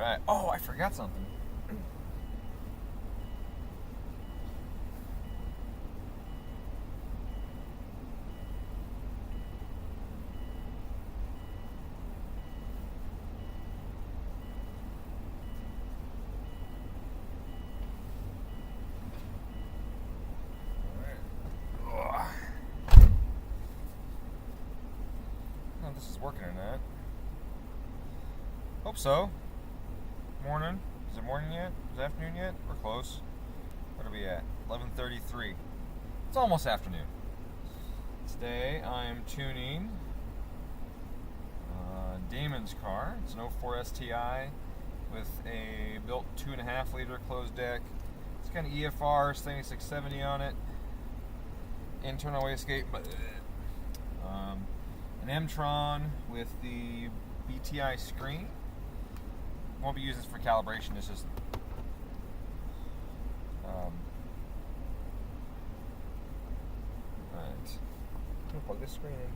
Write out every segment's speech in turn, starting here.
Alright. Oh, I forgot something. This is working or not. Hope so. Morning. Is it morning yet? Is it afternoon yet? We're close. What are we at? 11:33. It's almost afternoon. Today I am tuning Damon's car. It's an 04 STI with a built 2.5 liter closed deck. It's got an EFR 7670 on it. Internal wastegate, but an EMTune with the BTI screen. Won't be using this for calibration. It's just right. I'm gonna plug this screen in.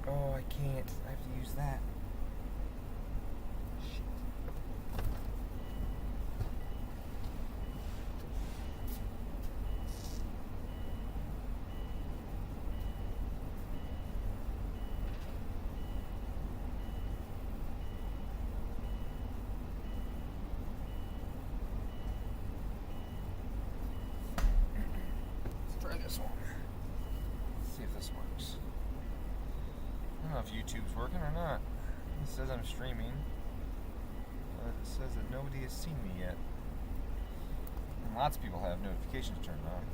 Oh, I can't. I have to use that. This one. Let's see if this works. I don't know if YouTube's working or not. It says I'm streaming, but it says that nobody has seen me yet. And lots of people have notifications turned on.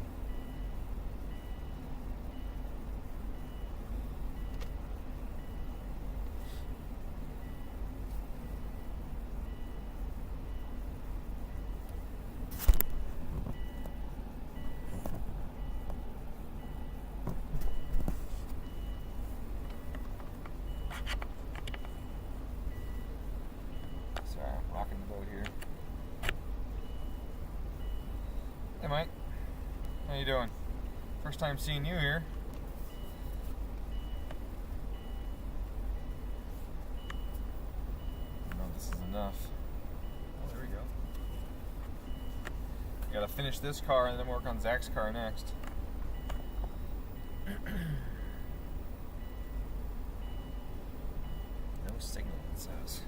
Rocking the boat here. Hey Mike, how you doing? First time seeing you here. I don't know if this is enough. Oh, there we go. Gotta finish this car and then work on Zach's car next. No signal, it says.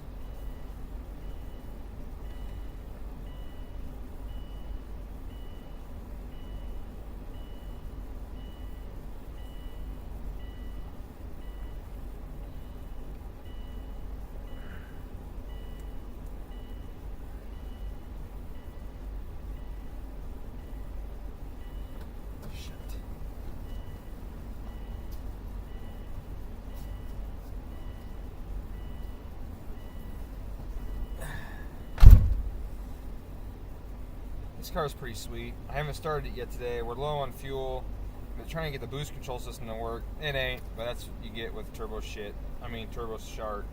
This car is pretty sweet. I haven't started it yet today. We're low on fuel. I'm trying to get the boost control system to work. It ain't, but that's what you get with turbo shit. I mean, turbo smart.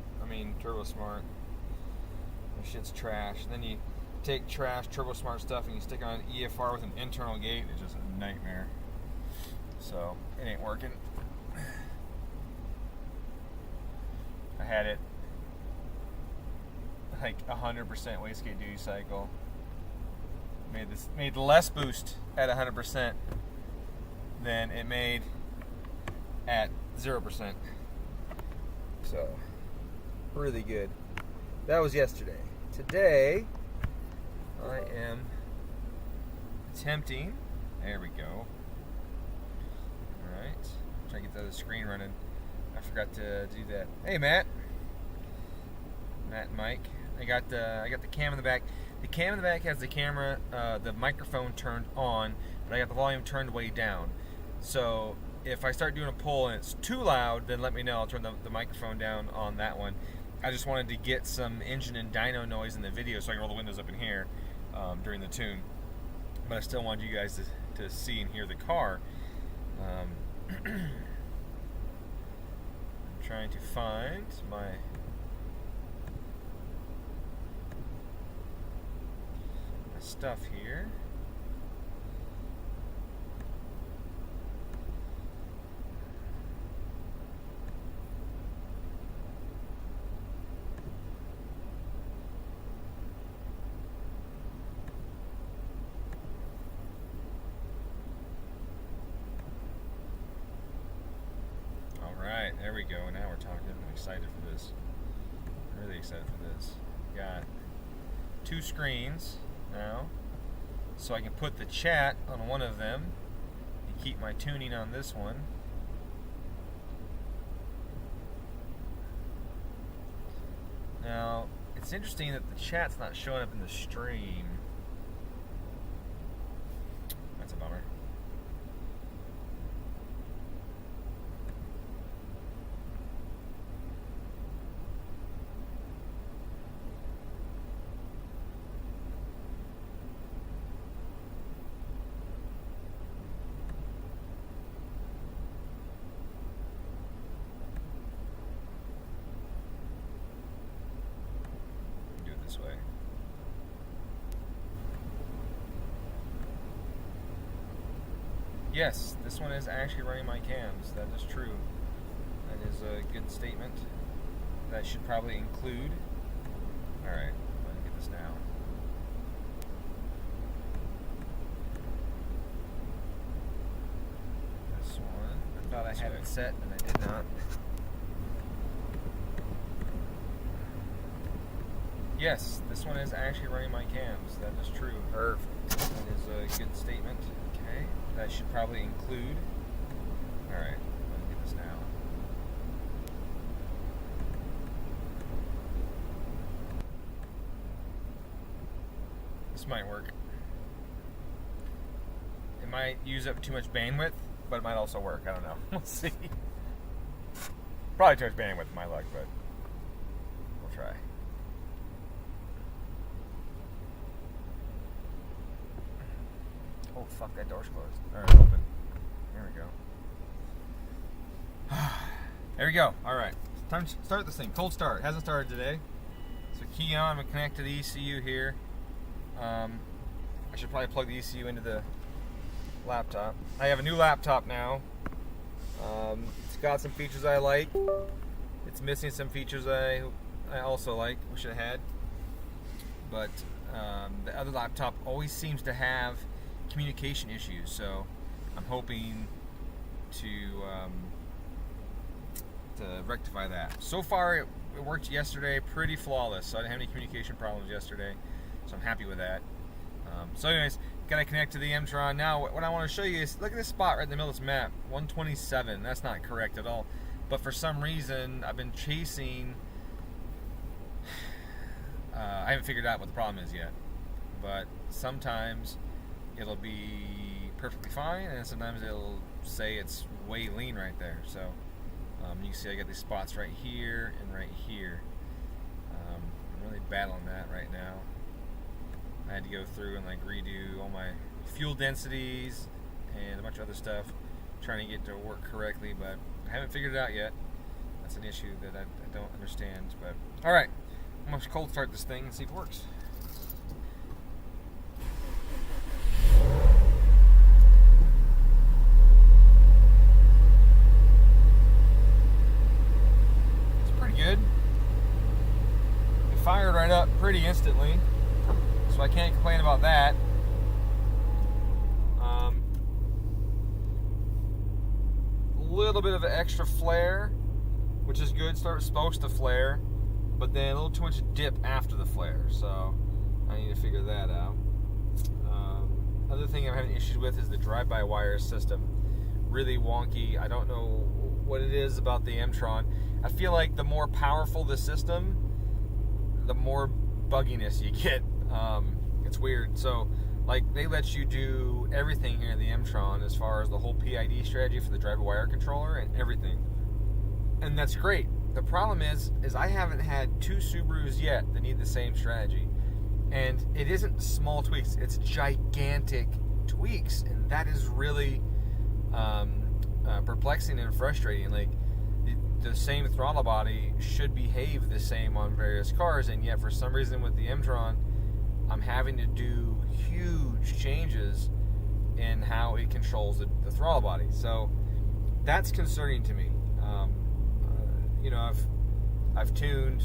This shit's trash. And then you take trash, turbo smart stuff, and you stick on an EFR with an internal gate. It's just a nightmare. So, it ain't working. I had it like 100% wastegate duty cycle. Made less boost at 100% than it made at 0%. So, really good. That was yesterday. Today, I am attempting. There we go. Alright. Try to get the other screen running. I forgot to do that. Hey, Matt. Matt and Mike. I got the cam in the back. The cam in the back has the camera, the microphone turned on, but I got the volume turned way down. So if I start doing a pull and it's too loud, then let me know. I'll turn the microphone down on that one. I just wanted to get some engine and dyno noise in the video so I can roll the windows up in here during the tune. But I still wanted you guys to see and hear the car. I'm trying to find my stuff here. Alright, there we go. Now we're talking. I'm excited for this. Really excited for this. Got 2 screens now, so I can put the chat on one of them and keep my tuning on this one. Now, it's interesting that the chat's not showing up in the stream. That's a bummer. Way. Yes, this one is actually running my cams. That is true. That is a good statement. That should probably include. Alright, let me get this now. This one. I thought I had it set and I did not. Yes, this one is actually running my cams. That is true. Perfect. That is a good statement. Okay. That should probably include. Alright, let me get this now. This might work. It might use up too much bandwidth, but it might also work. I don't know. We'll see. Probably too much bandwidth in my luck, but we'll try. Oh, fuck, that door's closed. Alright, open. There we go. There we go. Alright. Time to start this thing. Cold start. Hasn't started today. So key on. I'm going to connect to the ECU here. I should probably plug the ECU into the laptop. I have a new laptop now. It's got some features I like. It's missing some features I also like. Wish it had. But the other laptop always seems to have communication issues, so I'm hoping to rectify that. So far, it worked yesterday pretty flawless, so I didn't have any communication problems yesterday, so I'm happy with that. So anyways, gotta connect to the EMTune. Now, what I want to show you is, look at this spot right in the middle of this map, 127. That's not correct at all, but for some reason, I've been chasing. I haven't figured out what the problem is yet, but sometimes it'll be perfectly fine, and sometimes it'll say it's way lean right there. So you can see I got these spots right here and right here. I'm really battling that right now. I had to go through and like redo all my fuel densities and a bunch of other stuff, trying to get it to work correctly, but I haven't figured it out yet. That's an issue that I don't understand. But all right, I'm gonna cold start this thing and see if it works. Good. It fired right up pretty instantly, so I can't complain about that. A little bit of an extra flare, which is good. It's supposed to flare, but then a little too much dip after the flare, so I need to figure that out. Other thing I'm having issues with is the drive-by-wire system. Really wonky. I don't know what it is about the EMTune. I feel like the more powerful the system, the more bugginess you get. It's weird. So, like, they let you do everything here in the EMTune as far as the whole PID strategy for the drive-by-wire controller and everything. And that's great. The problem is I haven't had 2 Subarus yet that need the same strategy. And it isn't small tweaks, it's gigantic tweaks. And that is really perplexing and frustrating. Like, the same throttle body should behave the same on various cars, and yet for some reason with the EMTune, I'm having to do huge changes in how it controls the throttle body. So that's concerning to me. You know, I've tuned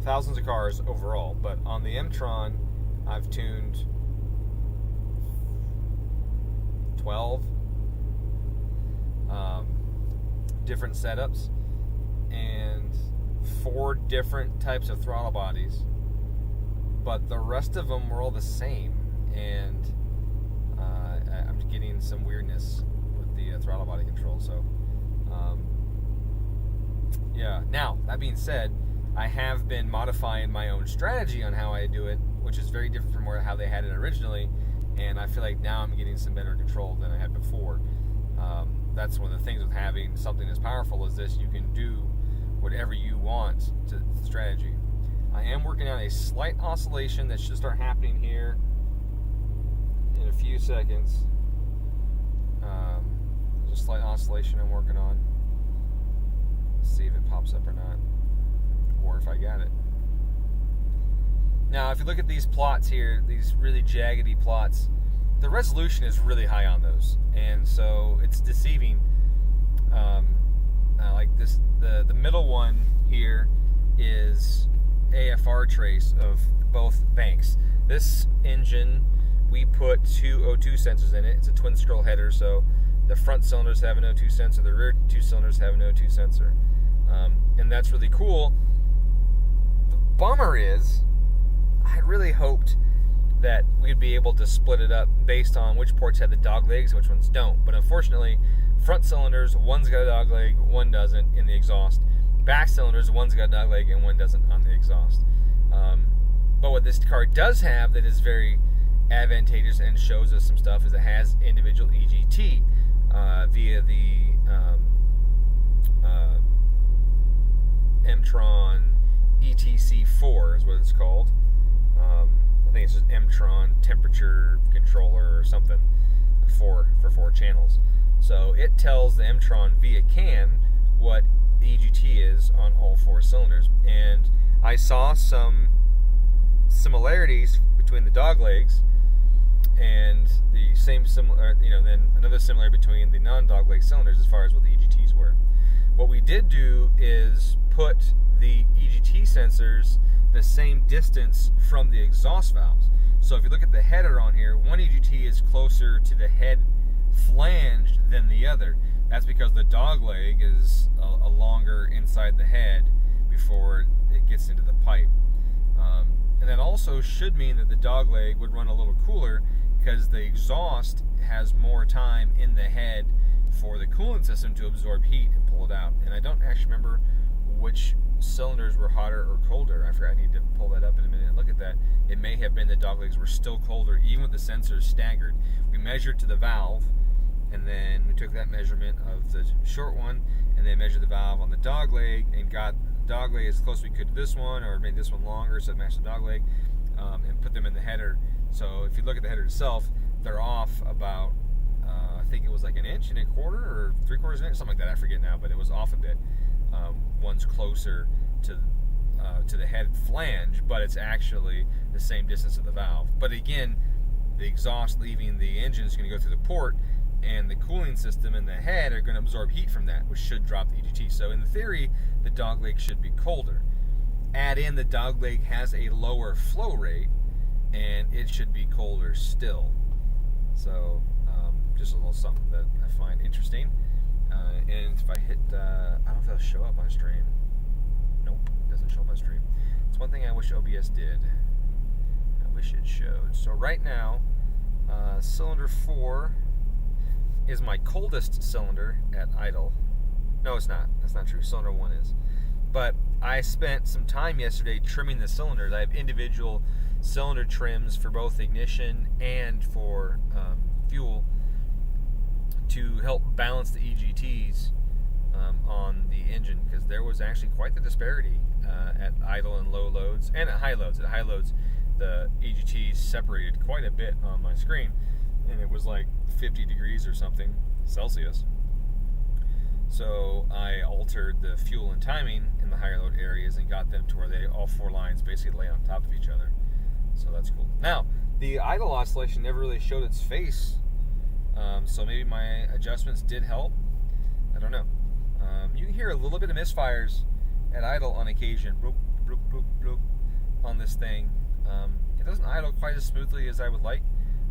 thousands of cars overall, but on the EMTune, I've tuned 12. different setups and 4 different types of throttle bodies, but the rest of them were all the same, and I'm getting some weirdness with the throttle body control. So yeah. Now, that being said, I have been modifying my own strategy on how I do it, which is very different from how they had it originally, and I feel like now I'm getting some better control than I had before. That's one of the things with having something as powerful as this. You can do whatever you want to the strategy. I am working on a slight oscillation that should start happening here in a few seconds. There's a slight oscillation I'm working on. Let's see if it pops up or not, or if I got it. Now, if you look at these plots here, these really jaggedy plots, the resolution is really high on those, and so it's deceiving. Like this, the middle one here is AFR trace of both banks. This engine, we put 2 O2 sensors in it. It's a twin scroll header, so the front cylinders have an O2 sensor, the rear 2 cylinders have an O2 sensor, and that's really cool. The bummer is, I really hoped that we'd be able to split it up based on which ports had the dog legs and which ones don't. But unfortunately, front cylinders, one's got a dog leg, one doesn't in the exhaust. Back cylinders, one's got a dog leg and one doesn't on the exhaust. But what this car does have that is very advantageous and shows us some stuff is it has individual EGT via the EMTune ETC4 is what it's called. I think it's just EMTune temperature controller or something for 4 channels. So it tells the EMTune via CAN what the EGT is on all 4 cylinders. And I saw some similarities between the dog legs and the same then another similarity between the non-dog leg cylinders as far as what the EGTs were. What we did do is put the EGT sensors the same distance from the exhaust valves. So if you look at the header on here, one EGT is closer to the head flange than the other. That's because the dog leg is a longer inside the head before it gets into the pipe. And that also should mean that the dog leg would run a little cooler because the exhaust has more time in the head for the coolant system to absorb heat and pull it out. And I don't actually remember which cylinders were hotter or colder. I need to pull that up in a minute and look at that. It may have been the dog legs were still colder, even with the sensors staggered. We measured to the valve, and then we took that measurement of the short one, and then measured the valve on the dog leg, and got the dog leg as close as we could to this one, or made this one longer so it matched the dog leg, and put them in the header. So if you look at the header itself, they're off about, I think it was like 1.25 inches or 3/4 inch, something like that. I forget now, but it was off a bit. One's closer to the head flange, but it's actually the same distance of the valve. But again, the exhaust leaving the engine is going to go through the port, and the cooling system in the head are going to absorb heat from that, which should drop the EGT. So in theory, the dog leg should be colder. Add in the dog leg has a lower flow rate, and it should be colder still. So just a little something that I find interesting. And if I hit, I don't know if it'll show up on stream. Nope, it doesn't show up on stream. It's one thing I wish OBS did. I wish it showed. So right now, cylinder 4 is my coldest cylinder at idle. No, it's not. That's not true. Cylinder 1 is. But I spent some time yesterday trimming the cylinders. I have individual cylinder trims for both ignition and for fuel to help balance the EGTs on the engine, because there was actually quite the disparity at idle and low loads, and at high loads. At high loads, the EGTs separated quite a bit on my screen, and it was like 50 degrees or something Celsius. So I altered the fuel and timing in the higher load areas and got them to where they all 4 lines basically lay on top of each other. So that's cool. Now, the idle oscillation never really showed its face, so maybe my adjustments did help. I don't know. You can hear a little bit of misfires at idle on occasion, bloop, bloop, bloop, bloop, on this thing. It doesn't idle quite as smoothly as I would like,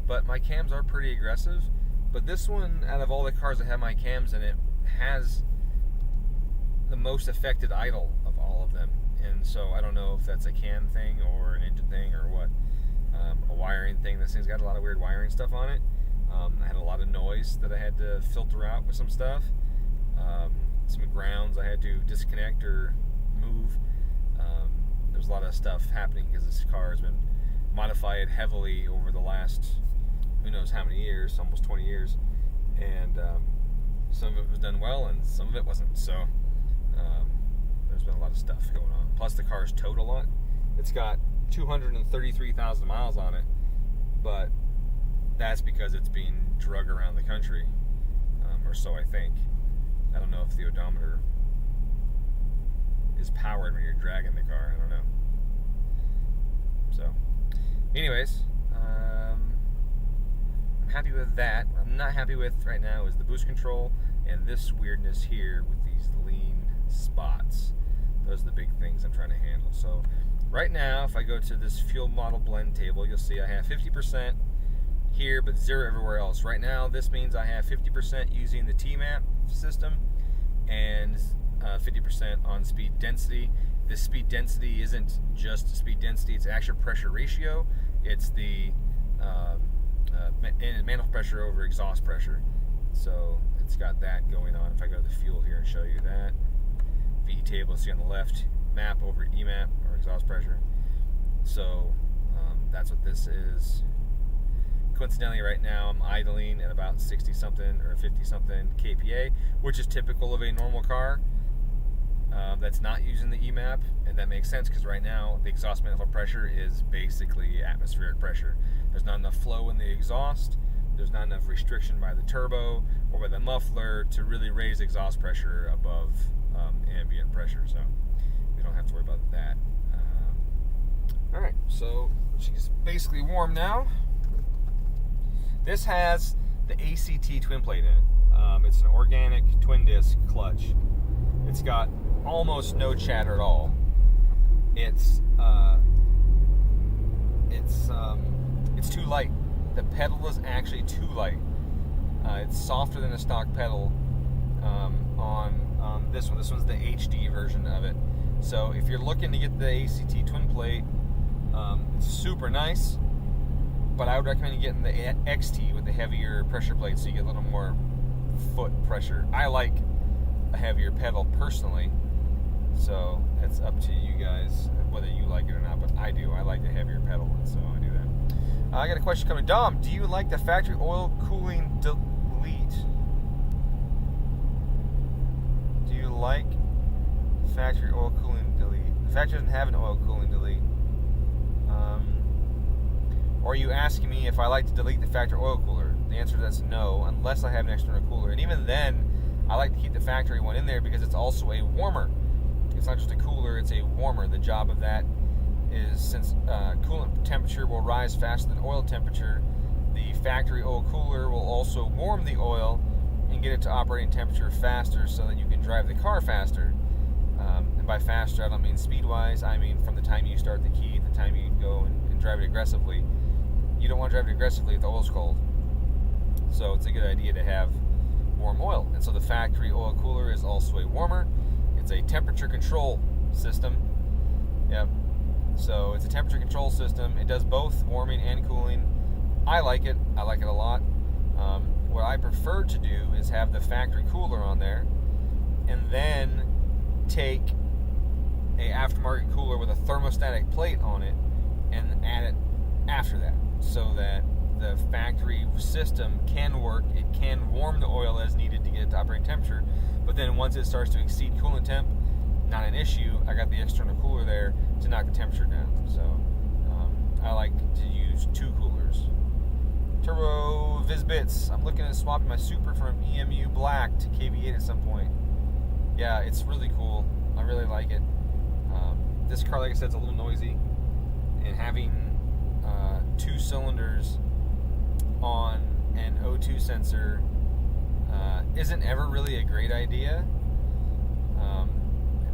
but my cams are pretty aggressive. But this one, out of all the cars that have my cams in it, has the most affected idle of all of them. And so I don't know if that's a cam thing or an engine thing or what, a wiring thing. This thing's got a lot of weird wiring stuff on it. I had a lot of noise that I had to filter out with some stuff. Some grounds I had to disconnect or move. There's a lot of stuff happening because this car has been modified heavily over the last who knows how many years, almost 20 years. And some of it was done well and some of it wasn't. So there's been a lot of stuff going on. Plus the car's towed a lot. It's got 233,000 miles on it, but that's because it's being drug around the country, or so I think. I don't know if the odometer is powered when you're dragging the car. I don't know. So, anyways, I'm happy with that. What I'm not happy with right now is the boost control and this weirdness here with these lean spots. Those are the big things I'm trying to handle. So, right now, if I go to this fuel model blend table, you'll see I have 50% here, but 0 everywhere else. Right now, this means I have 50% using the T-map system and 50% on speed density. This speed density isn't just speed density, it's actual pressure ratio. It's the manifold pressure over exhaust pressure. So it's got that going on. If I go to the fuel here and show you that, VE table, see on the left, map over EMAP or exhaust pressure. So that's what this is. Coincidentally, right now I'm idling at about 60 something or 50 something kPa, which is typical of a normal car that's not using the EMAP, and that makes sense because right now the exhaust manifold pressure is basically atmospheric pressure. There's not enough flow in the exhaust, there's not enough restriction by the turbo or by the muffler to really raise exhaust pressure above ambient pressure, so we don't have to worry about that. Alright, so she's basically warm now. This has the ACT twin plate in it. It's an organic twin disc clutch. It's got almost no chatter at all. It's too light. The pedal is actually too light. It's softer than a stock pedal on this one. This one's the HD version of it. So if you're looking to get the ACT twin plate, it's super nice. But I would recommend getting the XT with the heavier pressure plate so you get a little more foot pressure. I like a heavier pedal personally, so it's up to you guys whether you like it or not, but I do. I like a heavier pedal, so I do that. I got a question coming. Dom, do you like the factory oil cooling delete? Do you like factory oil cooling delete? The factory doesn't have an oil cooling delete. Or are you asking me if I like to delete the factory oil cooler? The answer to that's no, unless I have an external cooler. And even then, I like to keep the factory one in there because it's also a warmer. It's not just a cooler, it's a warmer. The job of that is, since coolant temperature will rise faster than oil temperature, the factory oil cooler will also warm the oil and get it to operating temperature faster so that you can drive the car faster. And by faster, I don't mean speed-wise. I mean from the time you start the key, the time you go and drive it aggressively. You don't want to drive it aggressively if the oil's cold. So it's a good idea to have warm oil. And so the factory oil cooler is also a warmer. It's a temperature control system. Yep. So it's a temperature control system. It does both warming and cooling. I like it. I like it a lot. What I prefer to do is have the factory cooler on there and then take a aftermarket cooler with a thermostatic plate on it and add it after that, so that the factory system can work. It can warm the oil as needed to get it to operating temperature, but then once it starts to exceed coolant temp, not an issue. I got the external cooler there to knock the temperature down. So I like to use two coolers. Turbo Vizbits. I'm looking at swapping my Super from EMU Black to KV8 at some point. Yeah, it's really cool. I really like it. This car, like I said, is a little noisy, and having 2 cylinders on an O2 sensor isn't ever really a great idea.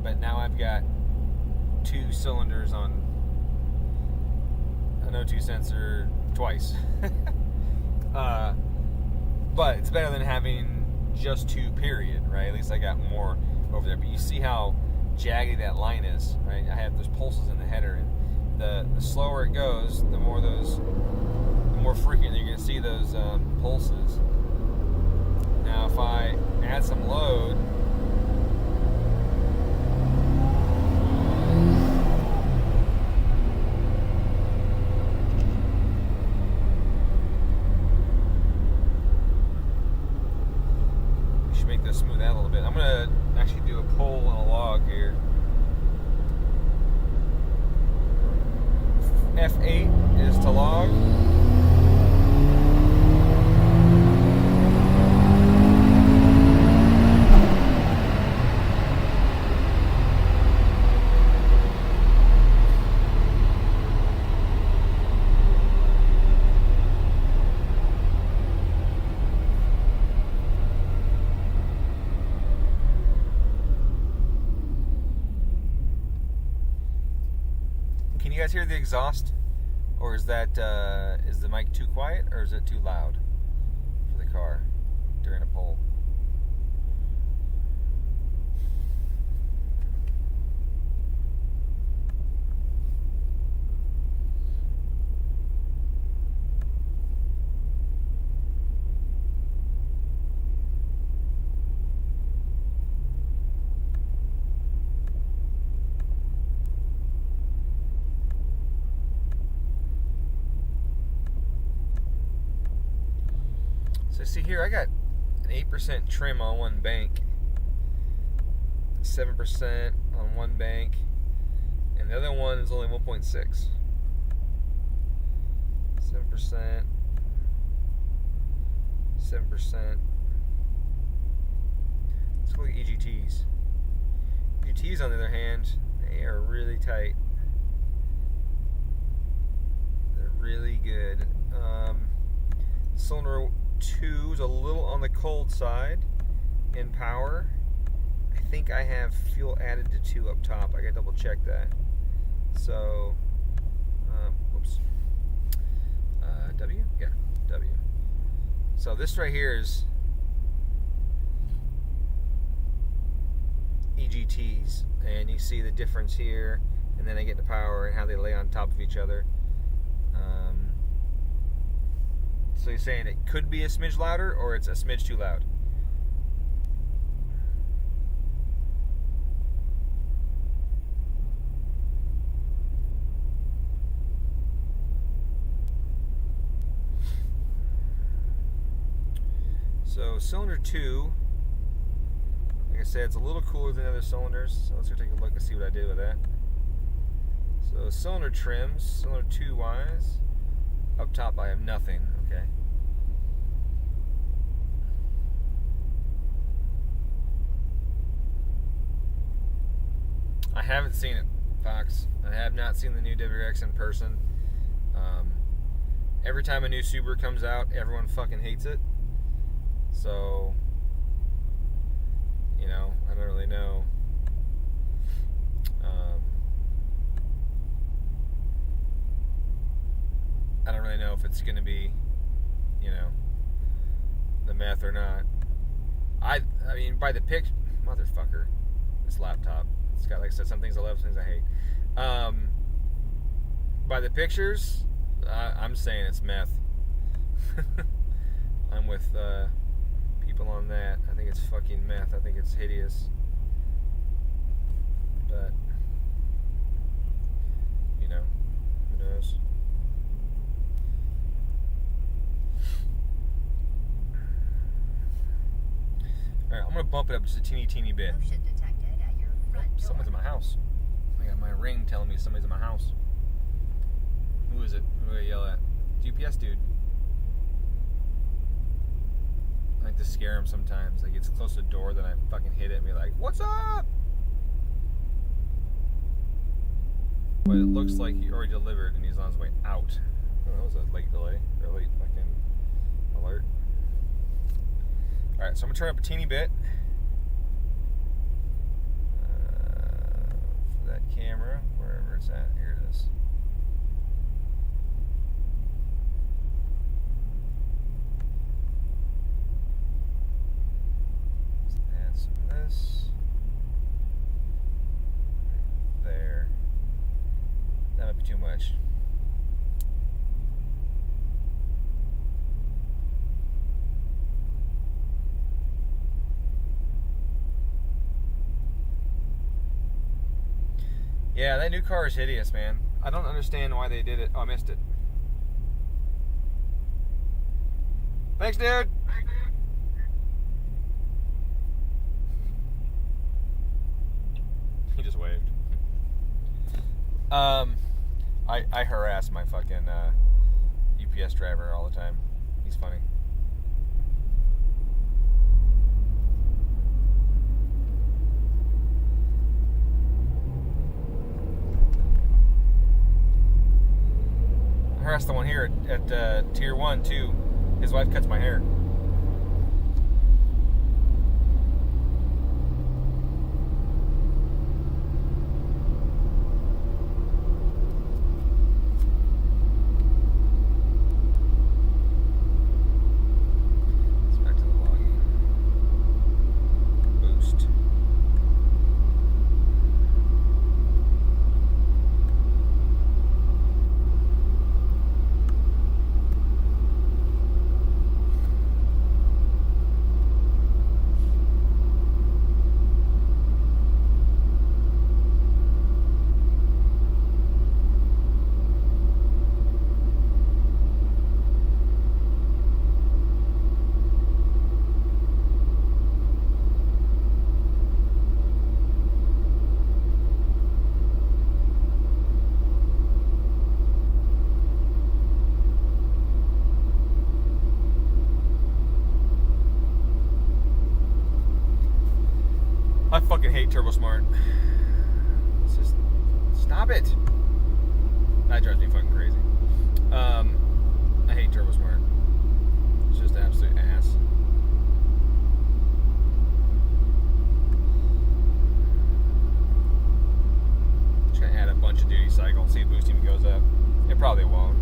But now I've got 2 cylinders on an O2 sensor twice. But it's better than having just 2, period, right? At least I got more over there, but you see how jaggedy that line is, right? I have those pulses in the header, and the slower it goes, the more frequent you're going to see those pulses. Now, if I add some load, we should make this smooth out a little bit. I'm going to actually do a pull on a log here. F8 is to log. Can you guys hear the exhaust? Or is that is the mic too quiet, or is it too loud for the car during a pull? So see here, I got an 8% trim on one bank, 7% on one bank, and the other one is only 1.6. 7%, 7%. Let's look at EGTs. EGTs, on the other hand, they are really tight. They're really good. Cylinder 2 is a little on the cold side in power. I think I have fuel added to 2 up top. I gotta double check that. So, whoops. W? Yeah, W. So this right here is EGTs, and you see the difference here, and then I get to power and how they lay on top of each other. So you're saying it could be a smidge louder, or it's a smidge too loud? So cylinder 2, like I said, it's a little cooler than other cylinders. So let's go take a look and see what I did with that. So cylinder trims, cylinder 2 wise, up top I have nothing. Okay. I haven't seen it, Fox. I have not seen the new WRX in person. Every time a new Subaru comes out, everyone fucking hates it. So, you know, I don't really know. I don't really know if it's going to be, you know, the meth or not. I mean, by the pic, motherfucker, this laptop. It's got, like I said, some things I love, some things I hate. By the pictures, I'm saying it's meth. I'm with people on that. I think it's fucking meth. I think it's hideous. But, you know, who knows? Alright, I'm going to bump it up just a teeny bit. Someone's in my house. I got my ring telling me somebody's in my house. Who is it? Who do I yell at? GPS dude. I like to scare him sometimes. Like, it's close to the door, then I fucking hit it and be like, "What's up?" But it looks like he already delivered and he's on his way out. Oh, that was a late delay. Or a late fucking alert. Alright, so I'm going to turn up a teeny bit. For that camera, wherever it's at. Here it is. Let's add some of this. much. Yeah, that new car is hideous, man. I don't understand why they did it. Oh, I missed it. Thanks, dude. He just waved. I harass my fucking UPS driver all the time. He's funny. I harass the one here at Tier 1 too. His wife cuts my hair. I fucking hate TurboSmart. It's just, stop it. That drives me fucking crazy. I hate TurboSmart. It's just absolute ass. Just gonna add a bunch of duty cycle and see if boost even goes up. It probably won't.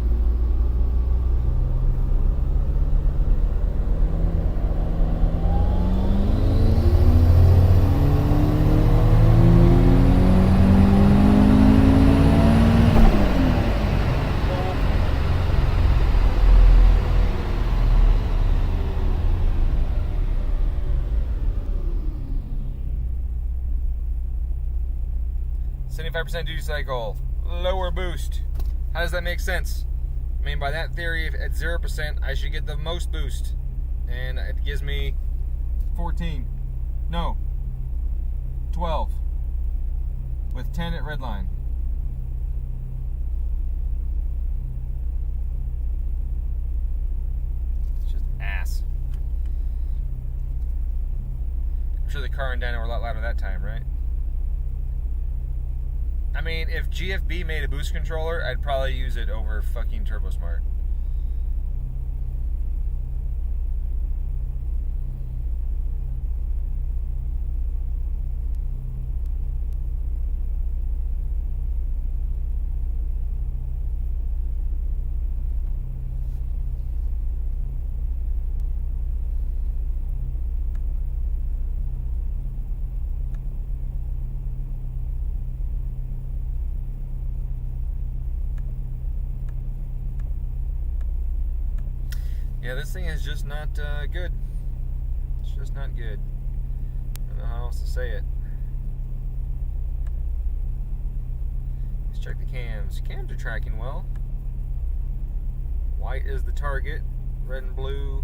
.5% duty cycle, lower boost. How does that make sense? I mean, by that theory, if at 0%, I should get the most boost. And it gives me 14. No. 12. With 10 at redline. It's just ass. I'm sure the car and dyno were a lot louder that time, right? I mean, if GFB made a boost controller, I'd probably use it over fucking TurboSmart. Yeah, this thing is just not good. It's just not good. I don't know how else to say it. Let's check the cams. Cams are tracking well. White is the target. Red and blue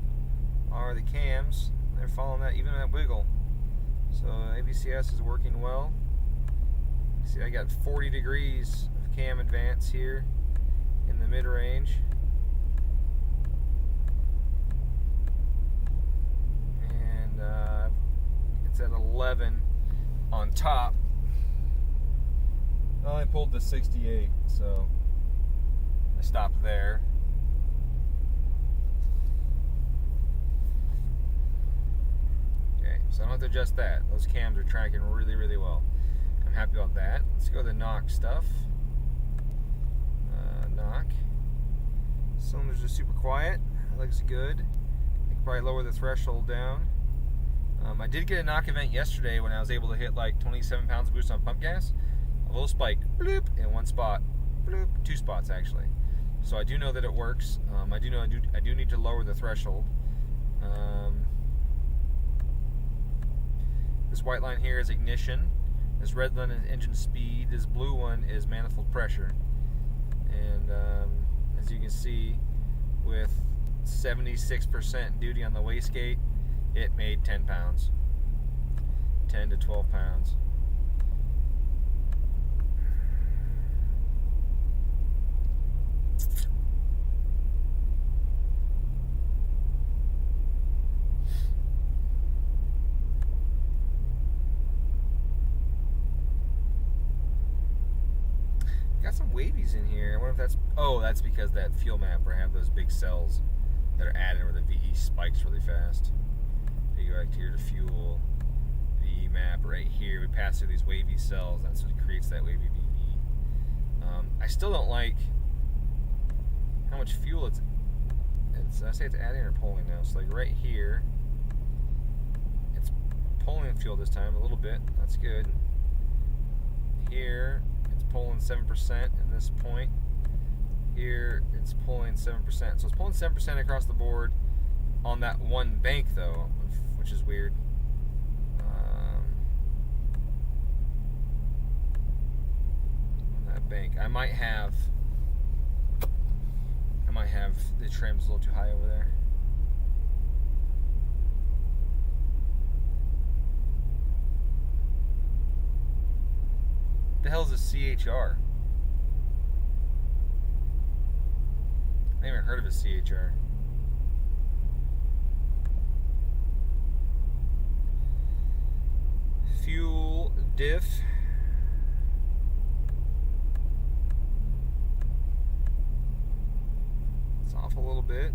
are the cams. They're following that, even that wiggle. So ABCS is working well. See, I got 40 degrees of cam advance here in the mid-range. It's at 11 on top. I only pulled to 68, so I stopped there. Okay, so I don't have to adjust that. Those cams are tracking really, really well. I'm happy about that. Let's go to the knock stuff. Knock. Cylinders are super quiet. That looks good. I can probably lower the threshold down. I did get a knock event yesterday when I was able to hit like 27 pounds of boost on pump gas. A little spike, bloop, in one spot. bloop, 2 spots actually. So I do know that it works. I do know I do need to lower the threshold. This white line here is ignition. This red line is engine speed. This blue one is manifold pressure. And as you can see, with 76% duty on the wastegate, it made 10 pounds. 10 to 12 pounds. Got some wavies in here. I wonder if that's... Oh, that's because that fuel map where I have those big cells that are added where the VE spikes really fast. If you go back here to fuel, VE map right here, we pass through these wavy cells. That's what creates that wavy VE. I still don't like how much fuel it's I say it's adding or pulling now. So like right here, it's pulling fuel this time a little bit. That's good. Here, it's pulling 7% in this point. Here, it's pulling 7%. So it's pulling 7% across the board on that one bank though, which is weird. On that bank, I might have the trims a little too high over there. The hell is a CHR? I never heard of a CHR. Fuel diff. It's off a little bit.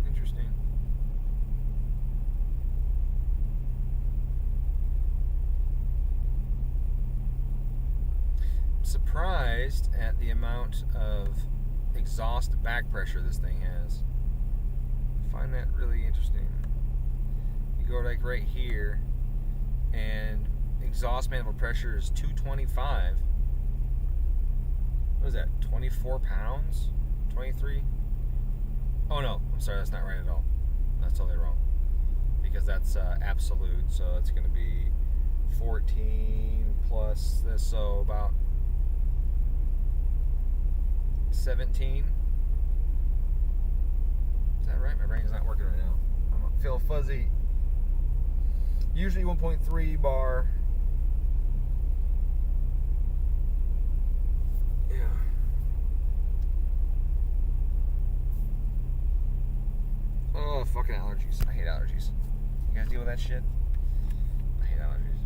Interesting. I'm surprised at the amount of exhaust back pressure this thing has. I find that really interesting. You go like right here, and exhaust manifold pressure is 225. What is that? 24 pounds? 23? Oh no, I'm sorry, that's not right at all. That's totally wrong. Because that's absolute, so it's going to be 14 plus this, so about 17. Is that right? My brain's not working right now. I feel fuzzy. Usually 1.3 bar. Yeah. Oh, fucking allergies. I hate allergies. You guys deal with that shit? I hate allergies.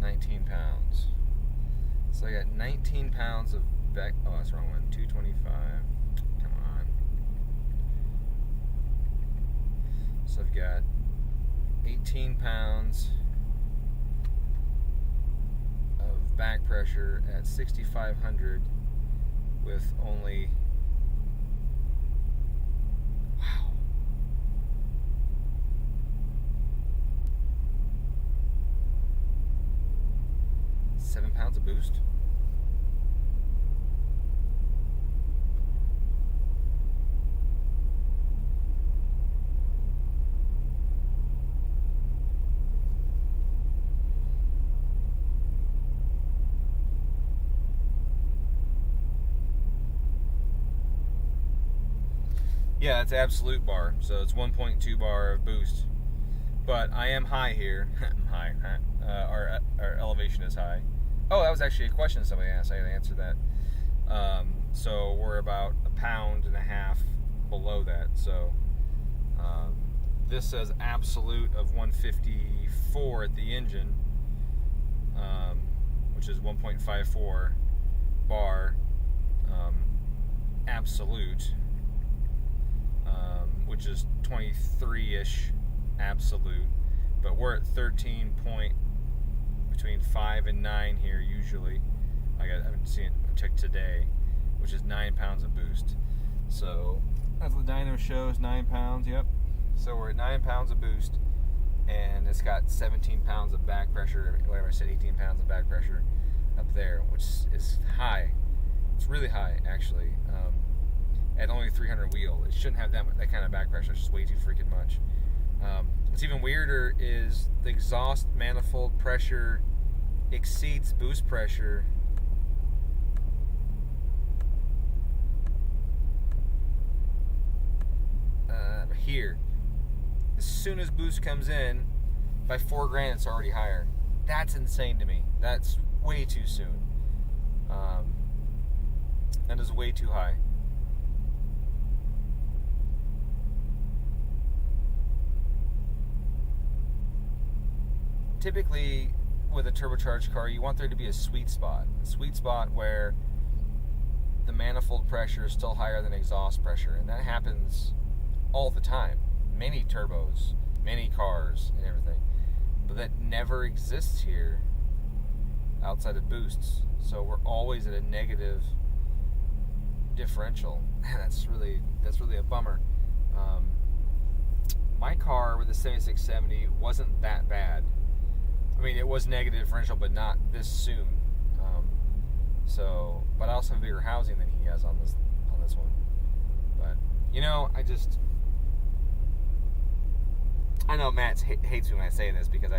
£19. So I got 19 pounds of back. Oh, that's the wrong one. 225. Come on. So I've got 18 pounds of back pressure at 6,500 with only. Wow. 7 pounds of boost. Yeah, it's absolute bar, so it's 1.2 bar of boost. But I am high here. I'm high. Our elevation is high. Oh, that was actually a question somebody asked. I had to answer that. So we're about 1.5 pounds below that. So this says absolute of 154 at the engine, which is 1.54 bar absolute, which is 23-ish absolute. But we're at 13 point between 5 and 9 here usually. I haven't seen it. I checked today, which is 9 pounds of boost. So that's what the dyno shows, 9 pounds. Yep. So we're at 9 pounds of boost, and it's got 17 pounds of back pressure. Whatever I said, 18 pounds of back pressure up there, which is high. It's really high, actually. At only 300 wheel, it shouldn't have that kind of back pressure. It's just way too freaking much. What's even weirder is the exhaust manifold pressure exceeds boost pressure. Here, as soon as boost comes in, by $4,000 it's already higher. That's insane to me. That's way too soon. That is way too high. Typically, with a turbocharged car, you want there to be a sweet spot where the manifold pressure is still higher than exhaust pressure, and that happens all the time. Many turbos, many cars, and everything, but that never exists here outside of boosts. So we're always at a negative differential. That's really a bummer. My car with the 7670 wasn't that bad. I mean, it was negative differential, but not this soon. But I also have a bigger housing than he has on this one. But I know Matt hates me when I say this because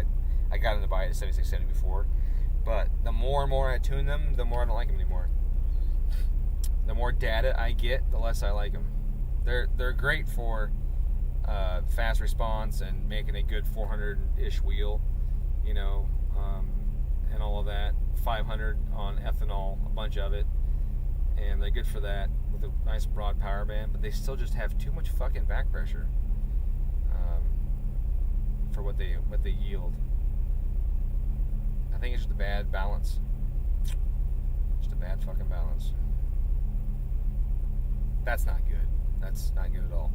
I got him to buy a 7670 before, but the more and more I tune them, the more I don't like them anymore. The more data I get, the less I like them. They're great for fast response and making a good 400-ish wheel, and all of that. 500 on ethanol, a bunch of it, and they're good for that with a nice broad power band. But they still just have too much fucking back pressure for what they yield. I think it's just a bad balance. Just a bad fucking balance. That's not good. That's not good at all.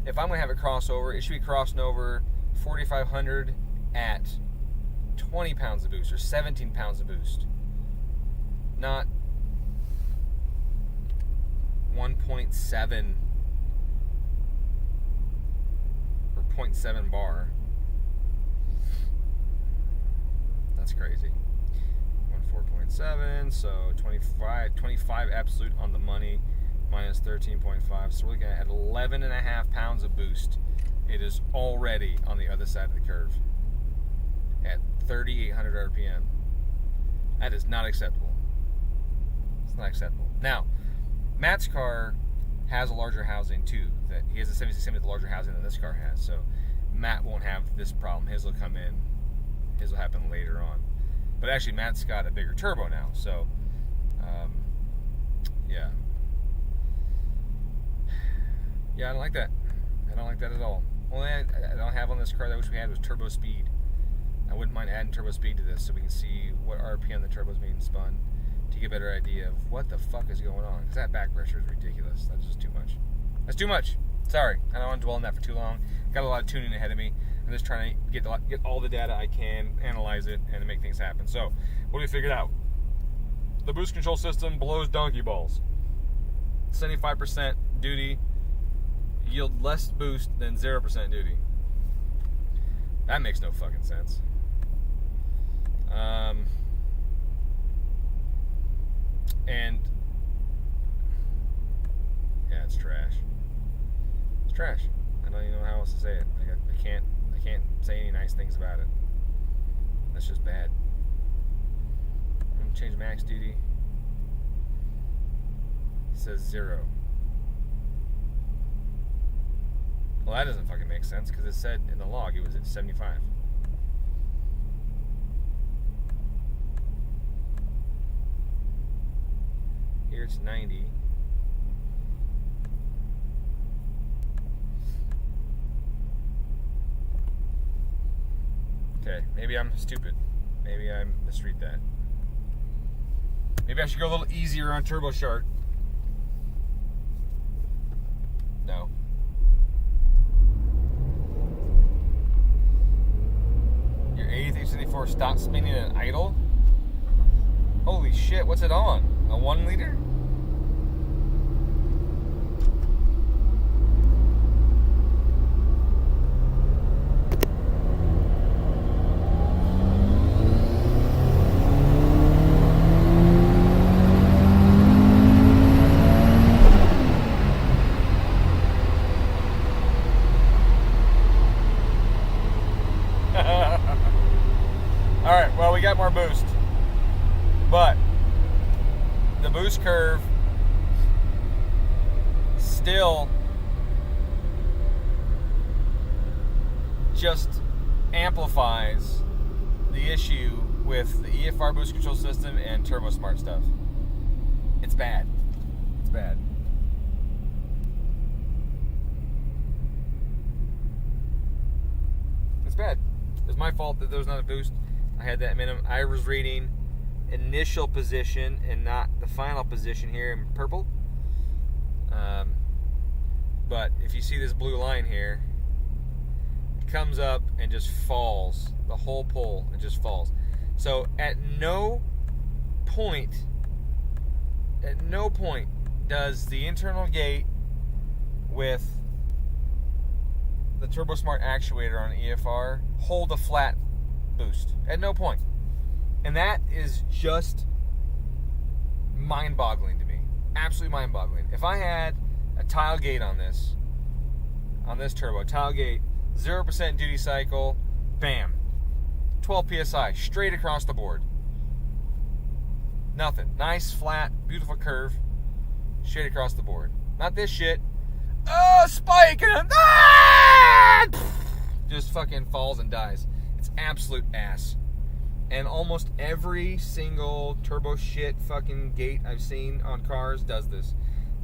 If I'm gonna have a crossover, it should be crossing over 4,500 at 20 pounds of boost or 17 pounds of boost, not 1.7 or 0.7 bar. That's crazy. 4.7, so 25 absolute on the money, minus 13.5. So we're looking at 11.5 pounds of boost. It is already on the other side of the curve at 3,800 RPM. That is not acceptable. It's not acceptable. Now, Matt's car has a larger housing too. That he has a 7670 with a larger housing than this car has. So Matt won't have this problem. His will come in. His will happen later on. But actually, Matt's got a bigger turbo now. So, yeah. Yeah, I don't like that. I don't like that at all. Only I don't have on this car that I wish we had was turbo speed. I wouldn't mind adding turbo speed to this so we can see what RPM the turbo's being spun to get a better idea of what the fuck is going on. Because that back pressure is ridiculous. That's just too much. That's too much. Sorry. I don't want to dwell on that for too long. Got a lot of tuning ahead of me. I'm just trying to get all the data I can, analyze it, and make things happen. So, what do we figured out? The boost control system blows donkey balls. 75% duty yield less boost than 0% duty. That makes no fucking sense. And yeah, it's trash. It's trash. I don't even know how else to say it. I can't say any nice things about it. That's just bad. I'm gonna change max duty. It says 0. Well, that doesn't fucking make sense because it said in the log it was at 75. Here it's 90. Okay, maybe I'm stupid. Maybe I misread that. Maybe I should go a little easier on turbo shark. No. Your 8374 stop spinning at idle? Holy shit, what's it on? A 1 liter? Alright, well, we got more boost. But the boost curve still just amplifies the issue with the EFR boost control system and Turbo Smart stuff. It's bad. It's bad. It's bad. It was my fault that there was not a boost. I had that minimum. I was reading initial position and not the final position here in purple. But if you see this blue line here, it comes up and just falls. The whole pole, it just falls. So at no point does the internal gate with the Turbo Smart actuator on EFR hold a flat boost. At no point. And that is just mind-boggling to me. Absolutely mind-boggling. If I had a tile gate on this turbo, tile gate, 0% duty cycle, bam, 12 PSI, straight across the board. Nothing. Nice, flat, beautiful curve, straight across the board. Not this shit. Oh, spike! And just fucking falls and dies. It's absolute ass. And almost every single turbo shit fucking gate I've seen on cars does this.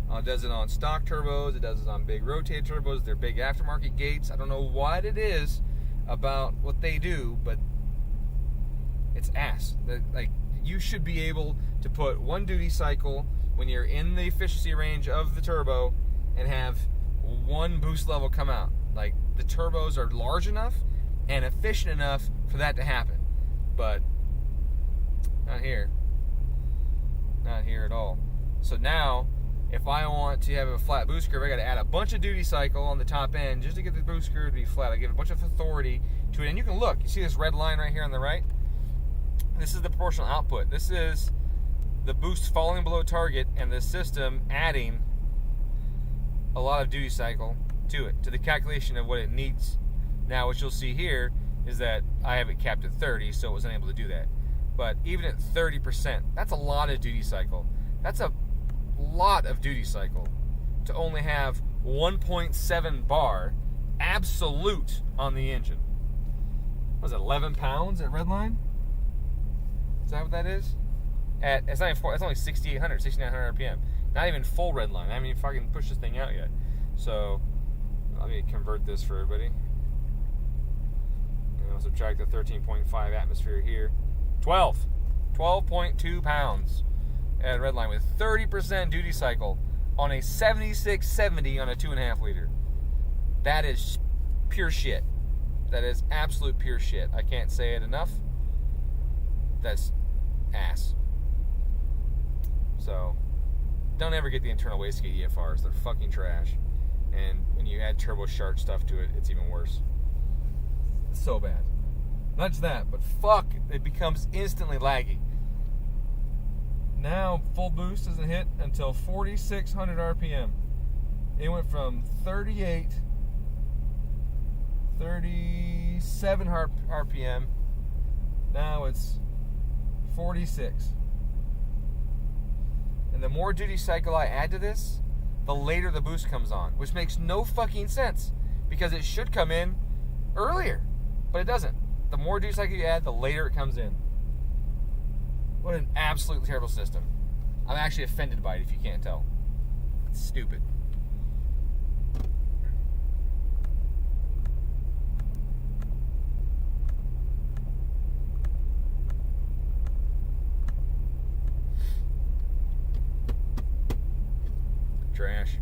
It does it on stock turbos. It does it on big rotated turbos. They're big aftermarket gates. I don't know what it is about what they do, but it's ass. Like, you should be able to put one duty cycle when you're in the efficiency range of the turbo and have one boost level come out. Like, the turbos are large enough and efficient enough for that to happen. But not here. Not here at all. So now, if I want to have a flat boost curve, I got to add a bunch of duty cycle on the top end just to get the boost curve to be flat. I give a bunch of authority to it. And you can look. You see this red line right here on the right? This is the proportional output. This is the boost falling below target and the system adding a lot of duty cycle to it, to the calculation of what it needs. Now, what you'll see here is that I have it capped at 30, so it was unable to do that. But even at 30%, that's a lot of duty cycle. That's a lot of duty cycle to only have 1.7 bar absolute on the engine. What was it, 11 pounds at redline? Is that what that is? It's not even it's only 6,800, 6,900 RPM. Not even full redline. I haven't even fucking pushed this thing out yet. So let me convert this for everybody. I'll subtract the 13.5 atmosphere here. 12.2 pounds at redline with 30% duty cycle on a 7670 on a 2.5 liter. That is pure shit. That is absolute pure shit. I can't say it enough. That's ass. So don't ever get the internal wastegate EFRs. They're fucking trash. And when you add turbo shark stuff to it, it's even worse. It's so bad. Not just that, but fuck, it becomes instantly laggy. Now full boost doesn't hit until 4,600 RPM. It went from 37 RPM. Now it's 46. And the more duty cycle I add to this, the later the boost comes on, which makes no fucking sense because it should come in earlier, but it doesn't. The more duty cycle you add, the later it comes in. What an absolutely terrible system. I'm actually offended by it if you can't tell. It's stupid. Trash.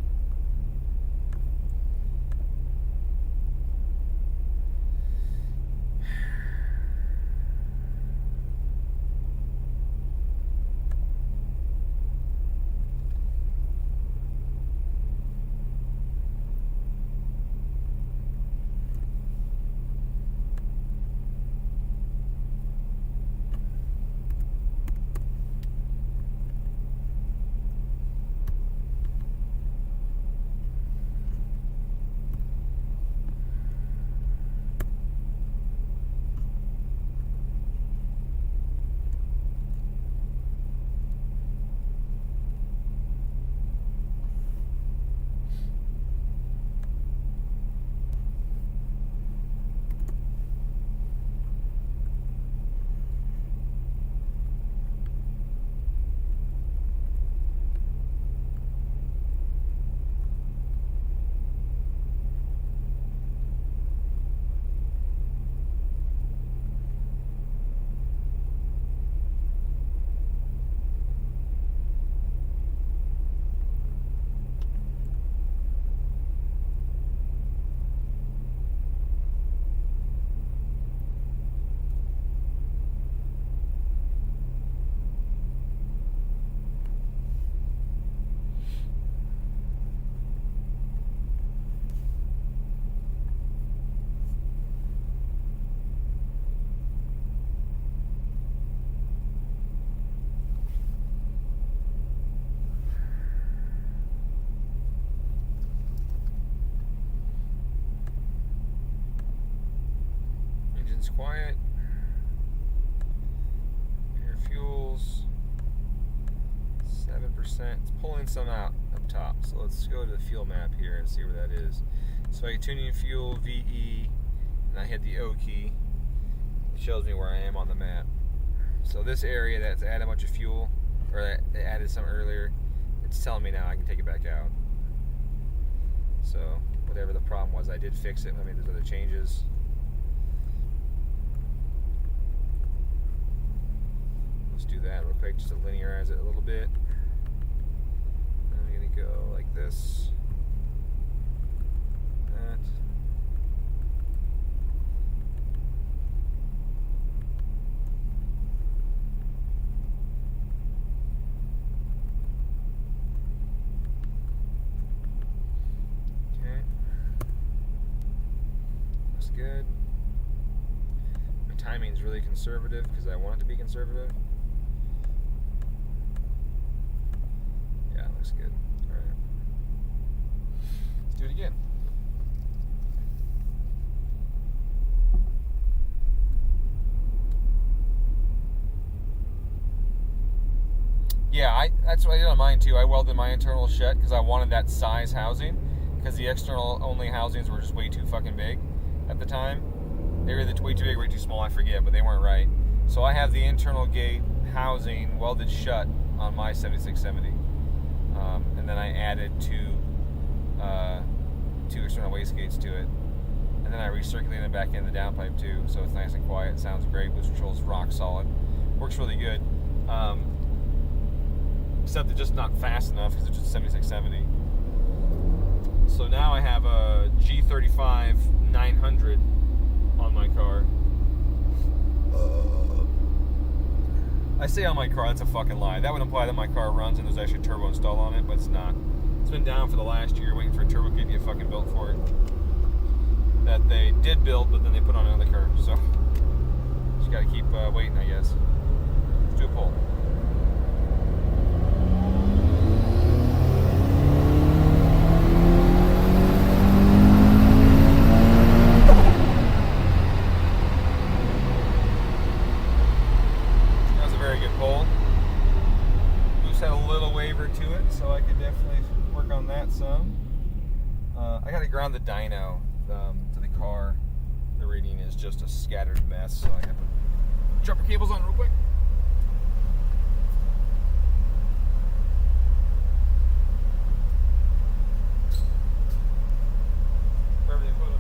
Engine's quiet. Pure fuels. 7%. It's pulling some out up top. So let's go to the fuel map here and see where that is. So I tuning fuel VE, and I hit the O key. It shows me where I am on the map. So this area that's added a bunch of fuel, or that they added some earlier, it's telling me now I can take it back out. So whatever the problem was, I did fix it. I made those other changes. Let's do that real quick just to linearize it a little bit. I'm gonna go like this. That. Okay. Looks good. My timing is really conservative because I want it to be conservative. Yeah, looks good. All right. Let's do it again. Yeah, that's what I did on mine too. I welded my internal shut because I wanted that size housing, because the external only housings were just way too fucking big at the time. They were either way too big or way too small, I forget, but they weren't right. So I have the internal gate housing welded shut on my 7670. And then I added two external wastegates to it. And then I recirculated it back in the downpipe too, so it's nice and quiet. It sounds great. Boost control's rock solid. Works really good. Except it's just not fast enough because it's just 7670. So now I have a G35 900 on my car. I say on my car, that's a fucking lie. That would imply that my car runs and there's actually a turbo installed on it, but it's not. It's been down for the last year waiting for a turbo kit to get fucking built for it. That they did build, but then they put on another car. So, just gotta keep waiting, I guess. Let's do a pull. I got to ground the dyno to the car. The reading is just a scattered mess, so I have to drop the cables on real quick. Wherever they put them.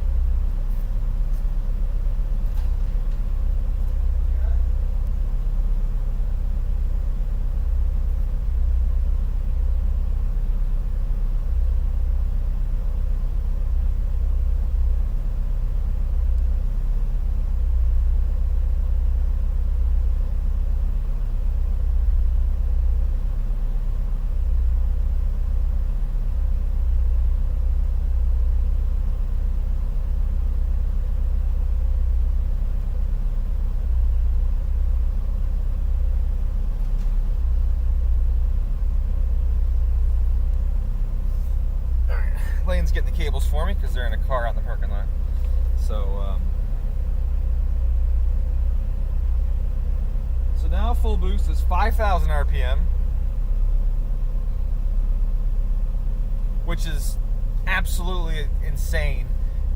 Lane's getting the cables for me because they're in a car out in the parking lot. So now full boost is 5,000 RPM, which is absolutely insane.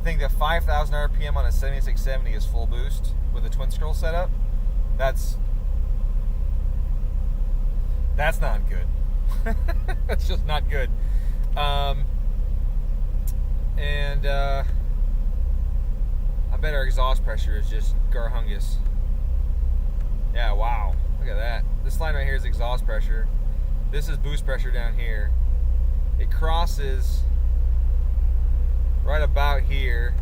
I think that 5,000 RPM on a 7670 is full boost with a twin scroll setup. That's not good. That's just not good. And I bet our exhaust pressure is just garhungus. Yeah, wow. Look at that. This line right here is exhaust pressure. This is boost pressure down here. It crosses right about here,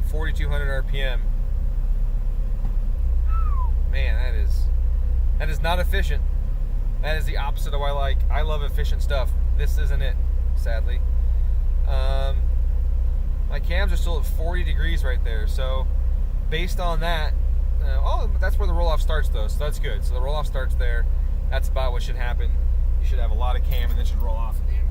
4,200 RPM. Man, that is not efficient. That is the opposite of what I like. I love efficient stuff. This isn't it, sadly. My cams are still at 40 degrees right there, so based on that, that's where the roll-off starts though, so that's good. So the roll-off starts there. That's about what should happen. You should have a lot of cam and then should roll off at the end.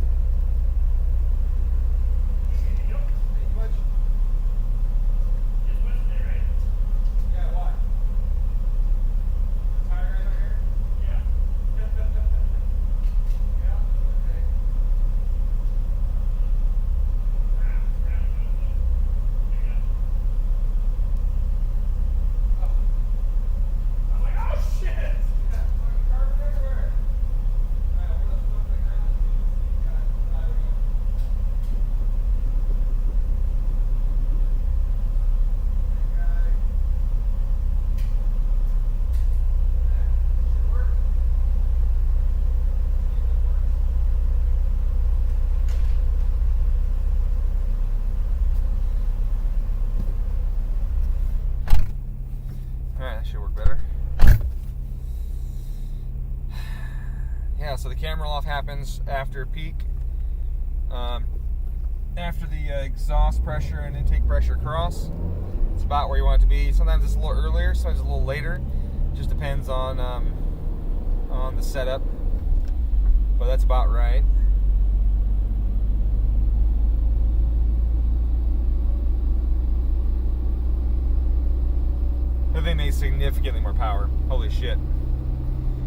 better. Yeah, so the camera off happens after peak. After the exhaust pressure and intake pressure cross. It's about where you want it to be. Sometimes it's a little earlier, sometimes a little later. Just depends on the setup. But that's about right. The thing made significantly more power. Holy shit.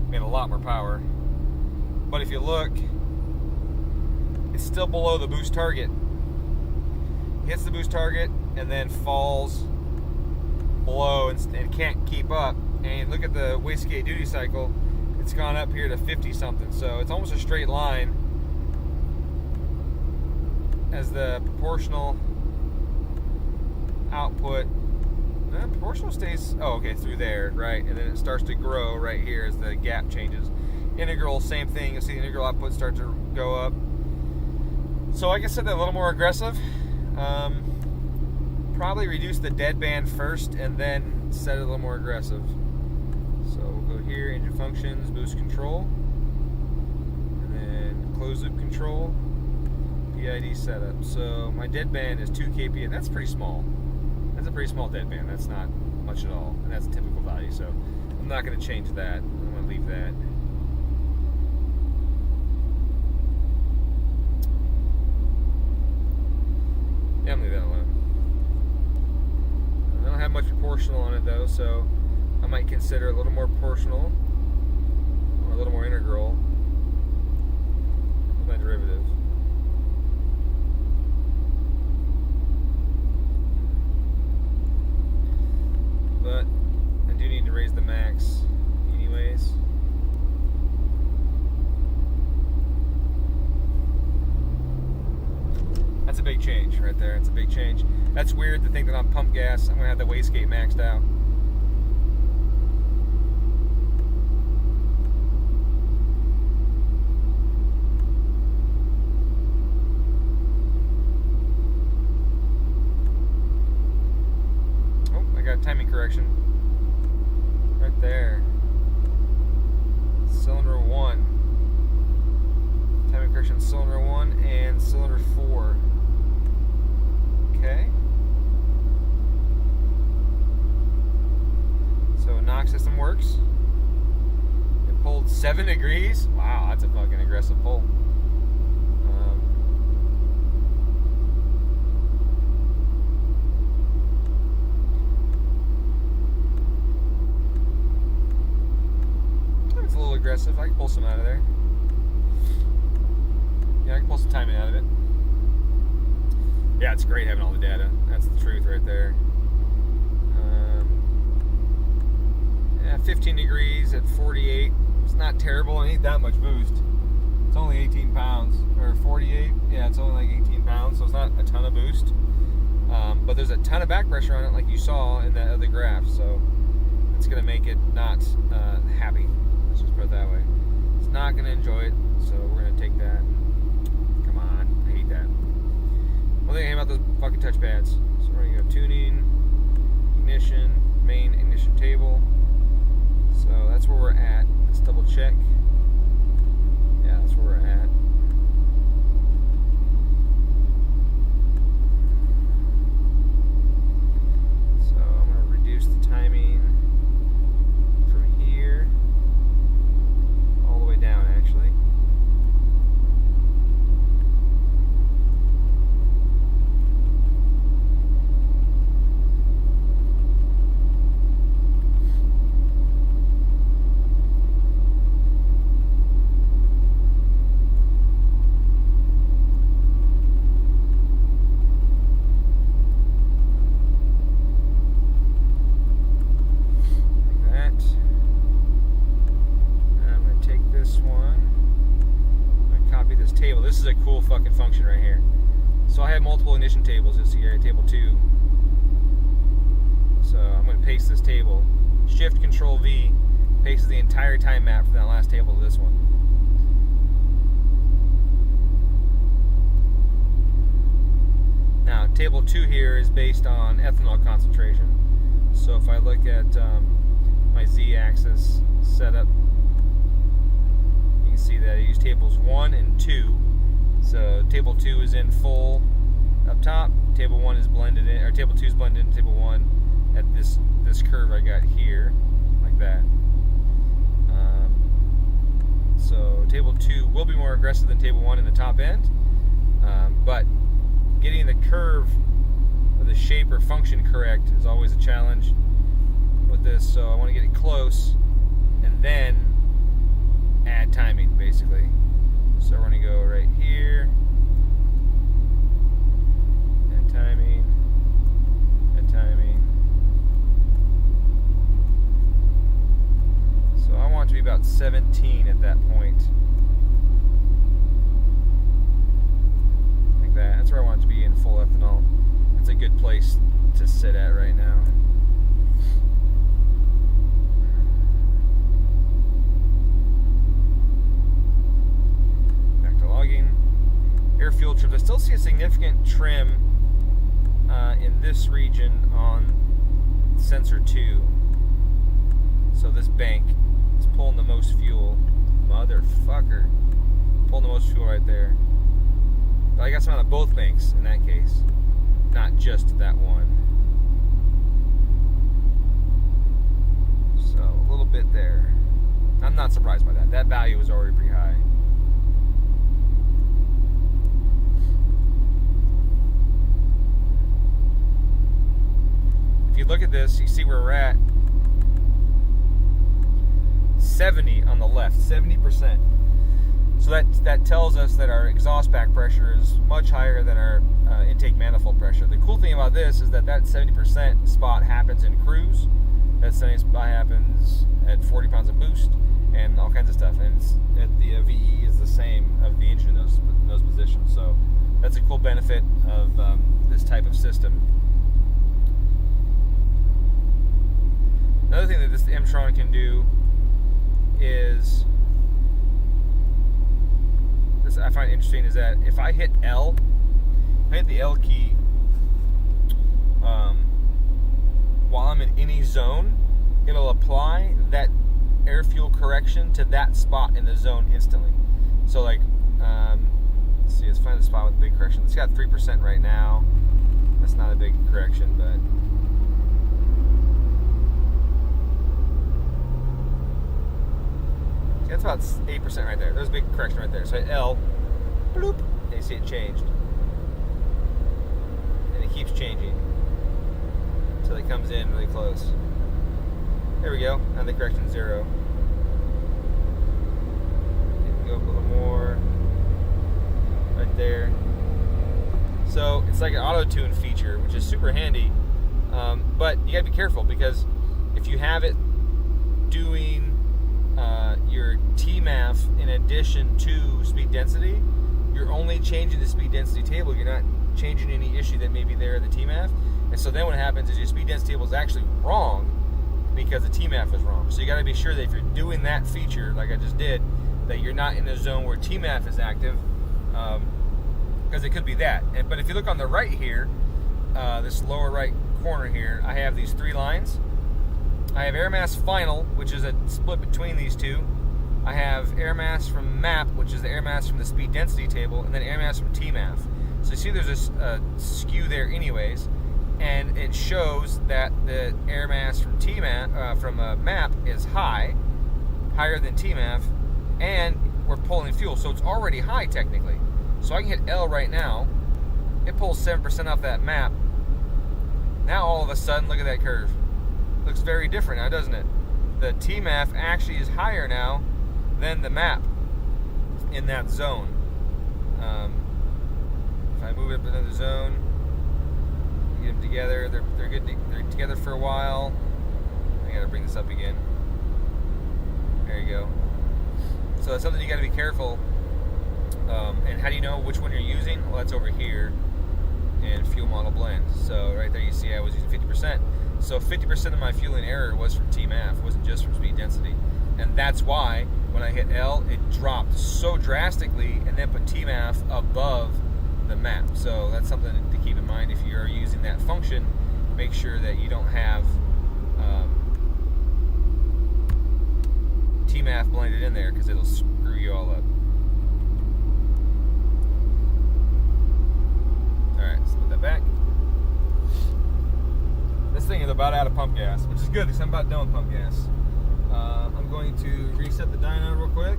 Made a lot more power. But if you look, it's still below the boost target. Hits the boost target and then falls below and can't keep up. And look at the wastegate duty cycle. It's gone up here to 50 something. So it's almost a straight line as the proportional output. Proportional stays, oh, okay, through there, right? And then it starts to grow right here as the gap changes. Integral, same thing. You'll see the integral output start to go up. So like I said, they're a little more aggressive. Probably reduce the deadband first and then set it a little more aggressive. So we'll go here, engine functions, boost control, and then closed loop control, PID setup. So my deadband is 2 kPa. That's pretty small. That's a pretty small deadband. That's not much at all, and that's a typical value. So I'm not going to change that. I'm going to leave that. Yeah, I'm going to leave that alone. I don't have much proportional on it though, so I might consider a little more proportional or a little more integral with my derivative. But I do need to raise the max anyways. That's a big change right there. It's a big change. That's weird to think that on pump gas I'm going to have the wastegate maxed out. Timing correction right there. Cylinder 1. Timing correction, cylinder 1 and cylinder 4. Okay. So knock system works. It pulled 7 degrees. Wow, that's a fucking aggressive pull. Aggressive. I can pull some out of there. Yeah, I can pull some timing out of it. Yeah, it's great having all the data. That's the truth right there. Yeah, 15 degrees at 48. It's not terrible. It ain't that much boost. It's only 18 pounds. Or 48. Yeah, it's only like 18 pounds, so it's not a ton of boost. But there's a ton of back pressure on it like you saw in that other graph, so it's going to make it not happy. Let's just put it that way. It's not going to enjoy it, so we're going to take that. Come on, I hate that. One thing I hate about those fucking touchpads. So we're going to go tuning, ignition, main ignition table. So that's where we're at. Let's double check. Yeah, that's where we're at. So I'm going to reduce the timing from here all the way down, actually. This is a cool fucking function right here. So I have multiple ignition tables. You'll see here at table 2. So I'm going to paste this table. Shift Control V pastes the entire time map from that last table to this one. Now table 2 here is based on ethanol concentration. So if I look at my z-axis setup. You can see that I use tables 1 and 2. So table 2 is in full up top. Table 1 is blended in, or table 2 is blended into table 1 at this curve I got here, like that. So table 2 will be more aggressive than table 1 in the top end, but getting the curve or the shape or function correct is always a challenge with this. So I want to get it close and then add timing, basically. So we're going to go right here, add timing, add timing. So I want it to be about 17 at that point. Like that. That's where I want it to be in full ethanol. That's a good place to sit at right now. Back to logging. Air fuel trims. I still see a significant trim in this region on sensor 2. So this bank is pulling the most fuel. Motherfucker. Pulling the most fuel right there. But I got some on both banks in that case. Not just that one. So a little bit there. I'm not surprised by that. That value is already pretty high. If you look at this, you see where we're at. 70 on the left, 70%. So that tells us that our exhaust back pressure is much higher than our intake manifold pressure. The cool thing about this is that 70% spot happens in cruise. That 70% spot happens at 40 pounds of boost and all kinds of stuff. And the VE is the same of the engine in those positions. So that's a cool benefit of this type of system. Another thing that this EMTune can do is, this I find interesting, is that if I hit L, I hit the L key while I'm in any zone, it'll apply that air fuel correction to that spot in the zone instantly. So like, let's see, let's find the spot with the big correction. It's got 3% right now. That's not a big correction, but that's about 8% right there. There's a big correction right there. So I hit L, bloop, and you see it changed. And it keeps changing until it comes in really close. There we go. Now the correction's 0. Go up a little more. Right there. So it's like an auto-tune feature, which is super handy. But you gotta be careful, because if you have it doing your TMAF in addition to speed density, you're only changing the speed density table. You're not changing any issue that may be there in the TMAF. And so then what happens is your speed density table is actually wrong because the TMAF is wrong. So you got to be sure that if you're doing that feature, like I just did, that you're not in a zone where TMAF is active, because it could be that. But if you look on the right here, this lower right corner here, I have these 3 lines. I have air mass final, which is a split between these two. I have air mass from MAP, which is the air mass from the speed density table, and then air mass from TMAF. So you see there's a skew there anyways, and it shows that the air mass from MAP is higher than TMAF, and we're pulling fuel, so it's already high technically. So I can hit L right now, it pulls 7% off that MAP. Now all of a sudden, look at that curve. Looks very different now, doesn't it? The TMAF actually is higher now than the MAP in that zone. If I move it up to another zone, get them together, they're good. They're together for a while. I gotta bring this up again. There you go. So that's something you gotta be careful. And how do you know which one you're using? Well, that's over here in fuel model blend. So right there you see I was using 50%. So 50% of my fueling error was from TMAF, it wasn't just from speed density. And that's why when I hit L, it dropped so drastically and then put TMAF above the MAP. So that's something to keep in mind if you're using that function. Make sure that you don't have TMAF blended in there because it'll screw you all up. Alright, let's put that back. This thing is about out of pump gas, which is good because I'm about done with pump gas. I'm going to reset the dyno real quick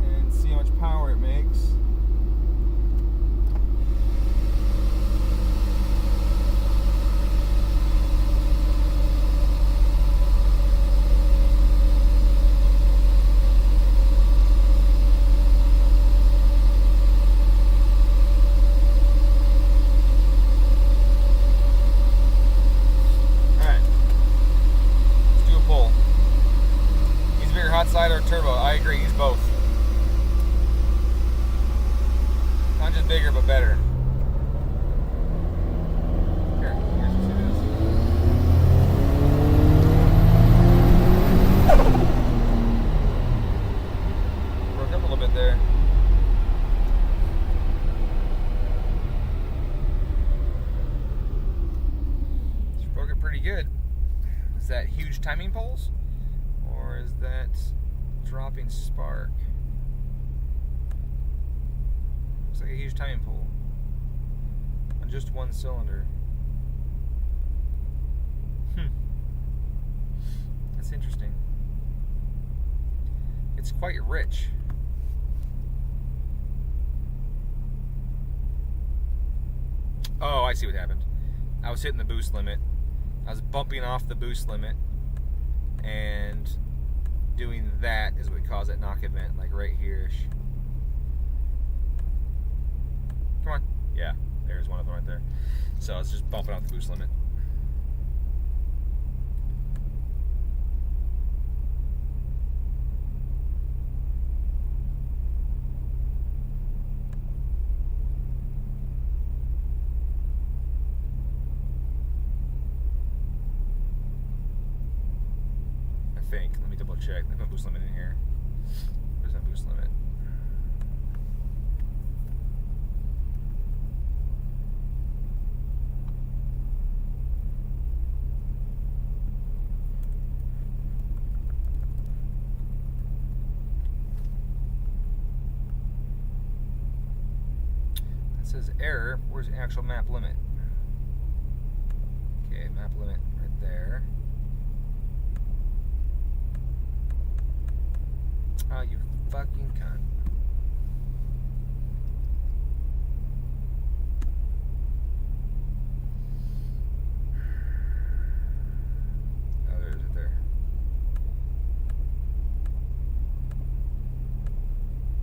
and see how much power it makes. Hot side or turbo? I agree, he's both. Not just bigger, but better. Here, here's what it is. Broke up a little bit there. Just broke it pretty good. Is that huge timing poles? Or is that dropping spark? Looks like a huge timing pole on just one cylinder. That's interesting. It's quite rich. Oh, I see what happened. I was hitting the boost limit. I was bumping off the boost limit, and doing that is what caused that knock event, like right here-ish. Come on. Yeah, there's one of them right there. So it's just bumping off the boost limit. Let me double check. There's no boost limit in here. There's no boost limit. It says error. Where's the actual map limit? Okay, map limit right there. Oh, you fucking cunt. Oh, there's it there.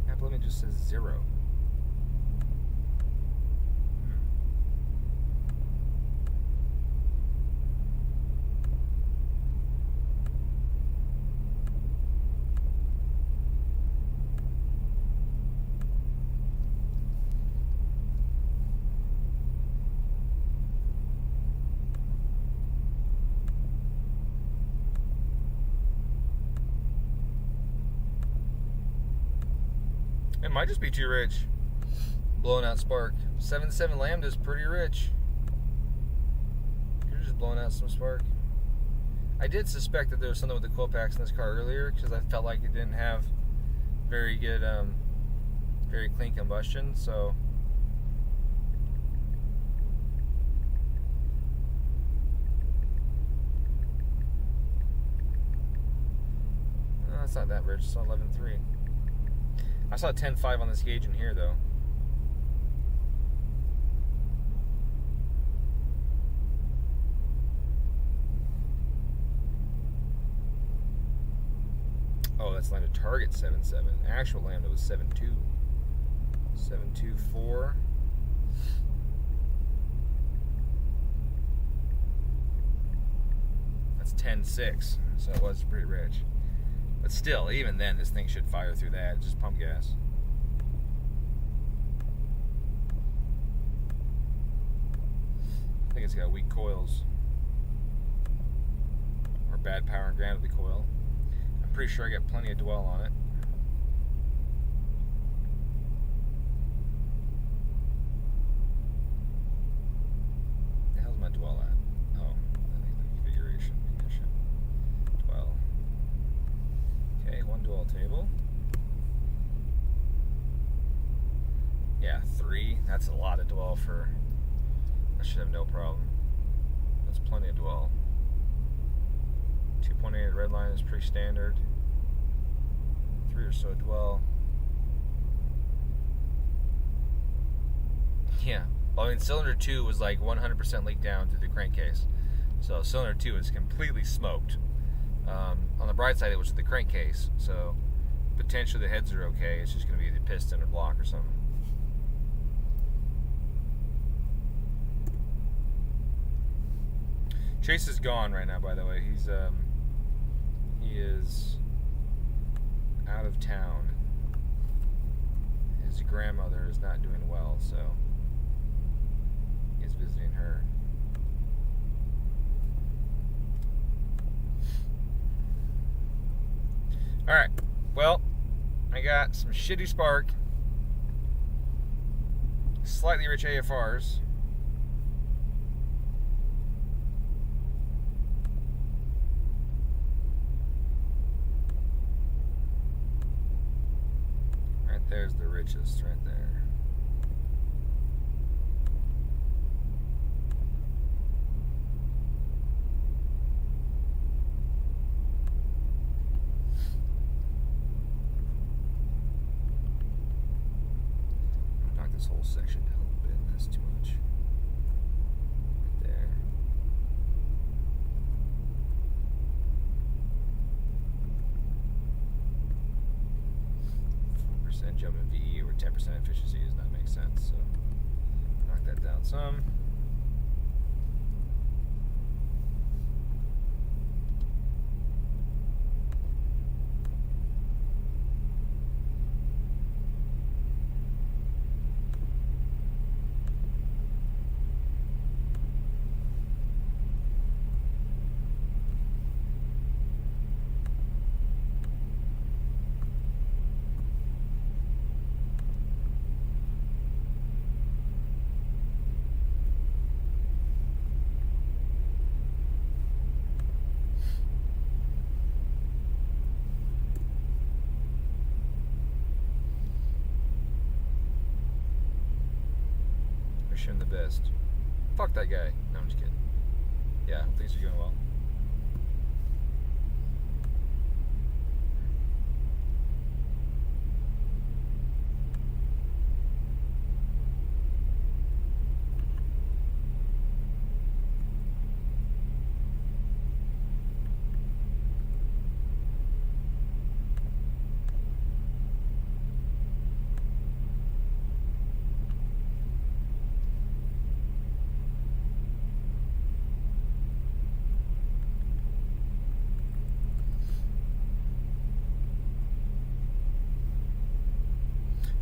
Map limit just says 0. It might just be too rich. Blowing out spark. 7.7 Lambda is pretty rich. You're just blowing out some spark. I did suspect that there was something with the coil packs in this car earlier because I felt like it didn't have very good, very clean combustion. So no, it's not that rich. It's 11.3. I saw 10.5 on this gauge in here, though. Oh, that's Lambda target 7.7. Actual Lambda was 7.2. 7.24. That's 10.6. So it was pretty rich. But still, even then, this thing should fire through that. It's just pump gas. I think it's got weak coils. Or bad power and ground of the coil. I'm pretty sure I got plenty of dwell on it. The hell's my dwell at? Oh, I think the configuration, ignition, dwell. table. Yeah, 3. That's a lot of dwell for. I should have no problem. That's plenty of dwell. 2.8 red line is pretty standard. 3 or so dwell. Yeah. Well, I mean, cylinder 2 was like 100% leaked down through the crankcase. So cylinder 2 is completely smoked. On the bright side, it was the crankcase. So potentially the heads are okay. It's just going to be the piston or block or something. Chase is gone right now, by the way. He is out of town. His grandmother is not doing well, so he's visiting her. Alright, well, I got some shitty spark, slightly rich AFRs. Right there's the richest, right there. This whole section down a little bit. That's too much. Right there. % jump in VE or 10% efficiency does not make sense. So knock that down some. The best. Fuck that guy. No, I'm just kidding. Yeah, things are going well.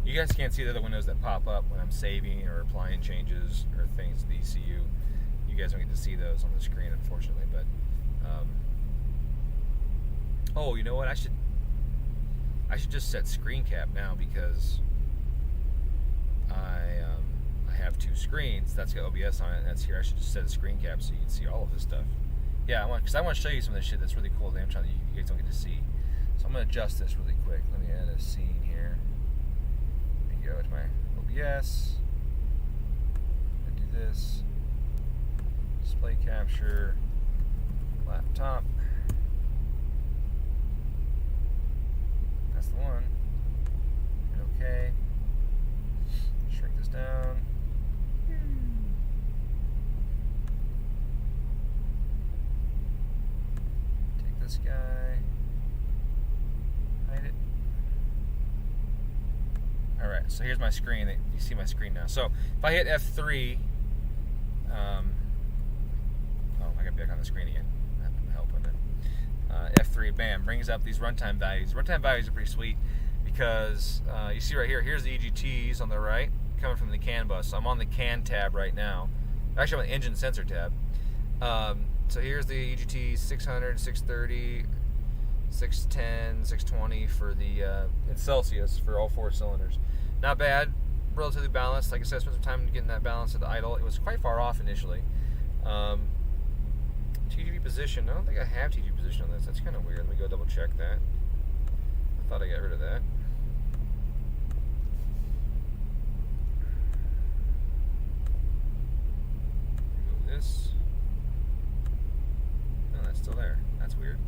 You guys can't see the other windows that pop up when I'm saving or applying changes or things to the ECU. You guys don't get to see those on the screen, unfortunately. But oh, you know what? I should just set screen cap now because I have 2 screens. That's got OBS on it, and that's here. I should just set a screen cap so you can see all of this stuff. Yeah, because I want to show you some of this shit that's really cool that I'm trying to you guys don't get to see. So I'm going to adjust this really quick. Let me add a scene here. Go to my OBS. I do this. Display capture. Laptop. That's the one. Okay. Shrink this down. Take this guy. Hide it. Alright, so here's my screen. You see my screen now. So if I hit F3, oh, I got back on the screen again. I'm helping it. F3, bam, brings up these runtime values. Runtime values are pretty sweet because you see right here, here's the EGTs on the right coming from the CAN bus. So I'm on the CAN tab right now. Actually, I'm on the engine sensor tab. So here's the EGT 600, 630, 610, 620 for the in Celsius for all 4 cylinders. Not bad, relatively balanced. Like I said, I spent some time getting that balance at the idle. It was quite far off initially. TGV position. I don't think I have TGV position on this. That's kind of weird. Let me go double check that. I thought I got rid of that. Remove this. No, that's still there. That's weird.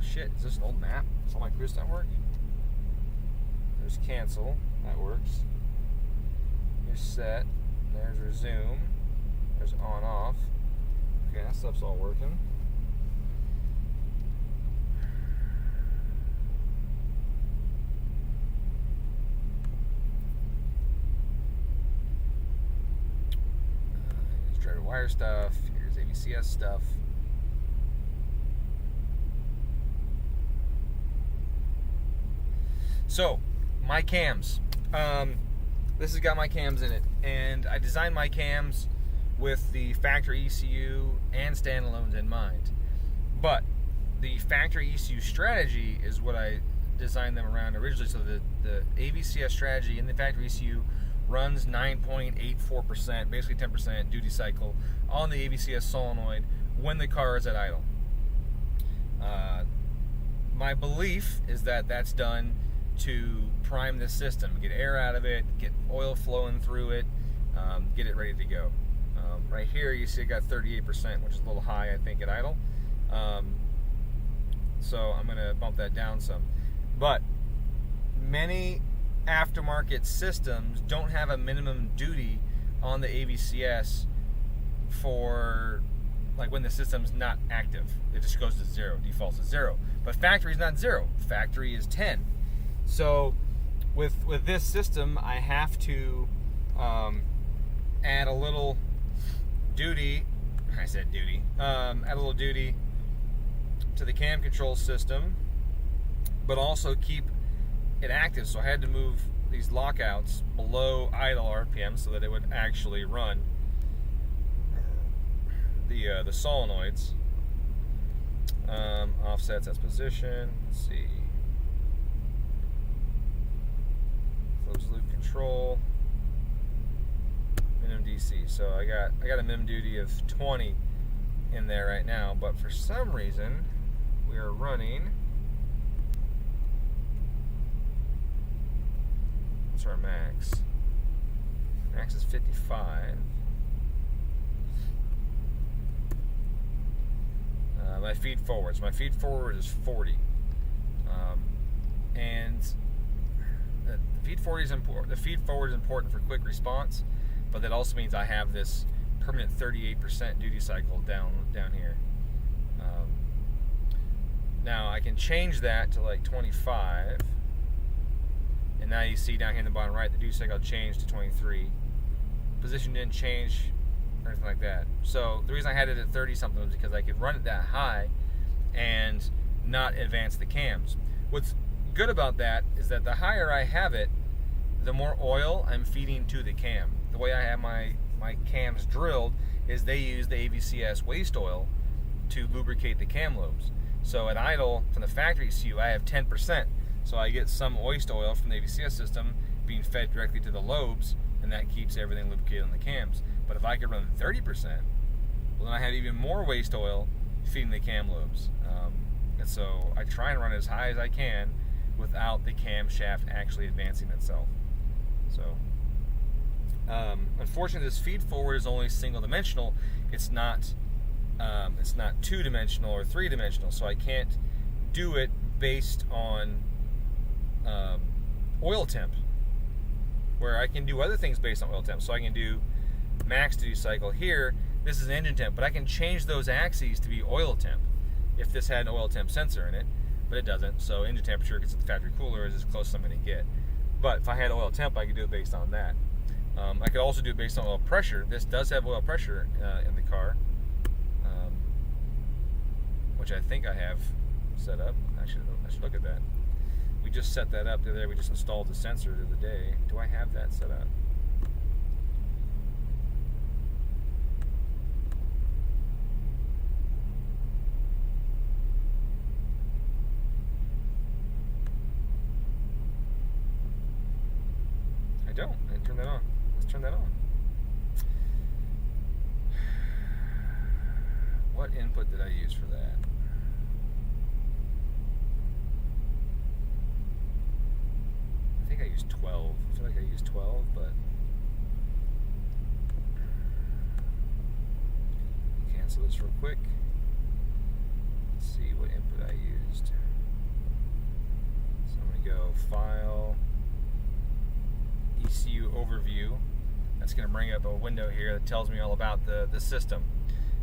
Shit, is this an old map? It's on my cruise network. There's cancel, that works. Here's set, there's resume, there's on off. Okay, that stuff's all working. Here's driver wire stuff, here's AVCS stuff. So, my cams. This has got my cams in it, and I designed my cams with the factory ECU and standalones in mind. But the factory ECU strategy is what I designed them around originally. So the AVCS strategy in the factory ECU runs 9.84%, basically 10% duty cycle on the AVCS solenoid when the car is at idle. My belief is that that's done to prime the system, get air out of it, get oil flowing through it, get it ready to go. Right here you see it got 38%, which is a little high I think at idle. So I'm going to bump that down some. But many aftermarket systems don't have a minimum duty on the AVCS for like when the system's not active. It just goes to zero, defaults to zero. But factory is not zero, factory is 10. So with this system, I have to add a little duty. I said duty. Add a little duty to the cam control system, but also keep it active. So I had to move these lockouts below idle RPM so that it would actually run the solenoids. Offsets as position. Let's see. Closed loop control, minimum DC. So I got a minimum duty of 20 in there right now, but for some reason we are running. What's our max? Max is 55. My feed forwards. My feed forward is 40, and the feed forward is important. The feed forward is important for quick response, but that also means I have this permanent 38% duty cycle down here. Now I can change that to like 25, and now you see down here in the bottom right the duty cycle changed to 23. Position didn't change or anything like that. So the reason I had it at 30 something was because I could run it that high and not advance the cams. What's good about that is that the higher I have it, the more oil I'm feeding to the cam. The way I have my cams drilled is they use the AVCS waste oil to lubricate the cam lobes. So at idle from the factory ECU I have 10%, so I get some waste oil from the AVCS system being fed directly to the lobes, and that keeps everything lubricated on the cams. But if I could run 30%, well then I have even more waste oil feeding the cam lobes. And so I try and run as high as I can without the camshaft actually advancing itself. So unfortunately this feed forward is only single dimensional. It's not two-dimensional or three-dimensional, so I can't do it based on oil temp, where I can do other things based on oil temp. So I can do max duty cycle here. This is engine temp, but I can change those axes to be oil temp if this had an oil temp sensor in it, but it doesn't. So engine temperature, because the factory cooler, is as close as I'm going to get. But if I had oil temp, I could do it based on that. I could also do it based on oil pressure. This does have oil pressure in the car, which I think I have set up. I should look at that. We just set that up the other day. We just installed the sensor the other day. Do I have that set up? I don't. I didn't turn that on. Let's turn that on. What input did I use for that? I think I used 12. I feel like I used 12, but cancel this real quick. Let's see what input I used. So I'm going to go File, ECU Overview. That's going to bring up a window here that tells me all about the system.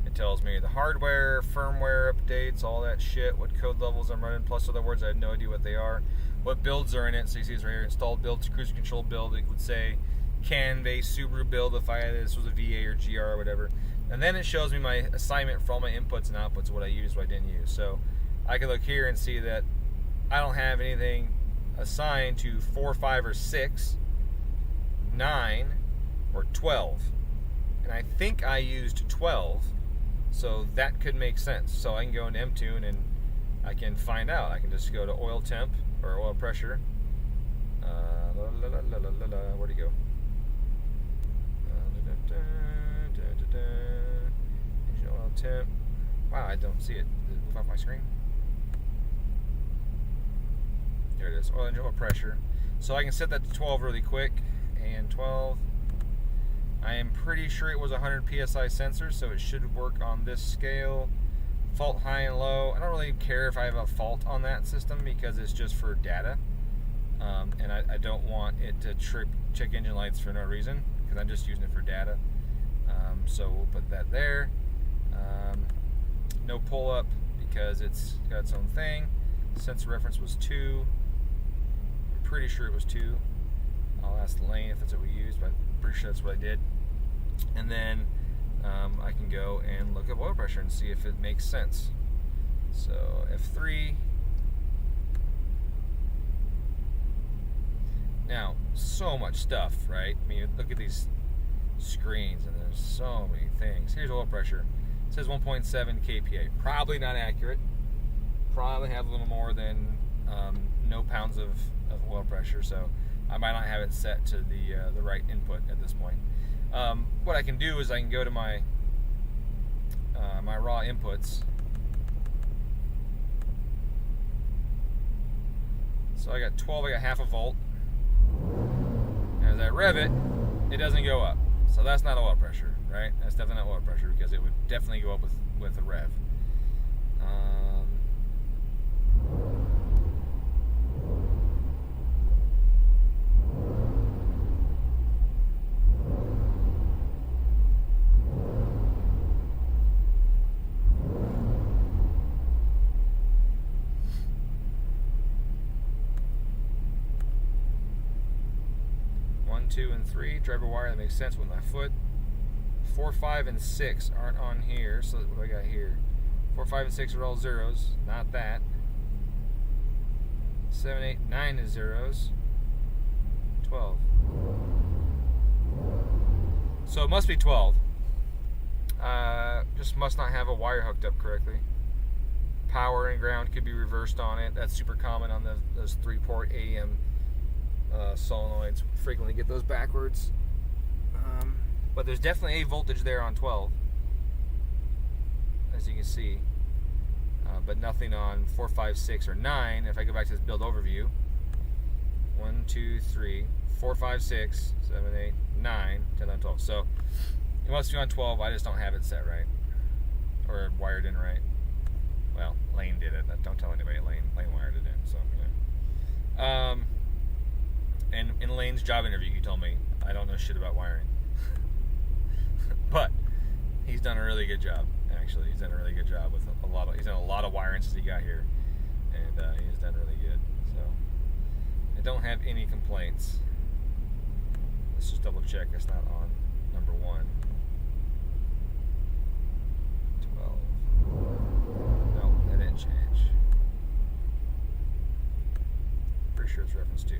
It tells me the hardware, firmware updates, all that shit, what code levels I'm running, plus other words I have no idea what they are, what builds are in it. So you see this right here, installed build, cruise control build. It would say Canvas, Subaru build if this was a VA or GR or whatever. And then it shows me my assignment for all my inputs and outputs, what I used, what I didn't use. So I can look here and see that I don't have anything assigned to 4, 5, or 6, 9, or 12. And I think I used 12. So that could make sense. So I can go into EMTune and I can find out. I can just go to oil temp or oil pressure. Where'd it go? Engine oil temp. Wow, I don't see it. Did it move off my screen? There it is. Oil engine oil pressure. So I can set that to 12 really quick. And 12. I am pretty sure it was 100 psi sensor, so it should work on this scale. Fault high and low. I don't really care if I have a fault on that system because it's just for data. And I don't want it to trip check engine lights for no reason because I'm just using it for data. So we'll put that there. No pull up because it's got its own thing. Sensor reference was 2. I'm pretty sure it was 2. I'll ask Lane if that's what we used, but I'm pretty sure that's what I did. And then I can go and look at oil pressure and see if it makes sense. So F3. Now, so much stuff, right? I mean, look at these screens, and there's so many things. Here's oil pressure. It says 1.7 kPa. Probably not accurate. Probably have a little more than no pounds of oil pressure, so I might not have it set to the right input at this point. What I can do is I can go to my my raw inputs. So I got 12, I got half a volt. As I rev it, it doesn't go up. So that's not oil pressure, right? That's definitely not oil pressure because it would definitely go up with the rev. 2, and 3. Driver wire, that makes sense with my foot. 4, 5, and 6 aren't on here, so what do I got here? 4, 5, and 6 are all zeros. Not that. 7, 8, 9 is zeros. 12. So it must be 12. Just must not have a wire hooked up correctly. Power and ground could be reversed on it. That's super common on those 3-port AM solenoids. Frequently get those backwards. But there's definitely a voltage there on 12, as you can see. But nothing on 4, 5, 6, or 9. If I go back to this build overview, 1, 2, 3, 4, 5, 6, 7, 8, 9, 10, 11, 12. So it must be on 12. I just don't have it set right or wired in right. Well, Lane did it. Don't tell anybody. Lane wired it in. So yeah. And in Lane's job interview, he told me I don't know shit about wiring, but he's done a really good job. Actually, he's done a really good job with he's done a lot of wiring since he got here, and he's done really good. So I don't have any complaints. Let's just double check it's not on number 1. 12. No, that didn't change. Pretty sure it's reference 2.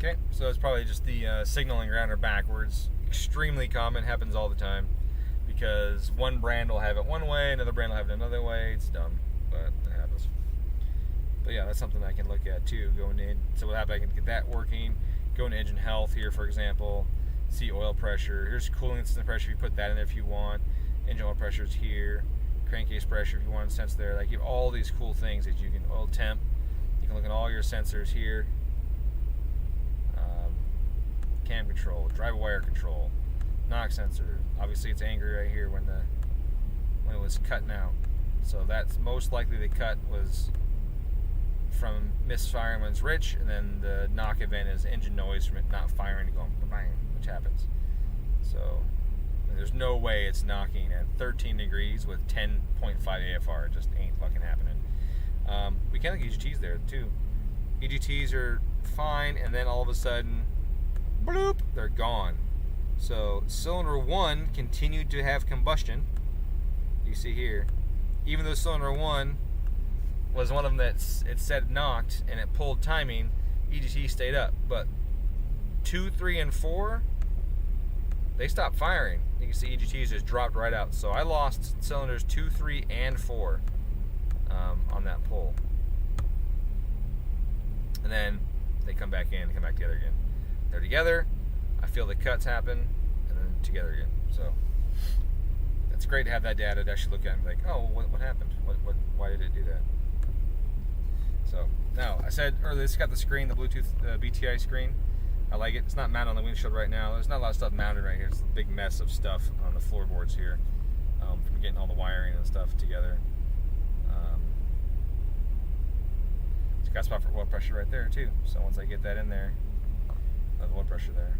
Okay, so it's probably just the signaling router backwards. Extremely common, happens all the time, because one brand will have it one way, another brand will have it another way. It's dumb, but it happens. But yeah, that's something I can look at too. Going in, so what happens? I can get that working. Go into engine health here, for example. See oil pressure. Here's cooling system pressure. You put that in there if you want. Engine oil pressure is here. Crankcase pressure if you want to sense there. Like, you have all these cool things that you can. Oil temp. You can look at all your sensors here. Cam control, drive wire control, knock sensor. Obviously, it's angry right here when it was cutting out. So that's most likely the cut was from misfiring when it's rich, and then the knock event is engine noise from it not firing and going bang, which happens. So there's no way it's knocking at 13 degrees with 10.5 AFR. It just ain't fucking happening. We can look at EGTs there too. EGTs are fine, and then all of a sudden, bloop, they're gone. So cylinder 1 continued to have combustion. You see here, even though cylinder 1 was one of them that it said knocked and it pulled timing, EGT stayed up. But 2, 3, and 4, they stopped firing. You can see EGTs just dropped right out. So I lost cylinders 2, 3, and 4 on that pull. And then they come back in, come back together again. They're together, I feel the cuts happen, and then together again. So it's great to have that data to actually look at and be like, oh, what happened? Why did it do that? So now, I said earlier, it's got the screen, the Bluetooth BTI screen. I like it. It's not mounted on the windshield right now. There's not a lot of stuff mounted right here. It's a big mess of stuff on the floorboards here from getting all the wiring and stuff together. It's got a spot for oil pressure right there too. So once I get that in there, the oil pressure there.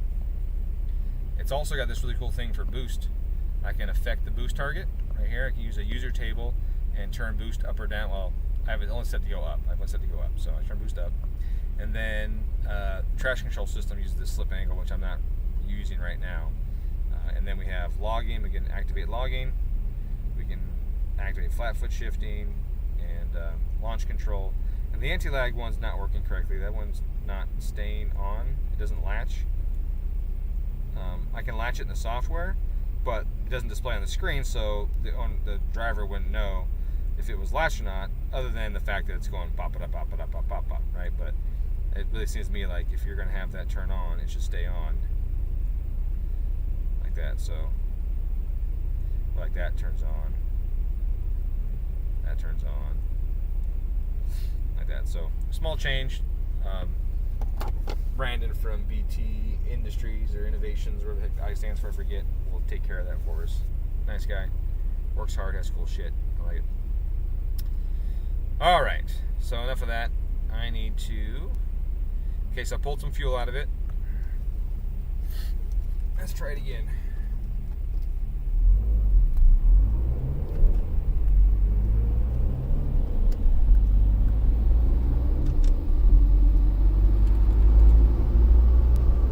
It's also got this really cool thing for boost. I can affect the boost target right here. I can use a user table and turn boost up or down. Well, I have it only set to go up. I have it set to go up, so I turn boost up. And then traction control system uses this slip angle, which I'm not using right now. And then we have logging. We can activate logging. We can activate flat foot shifting and launch control. And the anti-lag one's not working correctly. That one's not staying on. It doesn't latch. I can latch it in the software, but it doesn't display on the screen, so the driver wouldn't know if it was latched or not, other than the fact that it's going pop it up, pop it up, pop, pop, pop, right? But it really seems to me like if you're going to have that turn on, it should stay on like that. So like that turns on, that turns on, like that. So small change. Brandon from BT Industries or Innovations, whatever the heck I stands for, I forget, will take care of that for us. Nice guy. Works hard, has cool shit. I like it. Alright, so enough of that. I need to... Okay, so I pulled some fuel out of it. Let's try it again.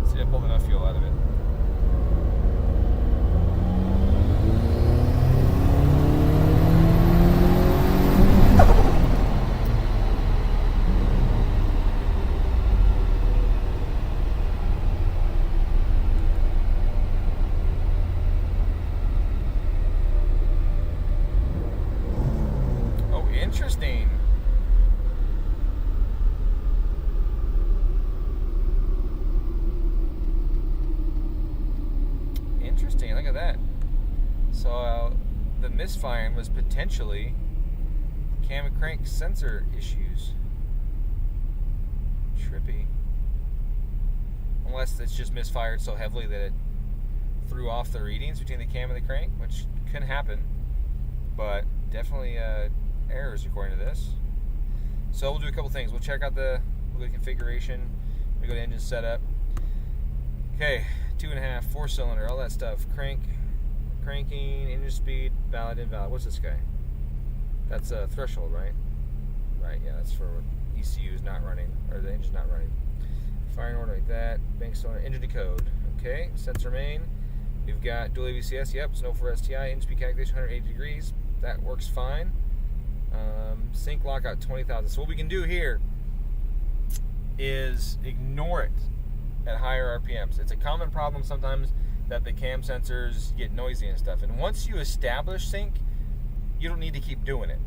See, I pulled enough fuel out of it. Interesting. Interesting, look at that. So the misfiring was potentially cam and crank sensor issues. Trippy. Unless it's just misfired so heavily that it threw off the readings between the cam and the crank, which can happen. But definitely errors according to this. So we'll do a couple things. We'll check out the configuration. We go to engine setup. Okay, 2.5, 4-cylinder, all that stuff. Cranking, engine speed, valid, invalid. What's this guy? That's a threshold, right? Right, yeah, that's for when ECU is not running, or the engine's not running. Firing order like that. Bank cylinder, engine decode. Okay, sensor main. We've got dual AVCS. Yep, it's no for STI. Engine speed calculation 180 degrees. That works fine. Sync lockout 20,000. So what we can do here is ignore it. at higher RPMs. It's a common problem sometimes that the cam sensors get noisy and stuff. And once you establish sync, you don't need to keep doing it.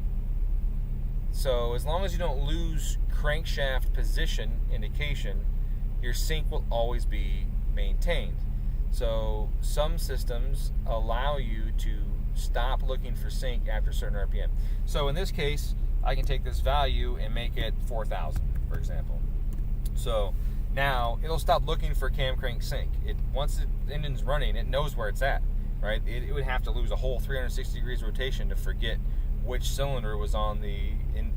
So as long as you don't lose crankshaft position indication, your sync will always be maintained. So some systems allow you to stop looking for sync after a certain RPM. So in this case, I can take this value and make it 4,000, for example. So now it'll stop looking for cam crank sync. Once the engine's running, it knows where it's at, right? It would have to lose a whole 360 degrees rotation to forget which cylinder was on the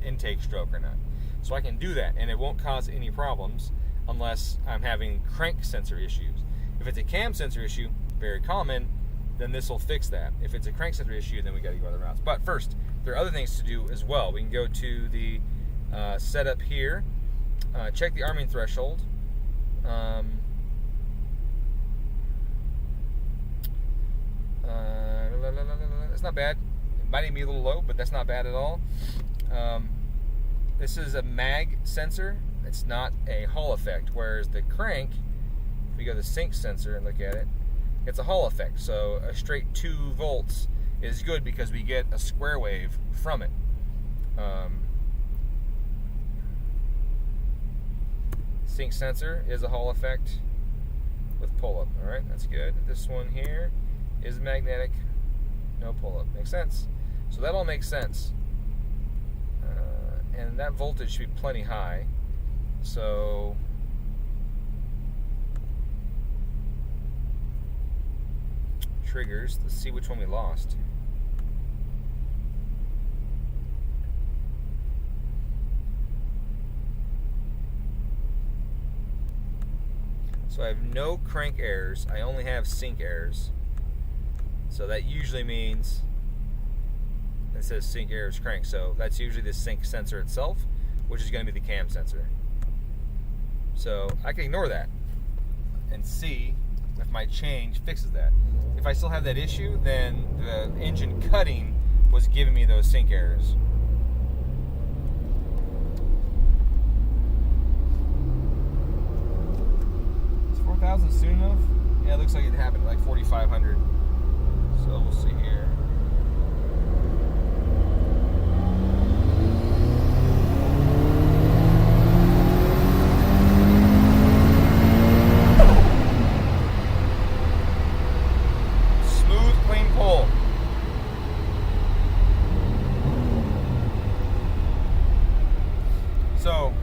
intake stroke or not. So I can do that, and it won't cause any problems unless I'm having crank sensor issues. If it's a cam sensor issue, very common, then this will fix that. If it's a crank sensor issue, then we got to go other routes. But first, there are other things to do as well. We can go to the setup here, check the arming threshold. It's not bad. It might even be a little low, but that's not bad at all. This is a mag sensor. It's not a Hall effect, whereas the crank, if we go to the sync sensor and look at it, it's a Hall effect. So a straight 2 volts is good because we get a square wave from it. Sync sensor is a Hall effect with pull-up. All right, that's good. This one here is magnetic, no pull-up. Makes sense. So that all makes sense. And that voltage should be plenty high. So triggers, let's see which one we lost. So I have no crank errors, I only have sync errors. So that usually means it says sync errors crank. So that's usually the sync sensor itself, which is going to be the cam sensor. So I can ignore that and see if my change fixes that. If I still have that issue, then the engine cutting was giving me those sync errors. Is 4,000 soon enough? Yeah, it looks like it happened at like 4,500. So we'll see here. So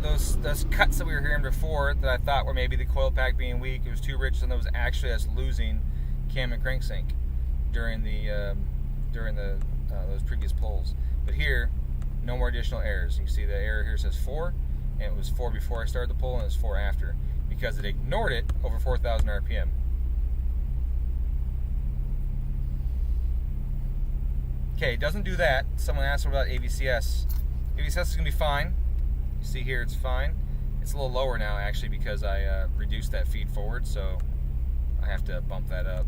those cuts that we were hearing before that I thought were maybe the coil pack being weak, it was too rich, and that was actually us losing cam and crank sync during those previous pulls. But here, no more additional errors. You can see the error here says 4, and it was 4 before I started the pull, and it was 4 after, because it ignored it over 4,000 RPM. Okay, it doesn't do that. Someone asked about AVCS. AVCS is going to be fine. You see here it's fine. It's a little lower now actually because I reduced that feed forward, so I have to bump that up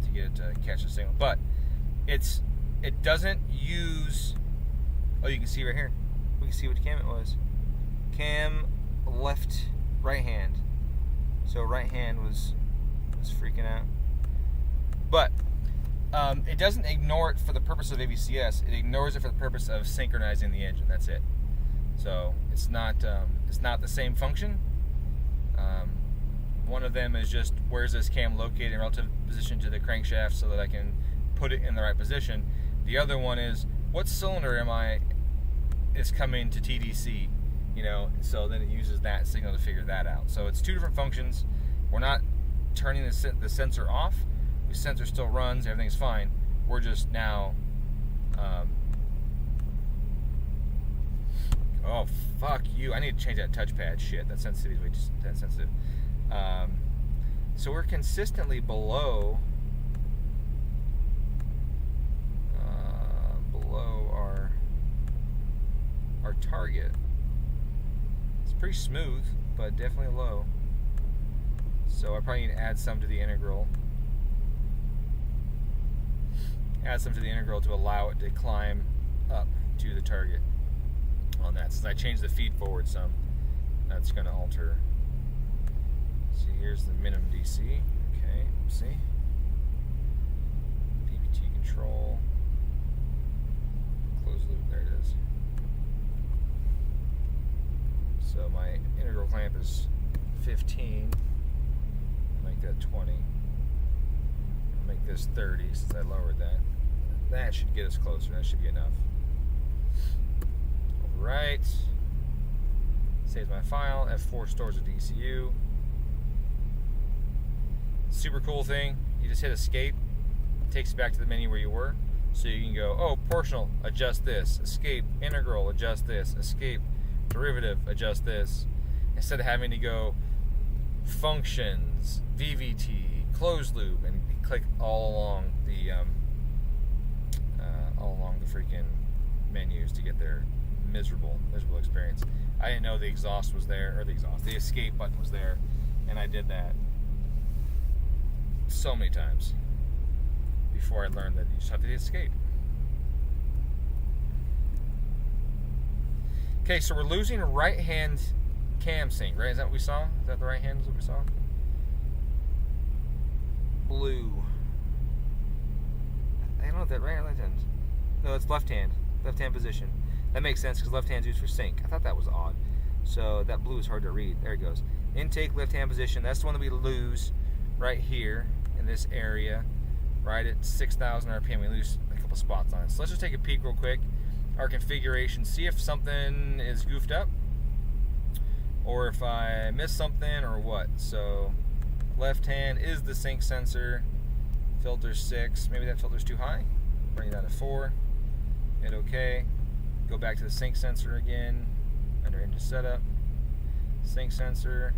to get it to catch the signal. But it doesn't use, oh, you can see right here. We can see which cam it was. Cam left, right hand. So right hand was freaking out. But it doesn't ignore it for the purpose of AVCS. It ignores it for the purpose of synchronizing the engine. That's it. So it's not the same function. One of them is just where's this cam located in relative position to the crankshaft so that I can put it in the right position. The other one is what cylinder is coming to TDC, so then it uses that signal to figure that out. So it's 2 different functions. We're not turning the sensor off. The sensor still runs, everything's fine. We're just now oh, fuck you. I need to change that touchpad. Shit, that sensitivity is way too sensitive. So we're consistently below our target. It's pretty smooth, but definitely low. So I probably need to add some to the integral. Add some to the integral to allow it to climb up to the target on that. Since I changed the feed forward some, that's going to alter See, here's the minimum DC. Okay, see? PPT control. Closed loop, there it is. So my integral clamp is 15. Make that 20. I'll make this 30 since I lowered that. That should get us closer. That should be enough. Alright. Saves my file. F4 stores a DCU. Super cool thing. You just hit escape. It takes you back to the menu where you were. So you can go, oh, proportional, adjust this. Escape, integral, adjust this. Escape, derivative, adjust this. Instead of having to go functions, VVT, closed loop, and click all along the freaking menus to get their miserable experience. I didn't know the exhaust was there, or the escape button was there, and I did that so many times before I learned that you just have to hit escape. Okay, so we're losing right hand cam sync, right? Is that what we saw? Is that the right hand is what we saw? Blue. I don't know if that right or left hand. No, it's left hand. Left hand position. That makes sense because left hand's used for sync. I thought that was odd. So that blue is hard to read. There it goes. Intake, left hand position. That's the one that we lose right here in this area. Right at 6,000 RPM. We lose a couple spots on it. So let's just take a peek real quick. Our configuration. See if something is goofed up. Or if I missed something or what. So left hand is the sync sensor. Filter 6. Maybe that filter's too high. Bring it down to 4. Hit OK. Go back to the sync sensor again. Under engine setup. Sync sensor.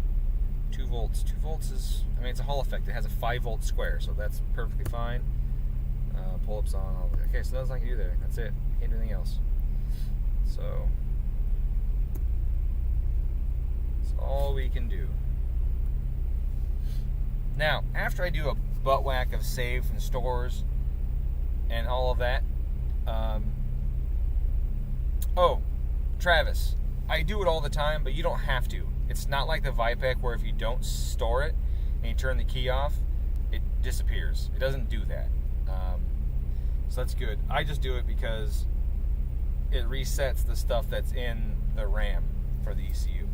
2 volts. 2 volts is, I mean, it's a Hall effect. It has a 5 volt square, so that's perfectly fine. Pull-ups on. Okay, so that's all I can do there. That's it. Can't do anything else. So that's all we can do. Now, after I do a butt whack of save and stores and all of that, oh, Travis, I do it all the time, but you don't have to. It's not like the Vipec where if you don't store it and you turn the key off, it disappears. It doesn't do that. So that's good. I just do it because it resets the stuff that's in the RAM for the ECU.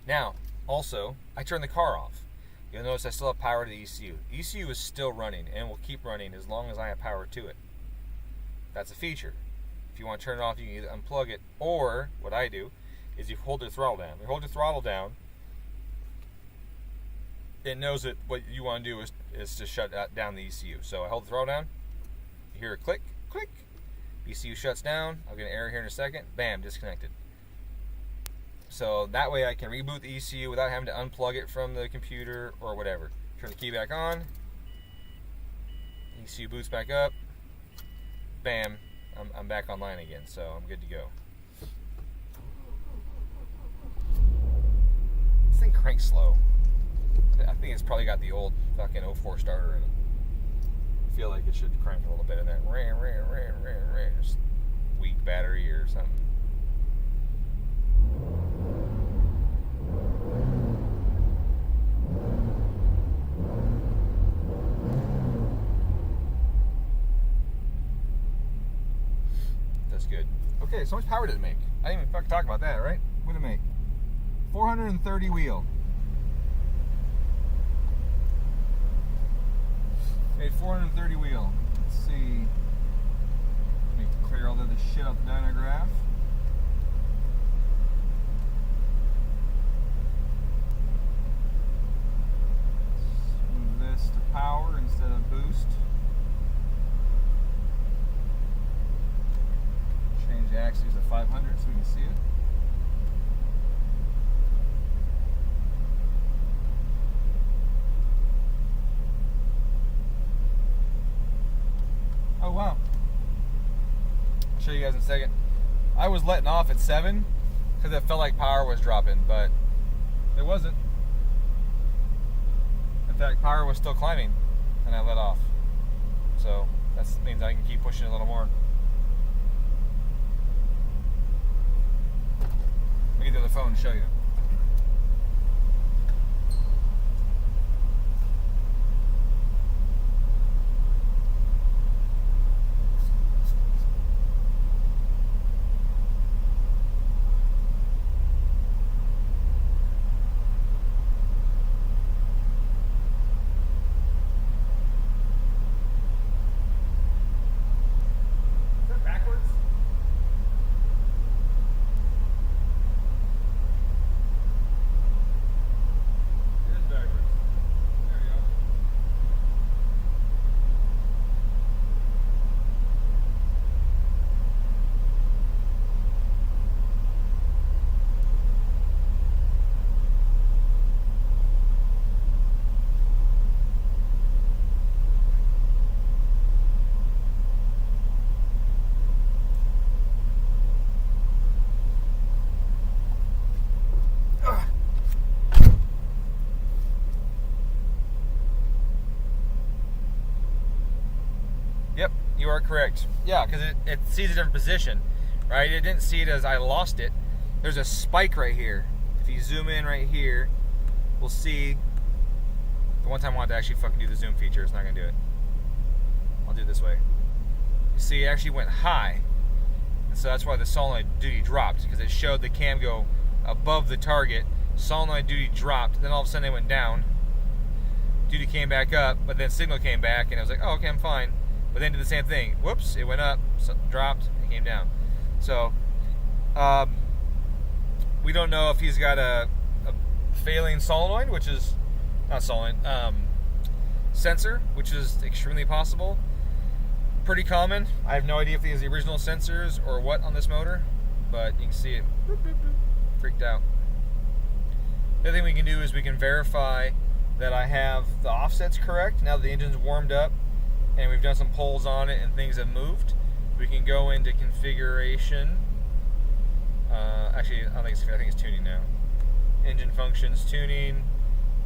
Now, also, I turn the car off. You'll notice I still have power to the ECU. ECU is still running and will keep running as long as I have power to it. That's a feature. If you want to turn it off, you can either unplug it, or what I do is you hold your throttle down. You hold your throttle down, it knows that what you want to do is to shut down the ECU. So I hold the throttle down, you hear a click, click, ECU shuts down. I'll get an error here in a second, bam, disconnected. So that way I can reboot the ECU without having to unplug it from the computer or whatever. Turn the key back on, ECU boots back up, bam, I'm back online again, so I'm good to go. This thing cranks slow. I think it's probably got the old fucking 04 starter in it. I feel like it should crank a little bit in there. Just weak battery or something. That's good. Okay, so much power did it make? I didn't even fucking talk about that, right? What did it make? 430 wheel. Made 430 wheel. Let's see. Let me clear all the other shit out the dyno graph. Move this to power instead of boost. Change the axes to 500 so we can see it. Oh wow. I'll show you guys in a second. I was letting off at 7 because it felt like power was dropping, but it wasn't. In fact, power was still climbing and I let off. So that means I can keep pushing a little more. Let me get the other phone to show you. are correct. Yeah, because it sees a different position, right? It didn't see it as I lost it. There's a spike right here. If you zoom in right here, we'll see. The one time I wanted to actually fucking do the zoom feature, it's not going to do it. I'll do it this way. You see, it actually went high. And so that's why the solenoid duty dropped, because it showed the cam go above the target. Solenoid duty dropped, then all of a sudden it went down. Duty came back up, but then signal came back, and I was like, oh, okay, I'm fine. But then did the same thing. Whoops, it went up, so dropped, and came down. So, we don't know if he's got a failing solenoid, which is, not solenoid, sensor, which is extremely possible. Pretty common. I have no idea if these are the original sensors or what on this motor, but you can see it freaked out. The other thing we can do is we can verify that I have the offsets correct. Now that the engine's warmed up and we've done some polls on it and things have moved, we can go into configuration. Actually, I think it's tuning now. Engine functions, tuning,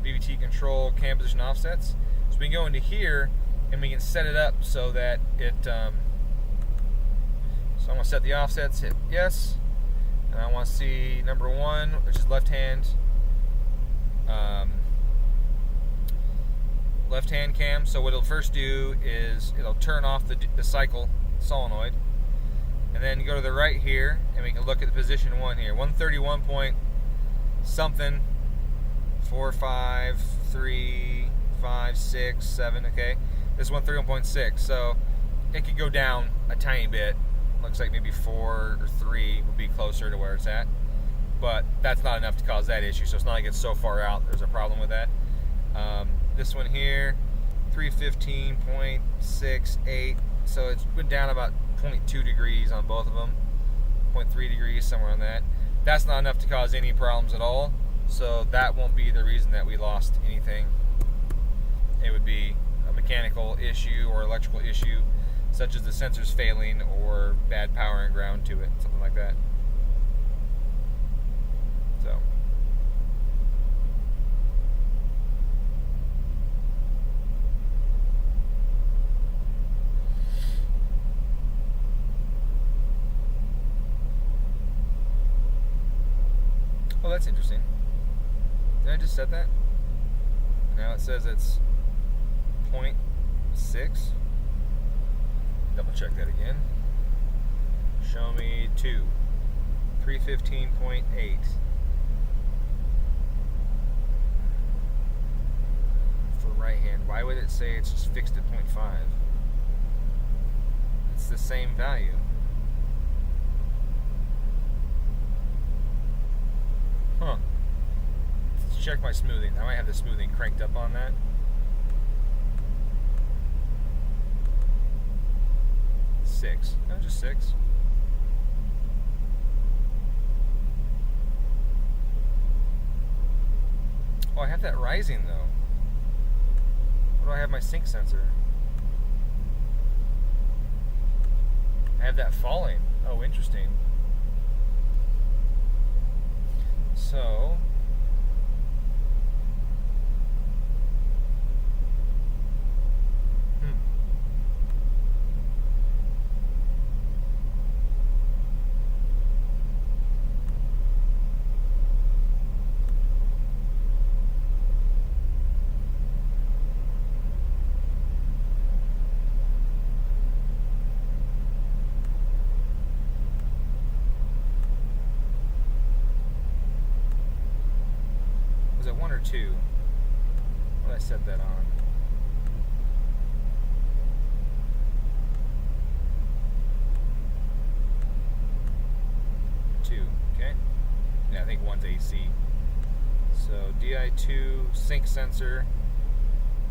BBT control, cam position offsets. So we can go into here and we can set it up so that it, so I'm going to set the offsets, hit yes, and I want to see number 1, which is left hand cam. So what it'll first do is it'll turn off the cycle solenoid, and then go to the right here and we can look at the position 1 here, 131 point something, 4, 5, 3, 5, 6, 7, okay. This is 131.6, so it could go down a tiny bit. Looks like maybe 4 or 3 would be closer to where it's at, but that's not enough to cause that issue. So it's not like it's so far out there's a problem with that. This one here, 315.68, so it's went down about 0.2 degrees on both of them, 0.3 degrees, somewhere on that. That's not enough to cause any problems at all, so that won't be the reason that we lost anything. It would be a mechanical issue or electrical issue, such as the sensors failing or bad power and ground to it, something like that. So, oh, that's interesting. Did I just set that? Now it says it's 0.6. Double check that again. Show me 2. 315.8. For right hand. Why would it say it's just fixed at 0.5? It's the same value. Huh. Let's check my smoothing. I might have the smoothing cranked up on that. 6. No, just 6. Oh, I have that rising though. What do I have my sync sensor? I have that falling. Oh, interesting. So, was it 1 or 2? What did I set that on? 2, okay. Yeah, I think 1's AC. So DI2 sync sensor.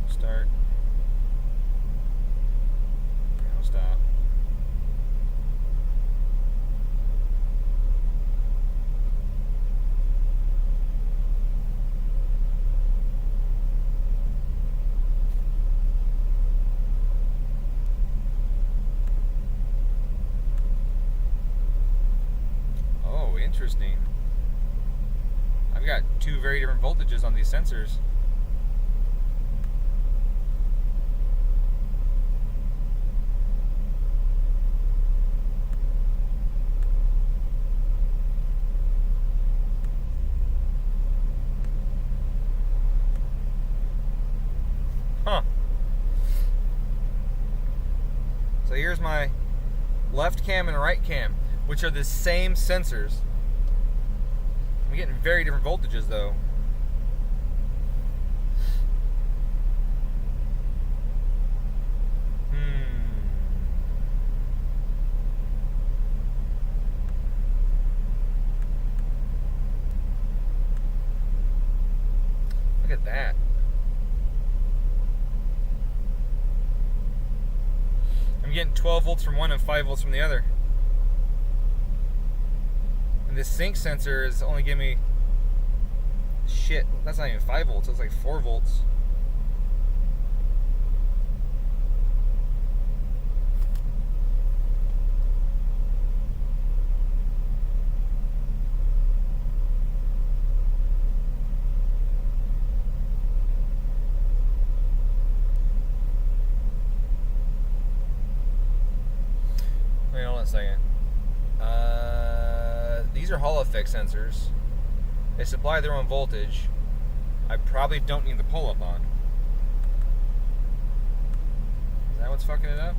Start. Now stop. Interesting. I've got 2 very different voltages on these sensors. here's my left cam and right cam, which are the same sensors. I'm getting very different voltages though. Look at that. I'm getting 12 volts from one and 5 volts from the other. And this sync sensor is only giving me, shit, that's not even 5 volts, that's like 4 volts. Wait, hold on a second. These are Hall effect sensors. They supply their own voltage. I probably don't need the pull-up on. Is that what's fucking it up?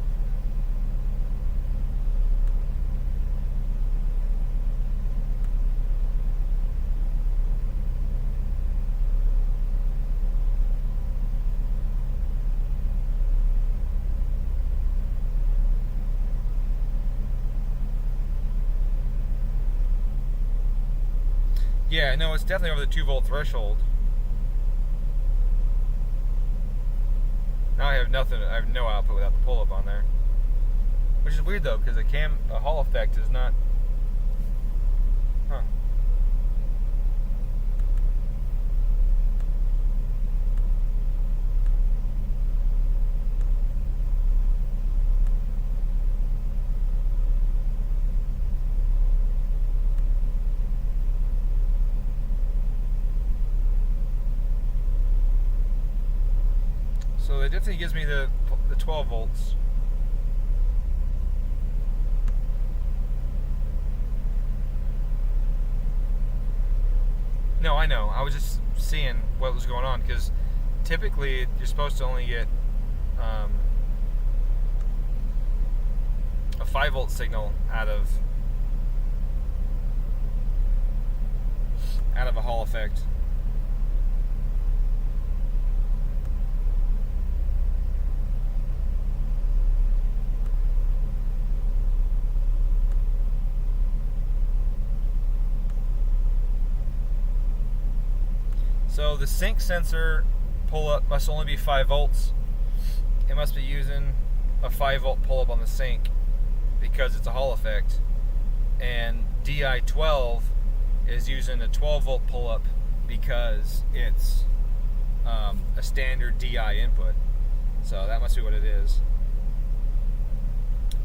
Yeah, no, it's definitely over the 2 volt threshold. Now I have nothing. I have no output without the pull-up on there, which is weird though, because a Hall effect is not. Huh. So it definitely gives me the 12 volts. No, I know. I was just seeing what was going on, because typically you're supposed to only get a 5 volt signal out of a Hall effect. So the sync sensor pull-up must only be 5 volts. It must be using a 5 volt pull-up on the sync because it's a Hall effect. And DI12 is using a 12 volt pull-up because it's a standard DI input. So that must be what it is.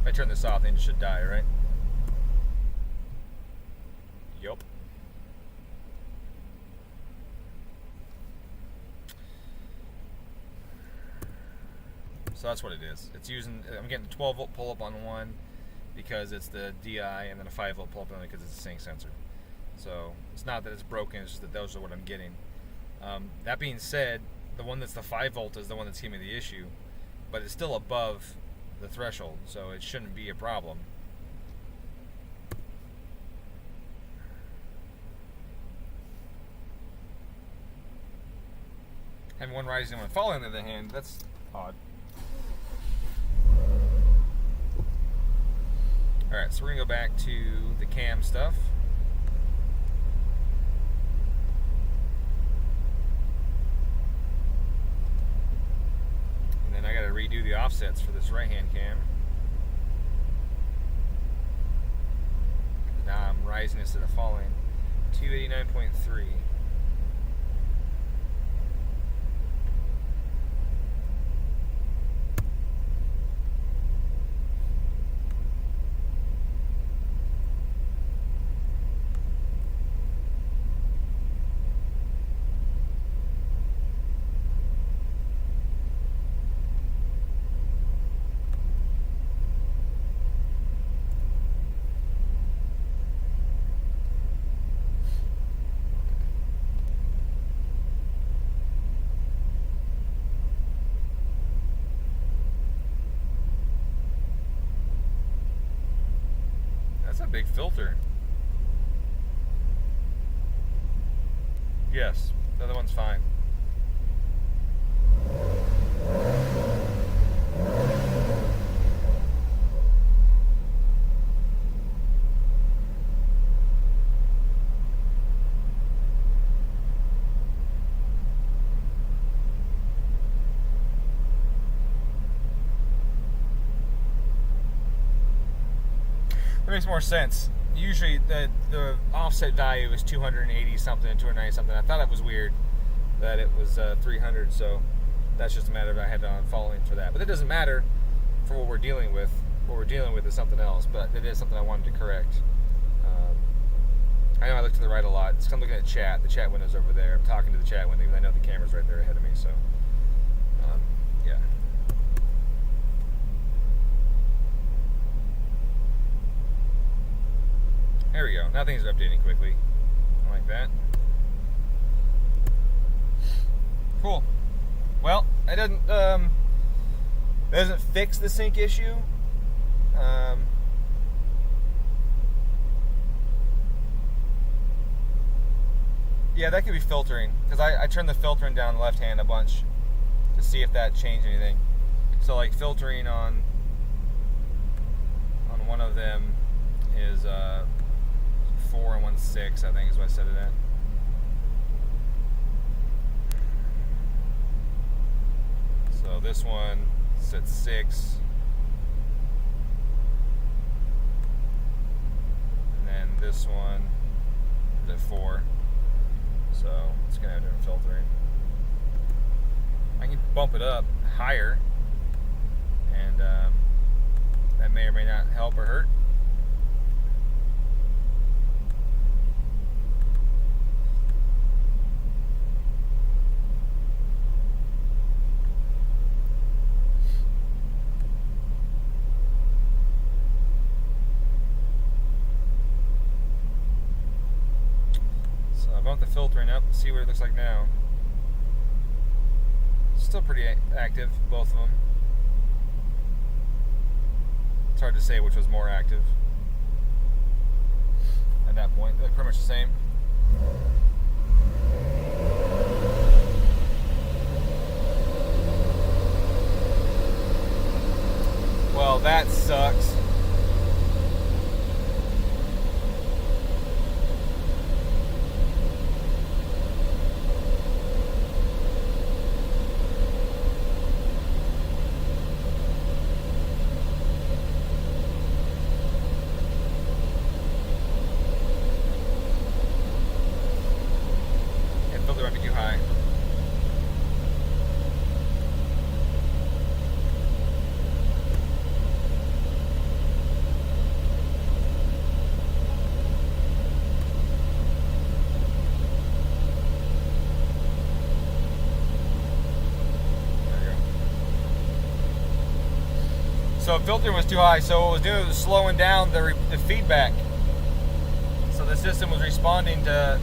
If I turn this off, then it should die, right? Yup. So that's what it is. It's using, I'm getting a 12 volt pull up on one because it's the DI, and then a 5 volt pull up on it because it's a sync sensor. So it's not that it's broken, it's just that those are what I'm getting. That being said, the one that's the 5 volt is the one that's giving me the issue, but it's still above the threshold, so it shouldn't be a problem. Having one rising and one falling, on the other hand, that's odd. Alright, so we're going to go back to the cam stuff. And then I got to redo the offsets for this right-hand cam. Now I'm rising instead of falling. 289.3. a big filter. Yes, the other one's fine. That makes more sense. Usually the offset value is 280 something, 290 something. I thought it was weird that it was 300, so that's just a matter of I had on following for that. But it doesn't matter for what we're dealing with. What we're dealing with is something else, but it is something I wanted to correct. I know I look to the right a lot. It's I'm looking at chat. The chat window's over there. I'm talking to the chat window, even though I know the camera's right there ahead of me, so yeah. There we go. Now things are updating quickly. I like that. Cool. Well, it doesn't fix the sync issue. Yeah, that could be filtering, because I turned the filtering down left hand a bunch to see if that changed anything. So like filtering on one of them is 4 and 1/6, I think is what I set it at. So this one sits 6, and then this one is at 4. So it's gonna have different filtering. I can bump it up higher, and that may or may not help or hurt. The filtering up and see what it looks like now. Still pretty active, both of them. It's hard to say which was more active at that point. They're pretty much the same. Well, that sucks. So filtering was too high, so what it was doing was slowing down the feedback. So the system was responding to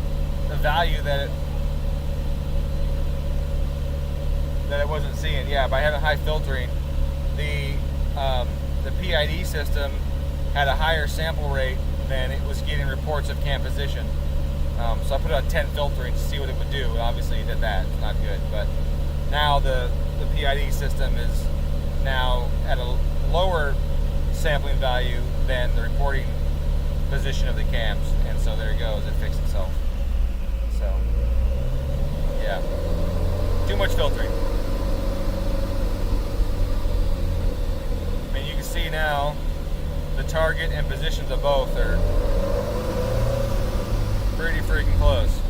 the value that it wasn't seeing. Yeah, by having high filtering, the PID system had a higher sample rate than it was getting reports of cam position. So I put it on 10 filtering to see what it would do, and obviously it did that. It's not good, but now the PID system is now at a lower sampling value than the reporting position of the cams, and so there it goes, it fixed itself. So yeah, too much filtering. I mean, you can see now the target and positions of both are pretty freaking close.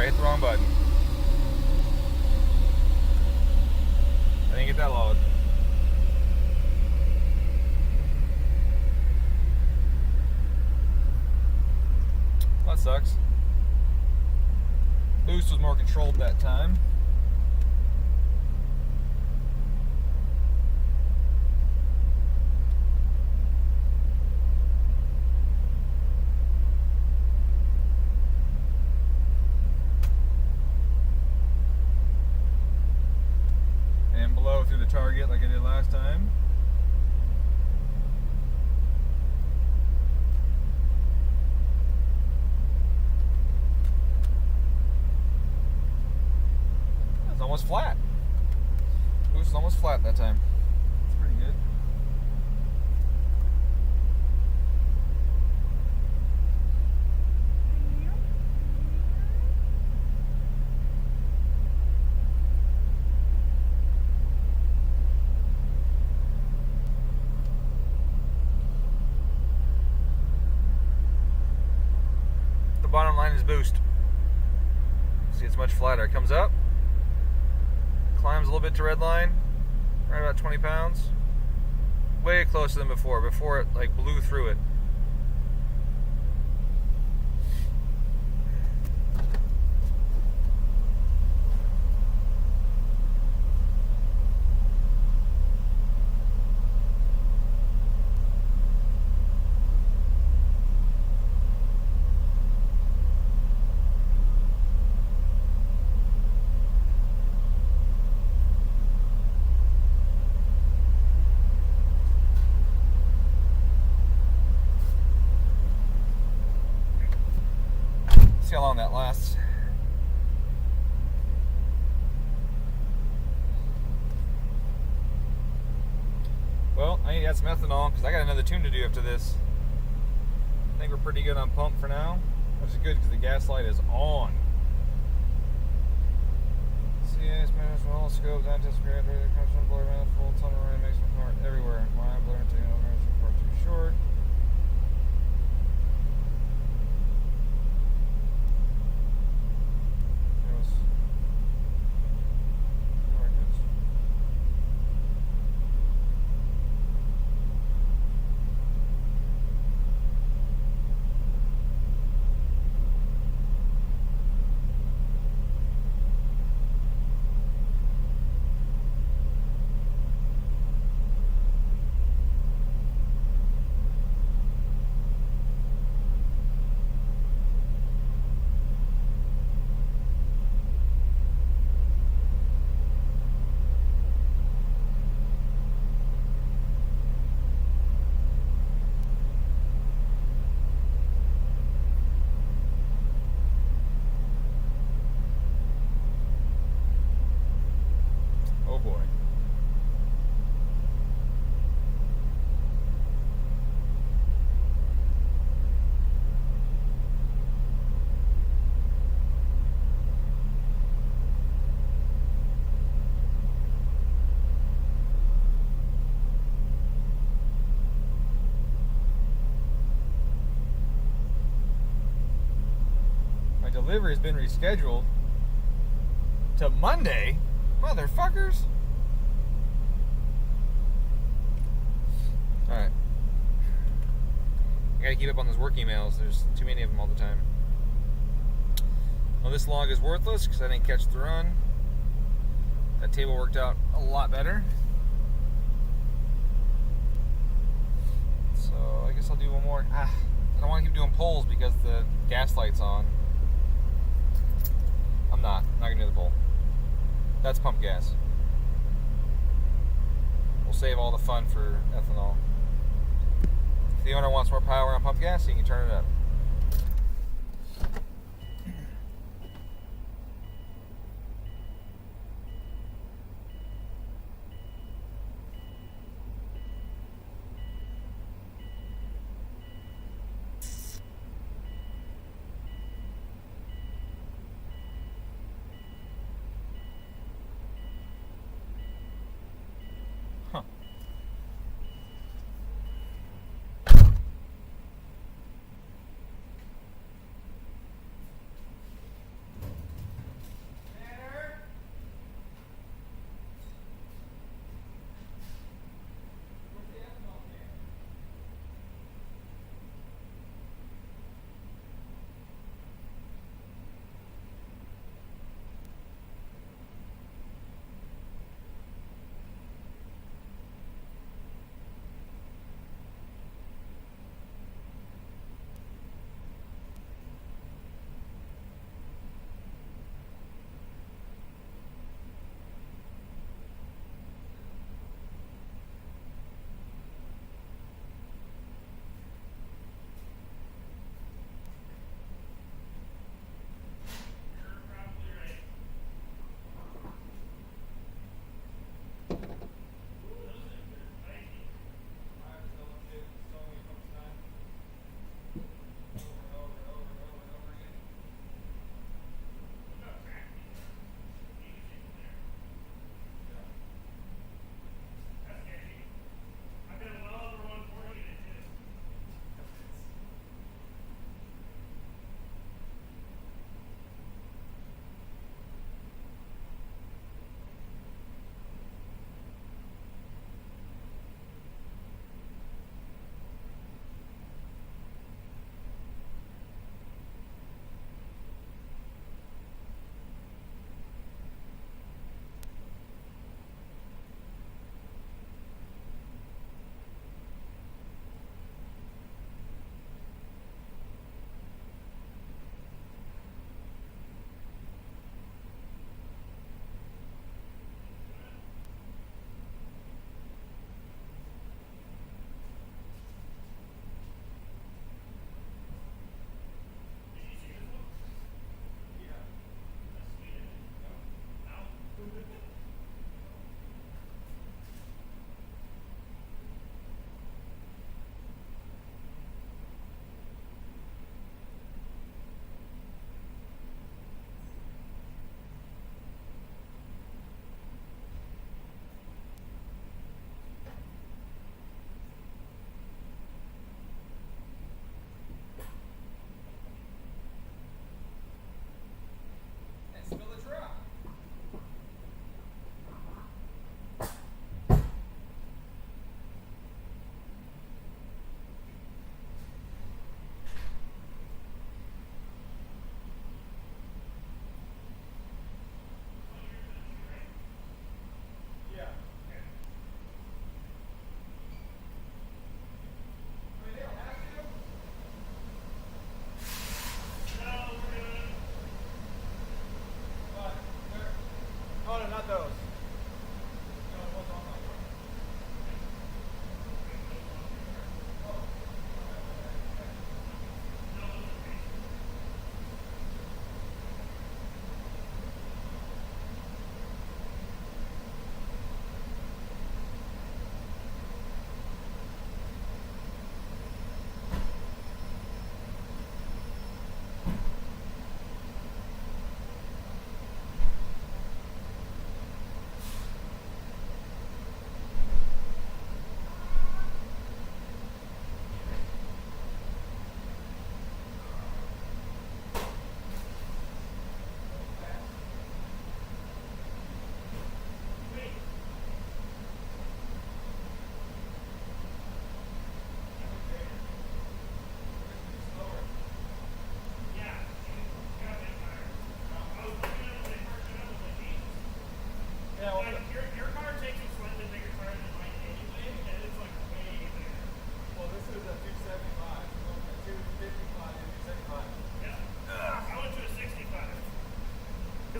hit the wrong button. I didn't get that load. That sucks. Boost was more controlled that time. And blow through the target like I did last time. Almost flat. Boost was almost flat that time. That's pretty good. The bottom line is boost. See, it's much flatter. It comes up. Climbs a little bit to red line, right about 20 pounds. Way closer than before. Before it like blew through it. See how long that lasts. Well, I need to add some ethanol because I got another tune to do after this. I think we're pretty good on pump for now, which is good because the gas light is on. CS, management, scope, anticipated, constant blower manifold, tunnel ring, makes my part everywhere. Why blower to far too short. Delivery has been rescheduled to Monday. Motherfuckers. Alright. I gotta keep up on those work emails. There's too many of them all the time. Well, this log is worthless because I didn't catch the run. That table worked out a lot better. So I guess I'll do one more. I don't want to keep doing polls because the gas light's on. I'm not gonna do the pole. That's pump gas. We'll save all the fun for ethanol. If the owner wants more power on pump gas, he can turn it up.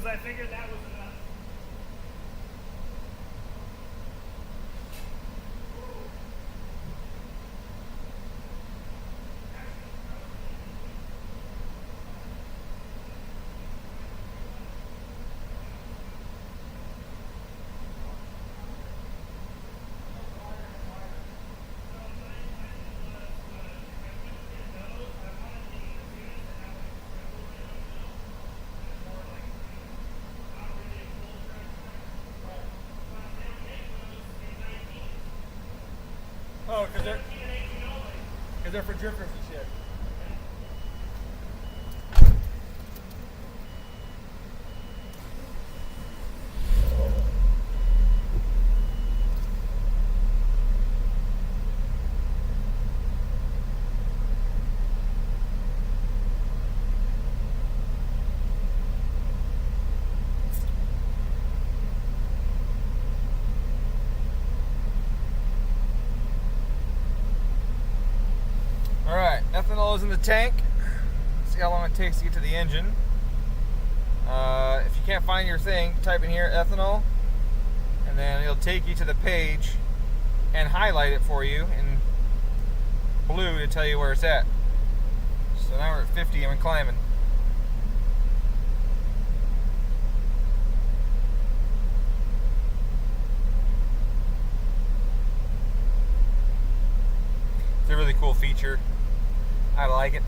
because I figured that was enough. Oh, because they're for drifters and shit. Ethanol is in the tank. See how long it takes to get to the engine. If you can't find your thing, type in here ethanol, and then it'll take you to the page and highlight it for you in blue to tell you where it's at. So now we're at 50 and we're climbing. It's a really cool feature. I like it.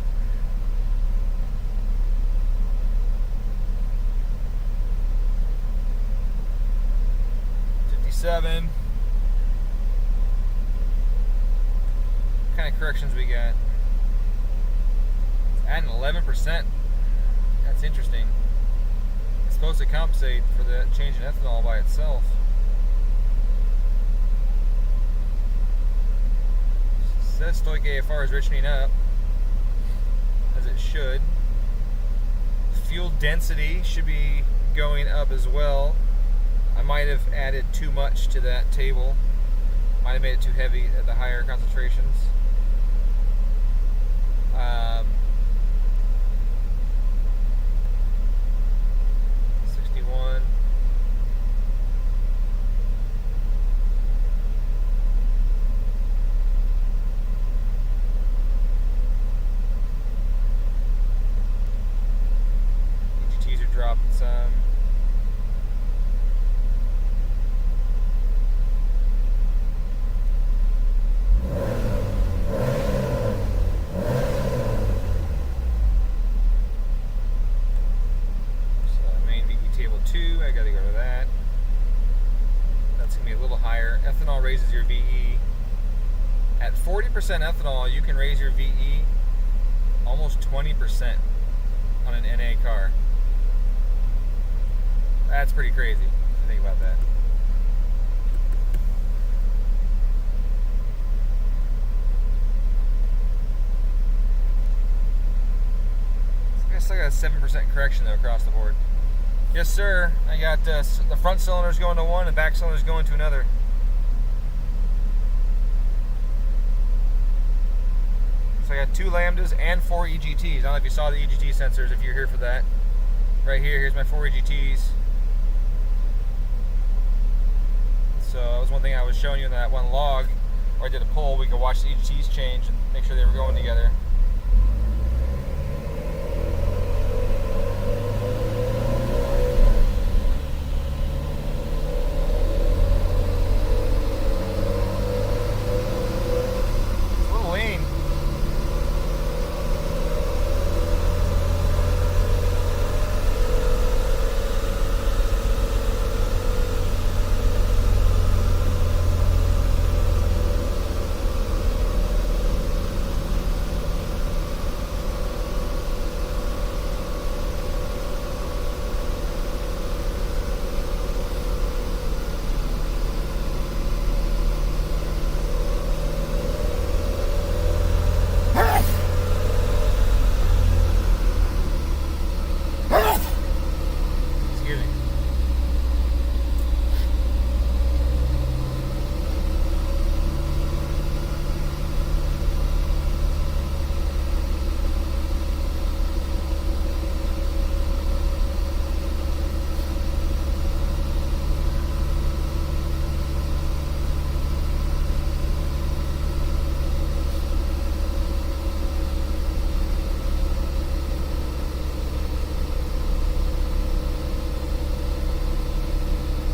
What kind of corrections we got? It's adding 11%. That's interesting. It's supposed to compensate for the change in ethanol by itself. It says stoic AFR is richening up, as it should. Fuel density should be going up as well. I might have added too much to that table. Might have made it too heavy at the higher concentrations. 61. EGTs are dropping some. I gotta go to that. That's gonna be a little higher. Ethanol raises your VE. At 40% ethanol, you can raise your VE almost 20% on an NA car. That's pretty crazy to think about that. I still got a 7% correction though across the board. Yes, sir. I got the front cylinder's going to one, the back cylinder's going to another. So I got 2 lambdas and 4 EGTs. I don't know if you saw the EGT sensors, if you're here for that. Right here, here's my 4 EGTs. So that was one thing I was showing you in that one log, where I did a pull. We could watch the EGTs change and make sure they were going together.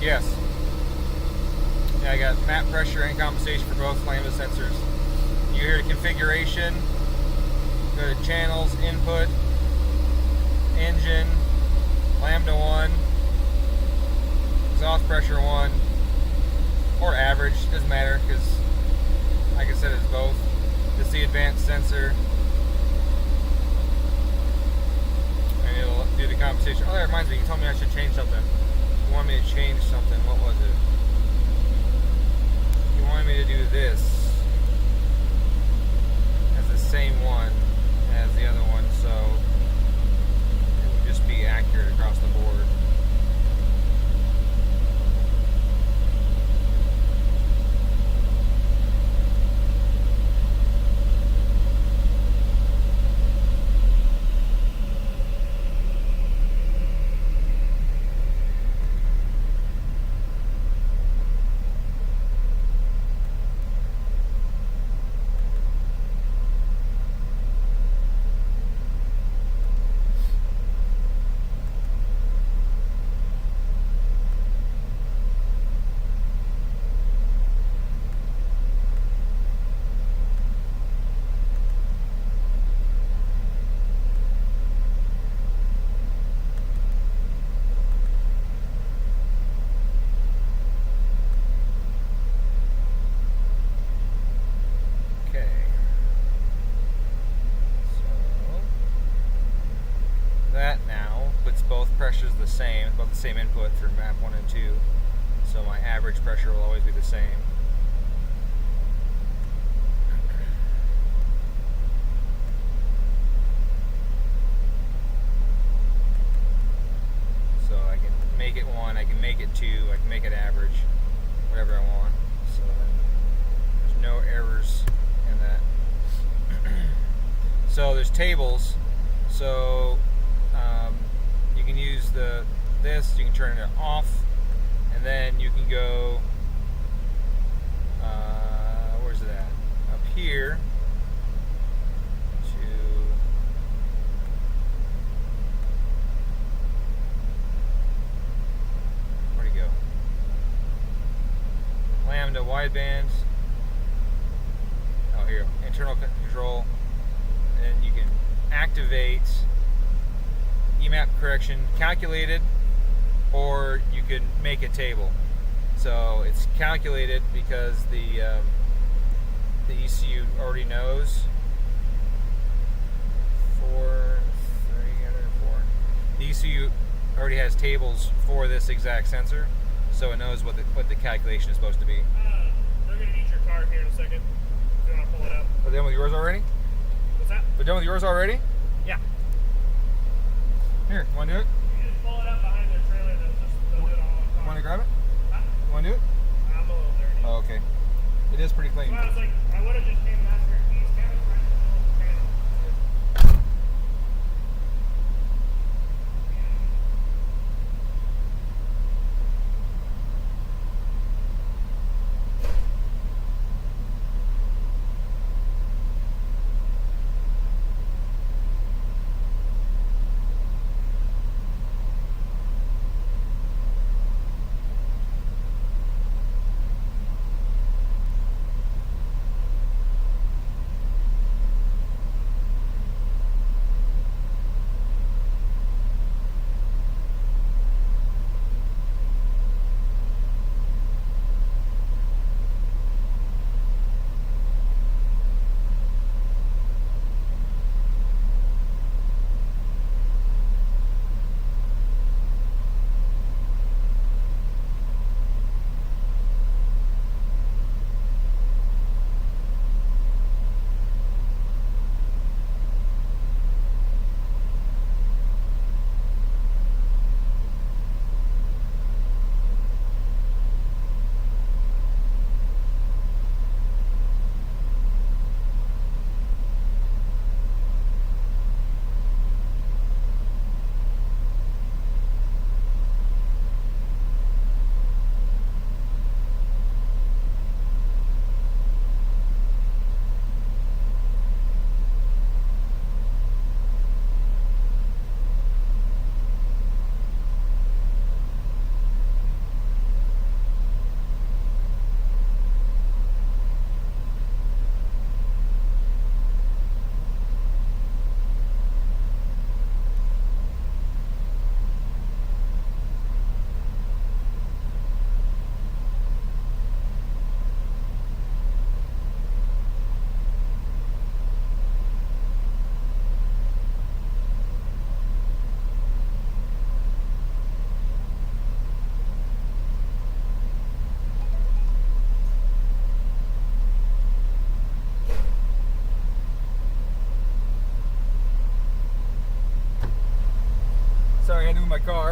Yes. Yeah, I got map pressure and compensation for both lambda sensors. You hear the configuration, go to channels, input, engine, lambda 1, exhaust pressure 1, or average, doesn't matter, because like I said, it's both. This is the advanced sensor. And it'll do the compensation. Oh, that reminds me, you told me I should change something. You wanted me to change something. What was it? You wanted me to do this as the same one as the other one, so it would just be accurate across the board. That now puts both pressures the same, both the same input for map 1 and 2, so my average pressure will always be the same. So I can make it 1, I can make it 2, I can make it average, whatever I want, so then there's no errors in that. So there's tables, so you can use this, you can turn it off, and then you can go, where's it at? Up here to, where'd it go? Lambda wideband. Oh, here, internal control, and you can activate EMAP correction calculated, or you can make a table. So it's calculated because the ECU already knows. 4. The ECU already has tables for this exact sensor, so it knows what the calculation is supposed to be. They're going to need your card here in a second. If you want to pull it up. Are they done with yours already? What's that? They're done with yours already? Yeah. Here, want to do it? You just pull it up behind the trailer. They'll do it all. Want to grab it? Huh? Want to do it? I'm a little dirty. Oh, okay. It is pretty clean. So I was like, I would have just came and asked for keys. Kevin,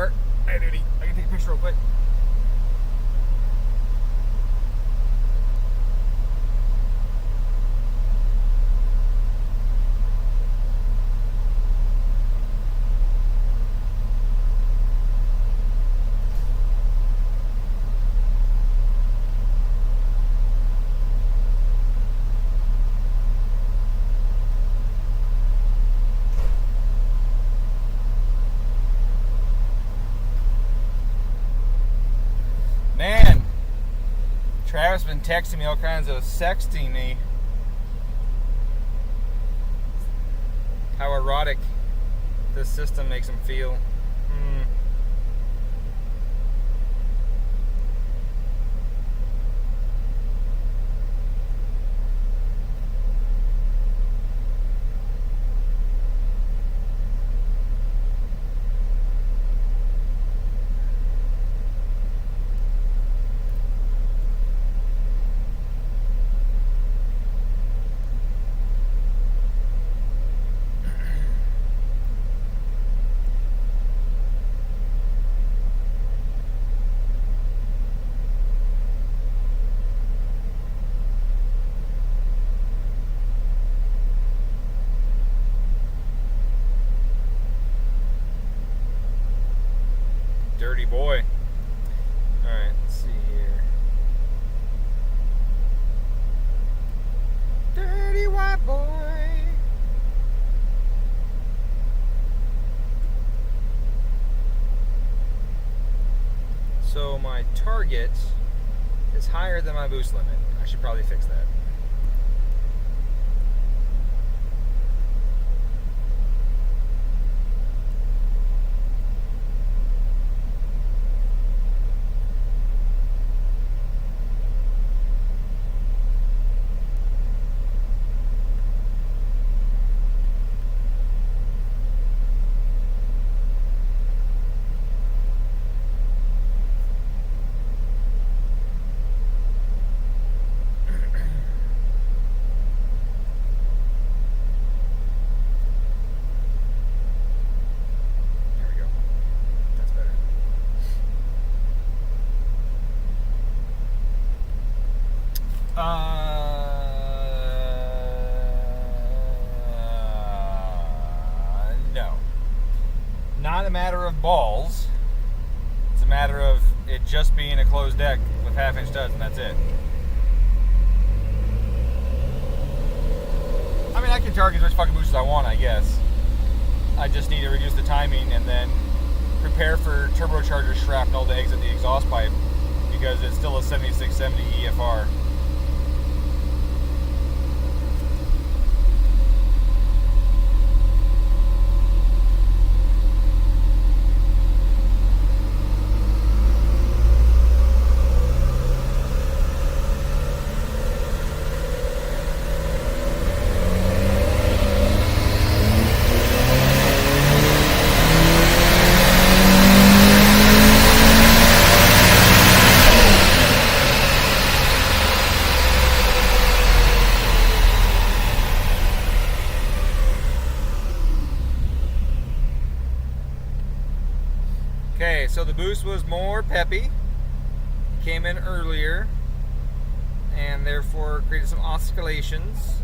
car. Hey, duty. I can take a picture real quick. Man, Travis been texting me all kinds of sexting me. How erotic this system makes him feel. Dirty boy. Alright, let's see here. Dirty white boy. So my target is higher than my boost limit. I should probably fix that. No. Not a matter of balls. It's a matter of it just being a closed deck with half-inch studs, and that's it. I mean, I can target as much fucking boost as I want, I guess. I just need to reduce the timing and then prepare for turbocharger shrapnel to exit the exhaust pipe, because it's still a 7670 EFR. Okay, so the boost was more peppy, came in earlier, and therefore created some oscillations.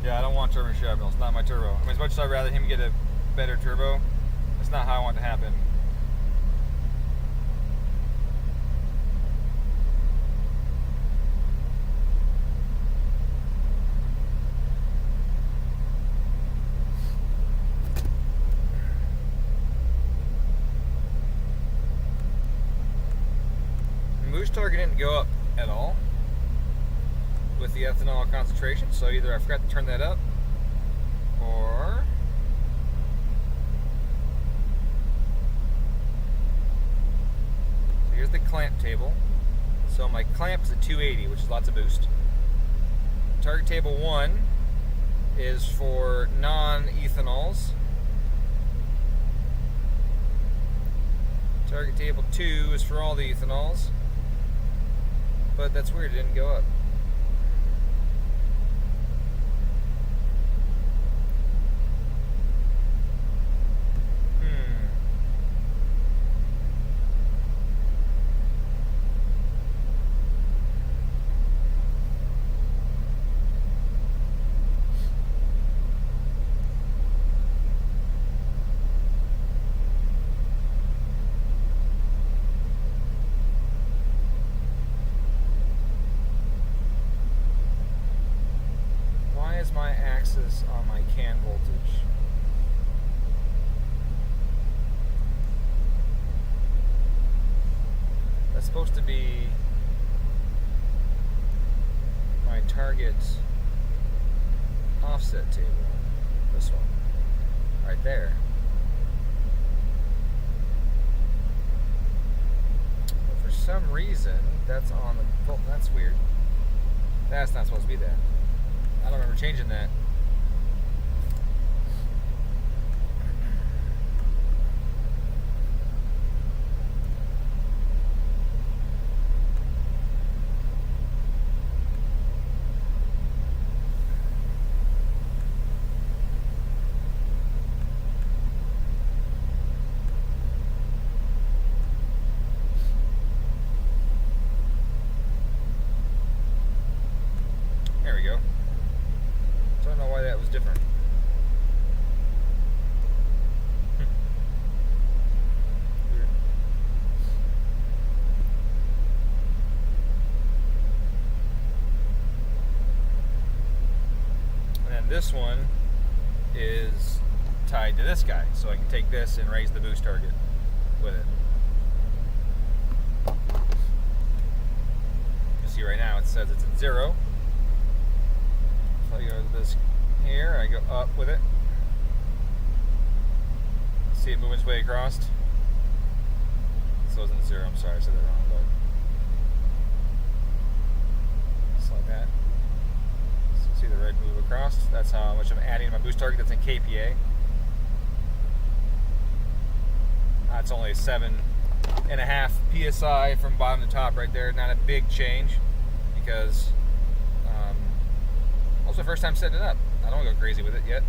Yeah, I don't want turbo shrapnel. It's not my turbo. I mean, as much as I'd rather him get a better turbo, that's not how I want it to happen. Boost target didn't go up at all with the ethanol concentration, so either I forgot to turn that up, or so here's the clamp table. So my clamp is at 280, which is lots of boost. Target table 1 is for non-ethanols. Target table 2 is for all the ethanols. But that's weird, it didn't go up. is on my can voltage. That's supposed to be my target offset table. This one. Right there. But for some reason, that's on the... Oh, that's weird. That's not supposed to be that. I don't remember changing that. There we go. Don't know why that was different. Weird. And then this one is tied to this guy, so I can take this and raise the boost target with it. You see right now it says it's at 0. So I go to this here, I go up with it. See it moving its way across. So it wasn't 0, I'm sorry, I said that wrong, but just like that. So see the red move across. That's how much I'm adding to my boost target. That's in KPA. That's only 7.5 PSI from bottom to top right there. Not a big change because also first time setting it up. I don't want to go crazy with it yet.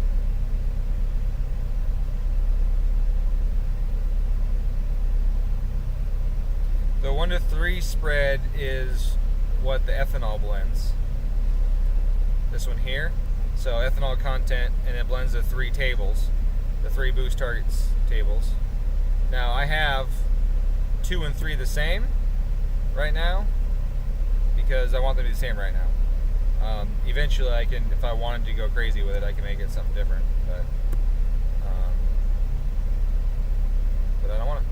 The 1 to 3 spread is what the ethanol blends. This one here. So ethanol content, and it blends the 3 tables, the 3 boost targets tables. Now I have 2 and 3 the same right now because I want them to be the same right now. Eventually I can, if I wanted to go crazy with it, I can make it something different, but I don't want to.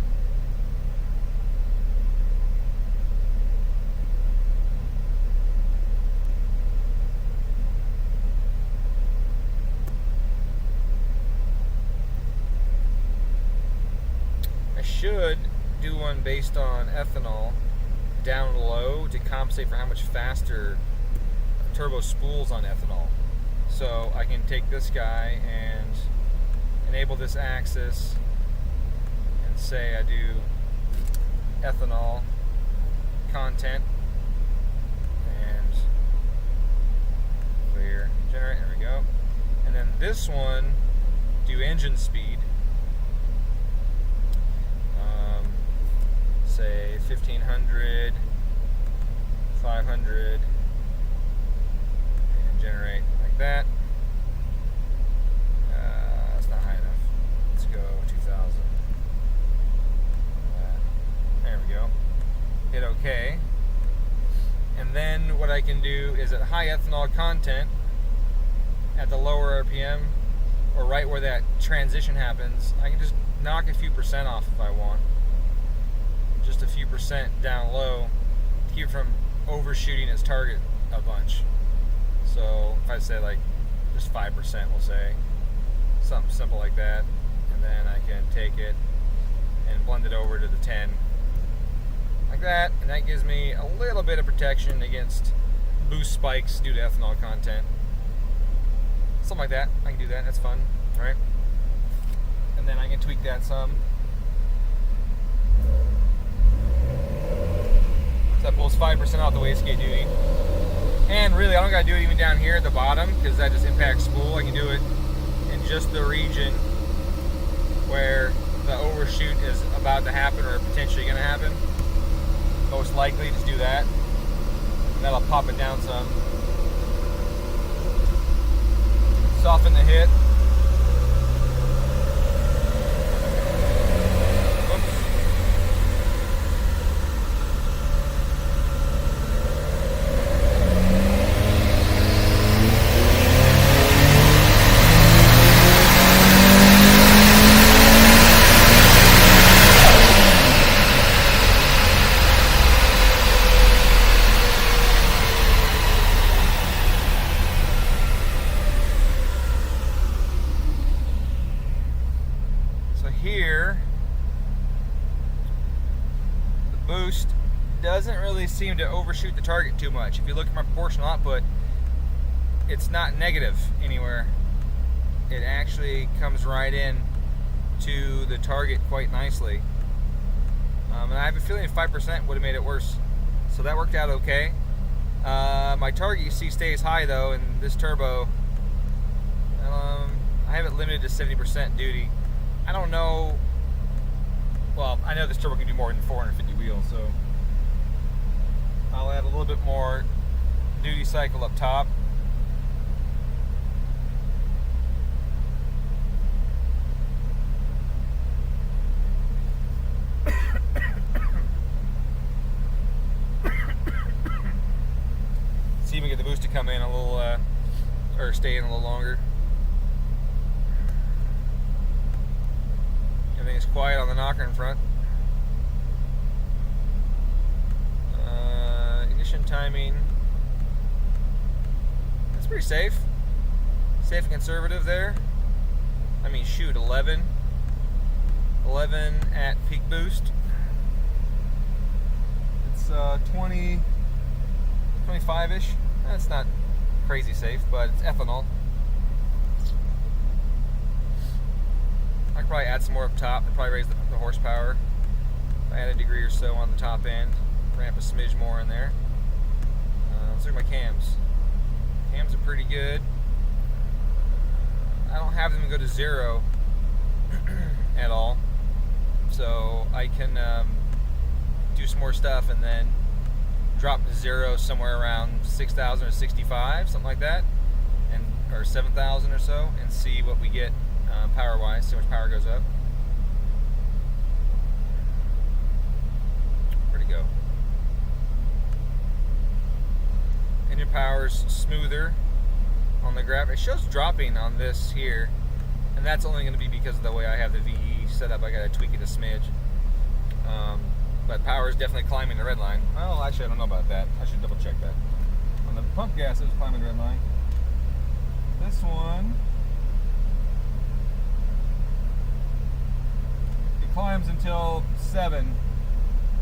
I should do one based on ethanol down low to compensate for how much faster turbo spools on ethanol. So I can take this guy and enable this axis and say I do ethanol content and clear generate, there we go. And then this one, do engine speed. Say 1500, 500, and generate like that. That's not high enough. Let's go 2000. There we go. Hit OK. And then what I can do is at high ethanol content, at the lower RPM, or right where that transition happens, I can just knock a few percent off if I want. Just a few percent down low to keep it from overshooting its target a bunch. So if I say like just 5%, we'll say something simple like that, and then I can take it and blend it over to the 10 like that, and that gives me a little bit of protection against boost spikes due to ethanol content. Something like that. I can do that. That's fun, right? And then I can tweak that some. So that pulls 5% off the wastegate duty. And really, I don't gotta do it even down here at the bottom because that just impacts spool. I can do it in just the region where the overshoot is about to happen or potentially gonna happen. Most likely, just do that. And that'll pop it down some. Soften the hit. here, the boost doesn't really seem to overshoot the target too much. If you look at my proportional output, it's not negative anywhere. It actually comes right in to the target quite nicely. And I have a feeling 5% would have made it worse. So that worked out okay. My target, you see, stays high though, and this turbo, I have it limited to 70% duty. I don't know, well, I know this turbo can do more than 450 wheels, so I'll add a little bit more duty cycle up top. See if we get the boost to come in a little, or stay in a little longer. Everything's quiet on the knocker in front. Ignition timing. That's pretty safe. Safe and conservative there. I mean, shoot, 11. 11 at peak boost. It's 20, 25-ish. That's not crazy safe, but it's ethanol. I could probably add some more up top. I'd probably raise the horsepower. Add a degree or so on the top end. Ramp a smidge more in there. Let's look at my cams. Cams are pretty good. I don't have them go to 0 at all. So I can do some more stuff and then drop to 0 somewhere around 6,000 or 65, something like that, and or 7,000 or so, and see what we get power-wise. See how much power goes up. Where'd it go? Engine power's smoother on the graph. It shows dropping on this here, and that's only going to be because of the way I have the VE set up. I got to tweak it a smidge. But power is definitely climbing the red line. Well, actually, I don't know about that. I should double check that. On the pump gas, it was climbing the red line. This one, it climbs until 7,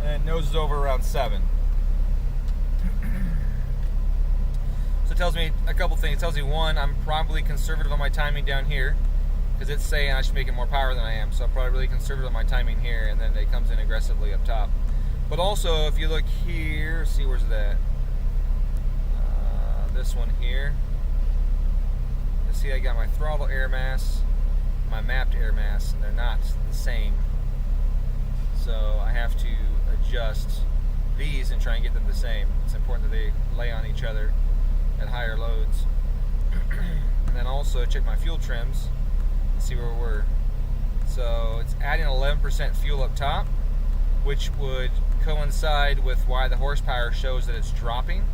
and it noses over around 7. So it tells me a couple things. It tells me, one, I'm probably conservative on my timing down here, because it's saying I should make it more power than I am, so I'm probably really conservative on my timing here, and then it comes in aggressively up top. But also, if you look here, see where's that? This one here. You see I got my throttle air mass, my mapped air mass, and they're not the same. So I have to adjust these and try and get them the same. It's important that they lay on each other at higher loads. And then also check my fuel trims and see where we're. So it's adding 11% fuel up top, which would coincide with why the horsepower shows that it's dropping.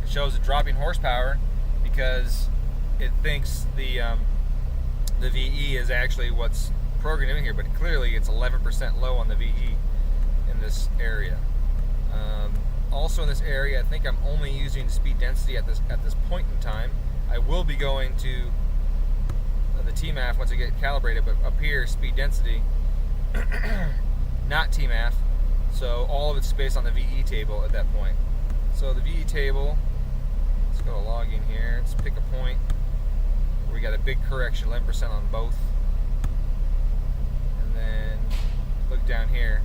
It shows a dropping horsepower because it thinks the VE is actually what's programmed in here, but clearly it's 11% low on the VE in this area. Also in this area, I think I'm only using speed density at this point in time. I will be going to the TMAF once I get calibrated, but up here, speed density, not TMAF, so all of it's based on the VE table at that point. So the VE table, let's go to logging here, let's pick a point where we got a big correction, 11% on both, and then look down here,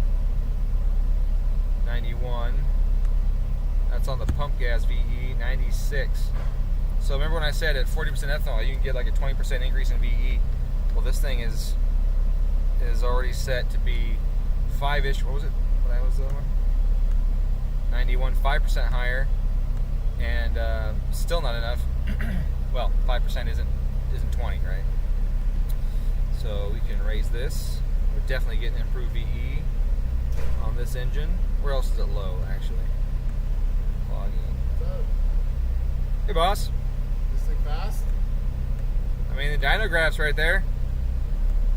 91, that's on the pump gas VE, 96. So remember when I said at 40% ethanol you can get like a 20% increase in VE? Well, this thing is already set to be 5-ish. What was it? What was the other one? 91, 5% higher, and still not enough. Well, 5% isn't 20, right? So we can raise this. We're definitely getting improved VE on this engine. Where else is it low, actually? Logging. What's up? Hey, boss. This thing fast? I mean, the dyno graph's right there.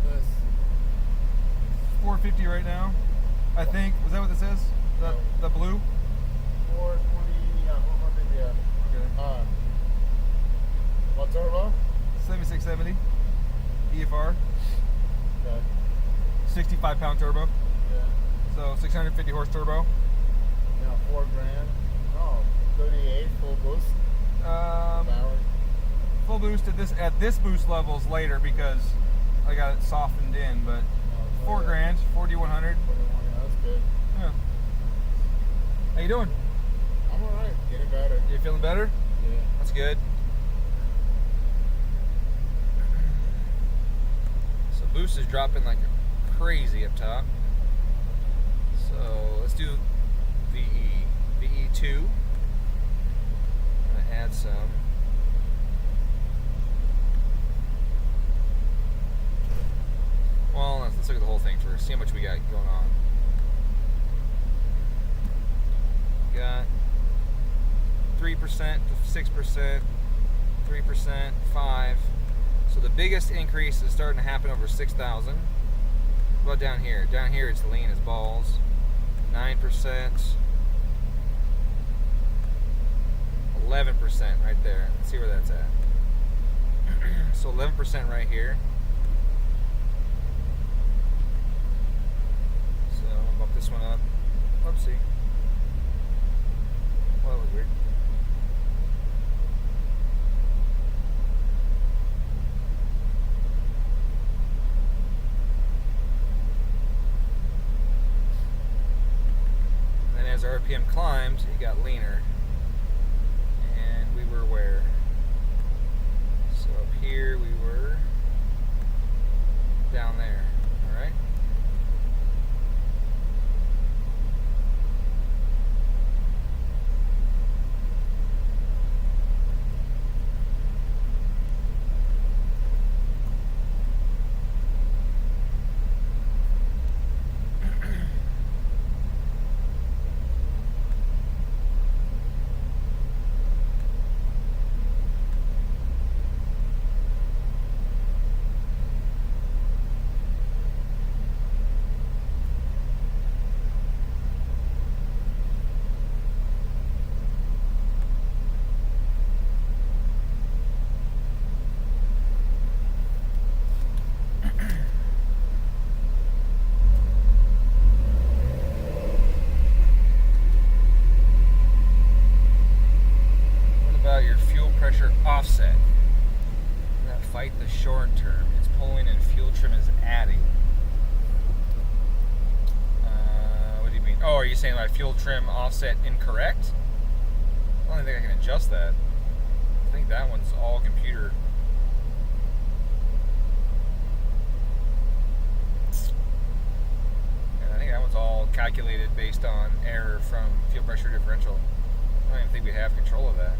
This. 450 right now, I think. Was that what this is? The blue? 420, yeah, 450, yeah. Okay. What turbo? 7670 EFR. Okay. 65 pound turbo. Yeah. So 650 horse turbo. You know, $4 grand. No, 38 full boost. Power. Full boost at this boost levels later because I got it softened in, but $4 grand, 4100. 41, yeah, that's good. Yeah. How you doing? I'm alright. Getting better. You feeling better? Yeah. That's good. So boost is dropping like crazy up top. So let's do VE2. I'm gonna add some. Well, let's look at the whole thing first. See how much we got going on. We got 3% to 6%, 3%, 5%. So the biggest increase is starting to happen over 6,000. What about down here? Down here it's lean as balls. 9%, 11% right there. Let's see where that's at. So 11% right here. So I'll bump this one up. Whoopsie. Well, that was weird. And then as our RPM climbed, it got leaner. And we were where? So up here we were down there. Alright? Offset. That fight the short term. It's pulling and fuel trim is adding. What do you mean? Oh, are you saying my fuel trim offset incorrect? I don't think I can adjust that. I think that one's all computer. And I think that one's all calculated based on error from fuel pressure differential. I don't even think we have control of that.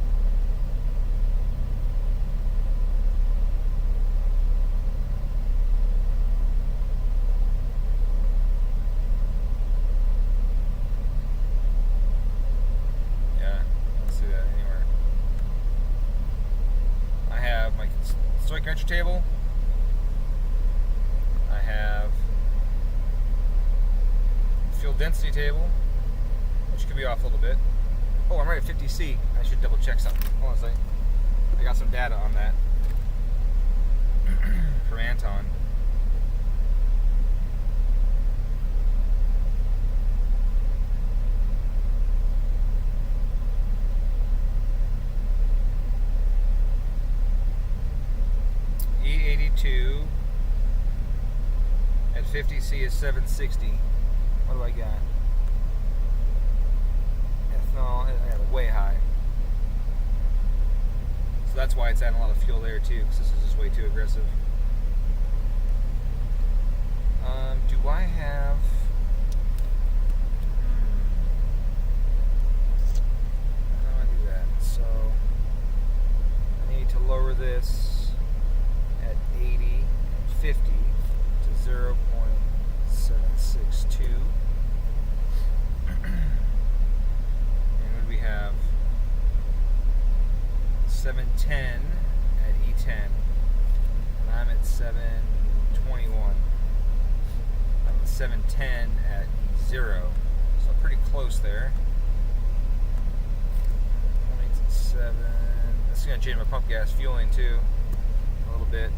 Stoichiometric table. I have fuel density table, which could be off a little bit. Oh, I'm right at 50C. I should double check something. Hold on a second. I got some data on that from Anton. E82 at 50C is 760. What do I got? Ethanol, I got it way high. So that's why it's adding a lot of fuel there too, because this is just way too aggressive. Do I have... How do I do that? So I need to lower this at 80 and 50 to 0.762. And what do we have? 710 at E10. And I'm at 721. I'm at 710 at E0. So pretty close there. 0.7. This is going to change my pump gas fueling too. A little bit.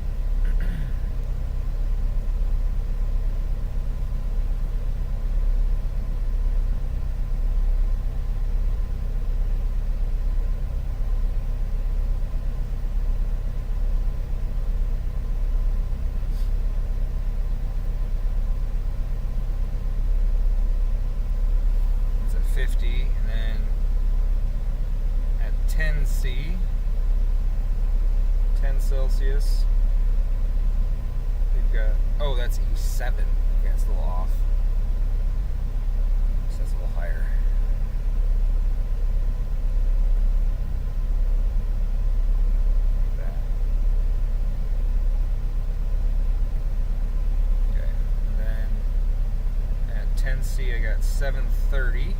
7. Okay, that's a little off. So that's a little higher. Like that. Okay, and then at 10C I got 730.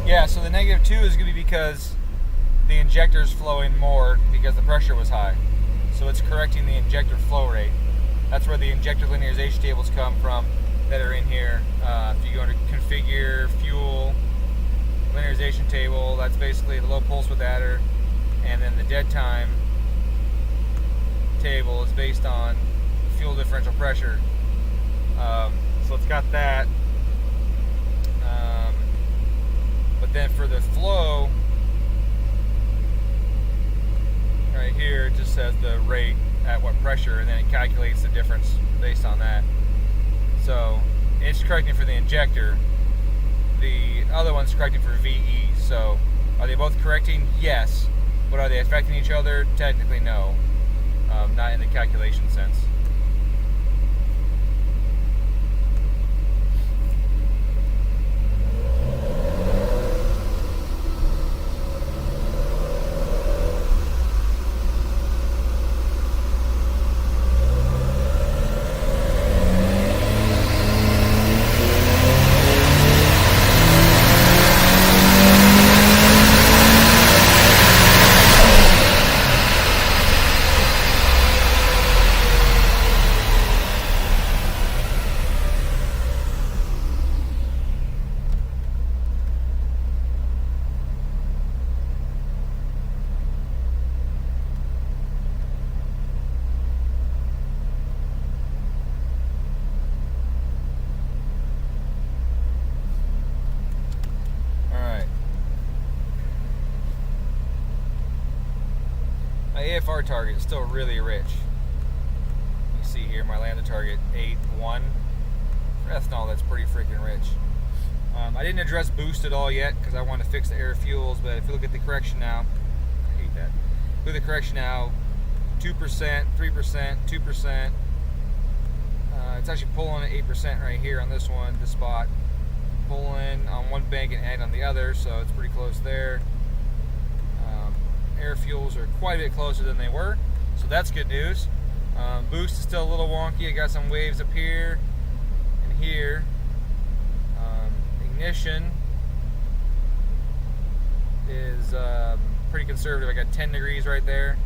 Yeah, so the -2 is going to be because the injector is flowing more because the pressure was high. So it's correcting the injector flow rate. That's where the injector linearization tables come from that are in here. If you go into configure, fuel, linearization table, that's basically the low pulse width adder. And then the dead time table is based on fuel differential pressure. So it's got that. But then for the flow, right here it just says the rate at what pressure, and then it calculates the difference based on that. So it's correcting for the injector. The other one's correcting for VE. So are they both correcting? Yes. But are they affecting each other? Technically no. Not in the calculation sense. AFR target is still really rich. You here, my Lambda target 8.1. For ethanol, that's pretty freaking rich. I didn't address boost at all yet because I want to fix the air fuels, but if you look at the correction now, I hate that. Look at the correction now, 2%, 3%, 2%. It's actually pulling at 8% right here on this one, this spot. Pulling on one bank and adding on the other, so it's pretty close there. Air fuels are quite a bit closer than they were, so that's good news. Boost is still a little wonky. I got some waves up here and here. Ignition is pretty conservative. I got 10 degrees right there,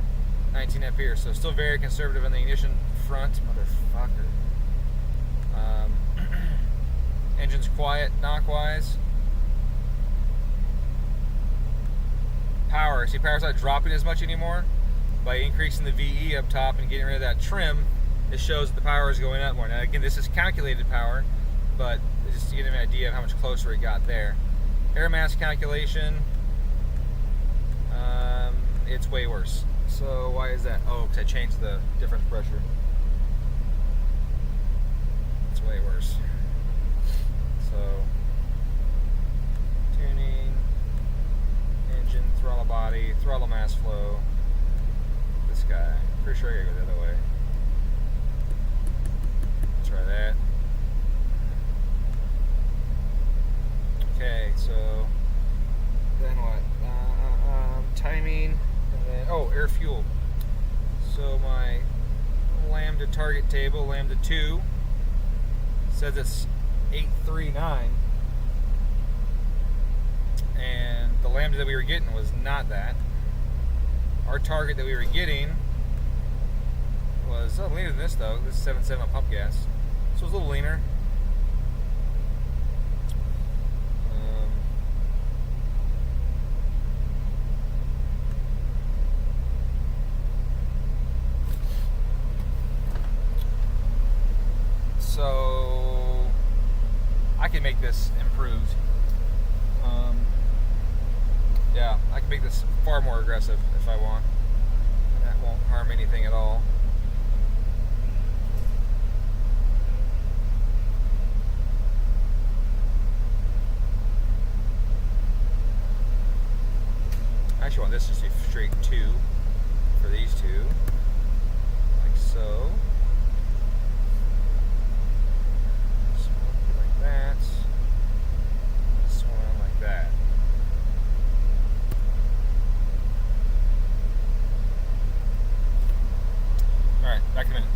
19 up here, so still very conservative on the ignition front. Motherfucker. Engine's quiet, knock-wise. Power. See, power's not dropping as much anymore. By increasing the VE up top and getting rid of that trim, it shows that the power is going up more. Now, again, this is calculated power, but just to get an idea of how much closer it got there. Air mass calculation, it's way worse. So why is that? Oh, because I changed the difference pressure. It's way worse. So, tuning, engine, throttle body, throttle mass flow. This guy. Pretty sure I gotta go the other way. Try that. Okay, so then what? Timing, and then air fuel. So my Lambda target table, Lambda 2, says it's 839, and the Lambda that we were getting was not that. Our target that we were getting was leaner than this though. This is 7.7 on pump gas, so it's a little leaner. So I can make this improved. Yeah, I can make this far more aggressive if I want. That won't harm anything at all. I actually want this to be straight 2 for these two, like so. This one like that. This one like that. Alright, back in a minute.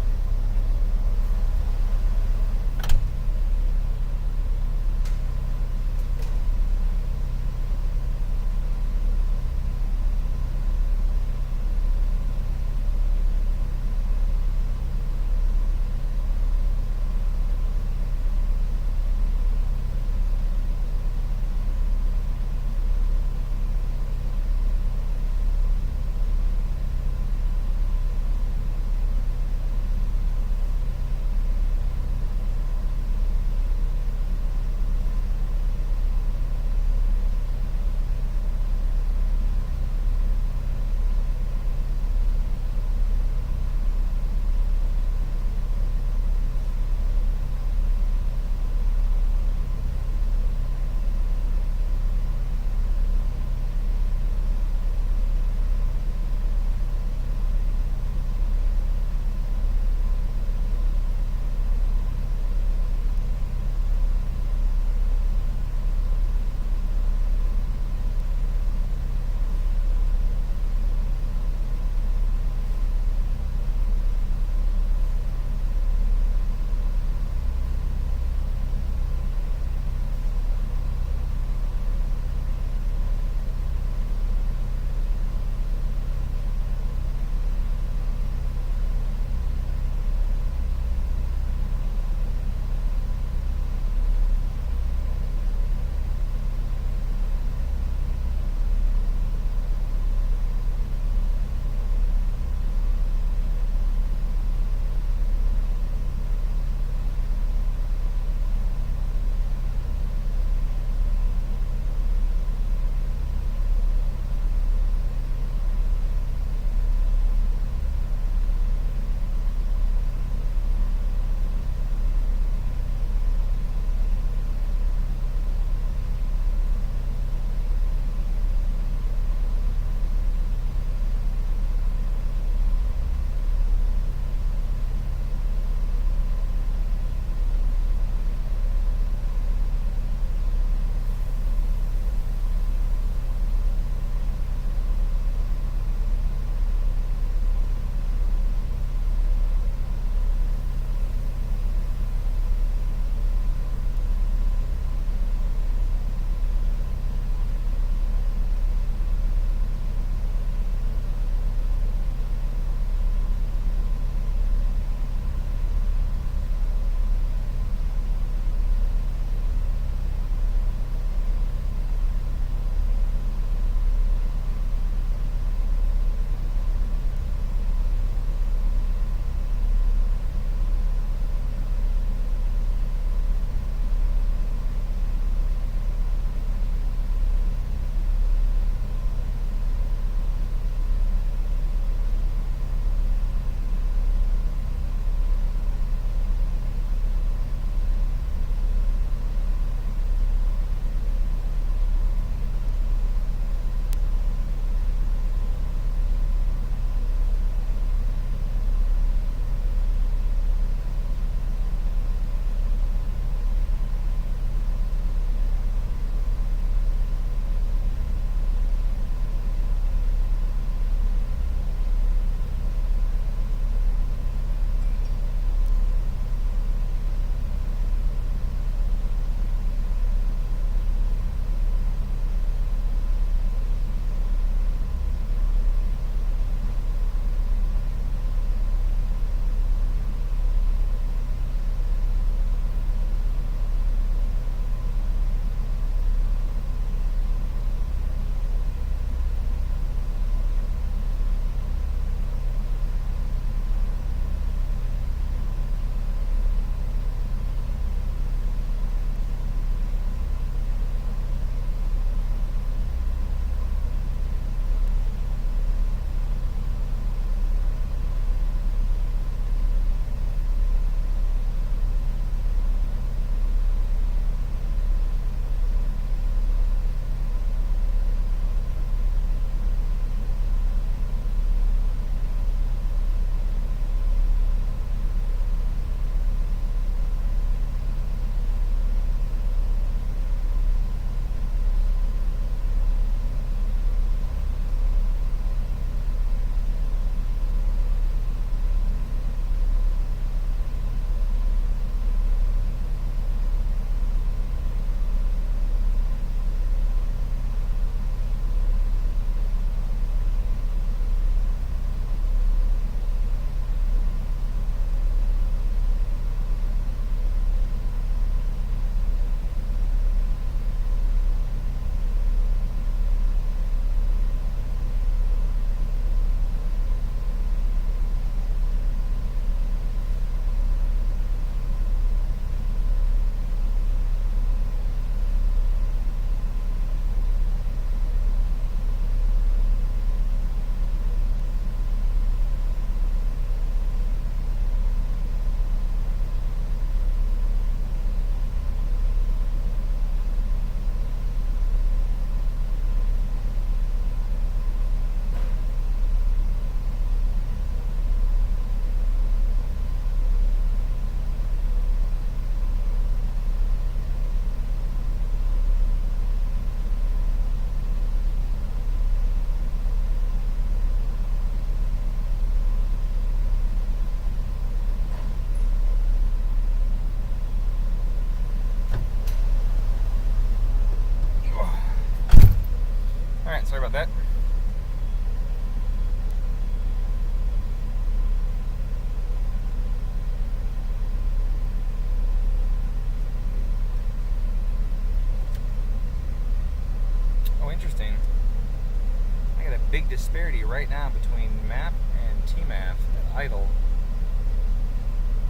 big disparity right now between MAP and TMAF at idle.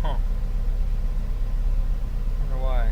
Huh. Wonder why.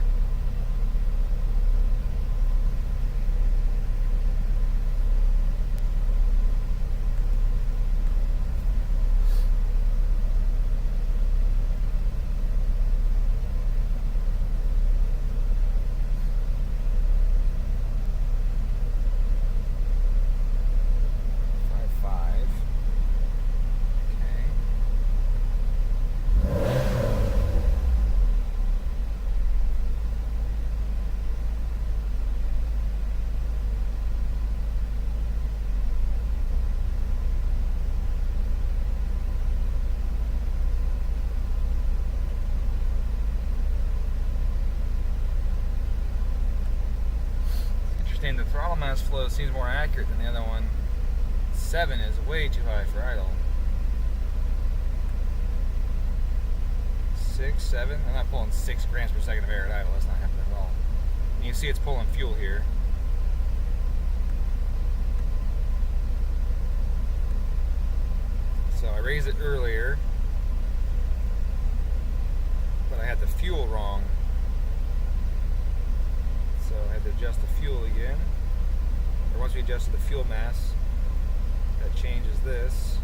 The throttle mass flow seems more accurate than the other one. 7 is way too high for idle. 6, 7. I'm not pulling 6 grams per second of air at idle. That's not happening at all. And you see it's pulling fuel here. So I raised it earlier, but I had the fuel wrong. So I had to adjust the fuel again. Or once we adjusted the fuel mass, that changes this.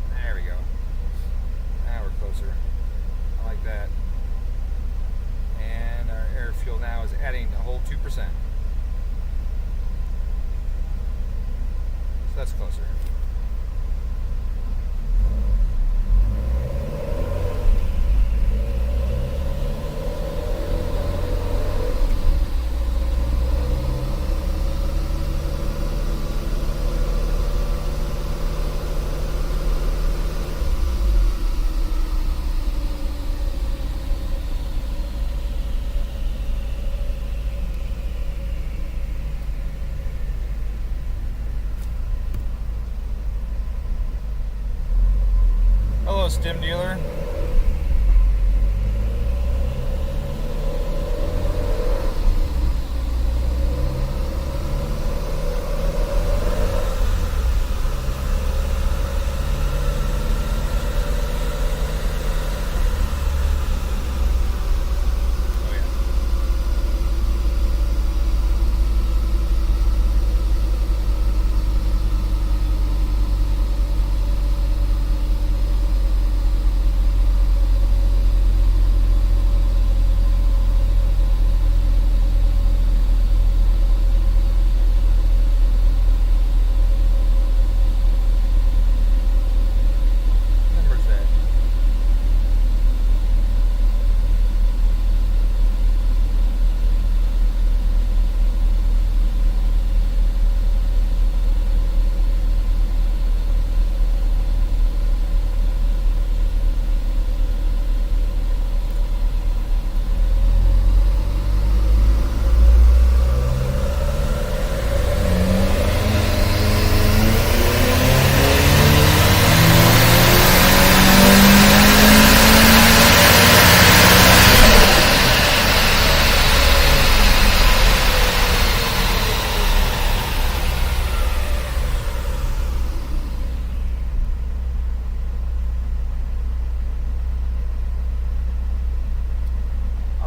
There we go. Now we're closer. I like that. And our air fuel now is adding a whole 2%. So that's closer. Hello, stim dealer.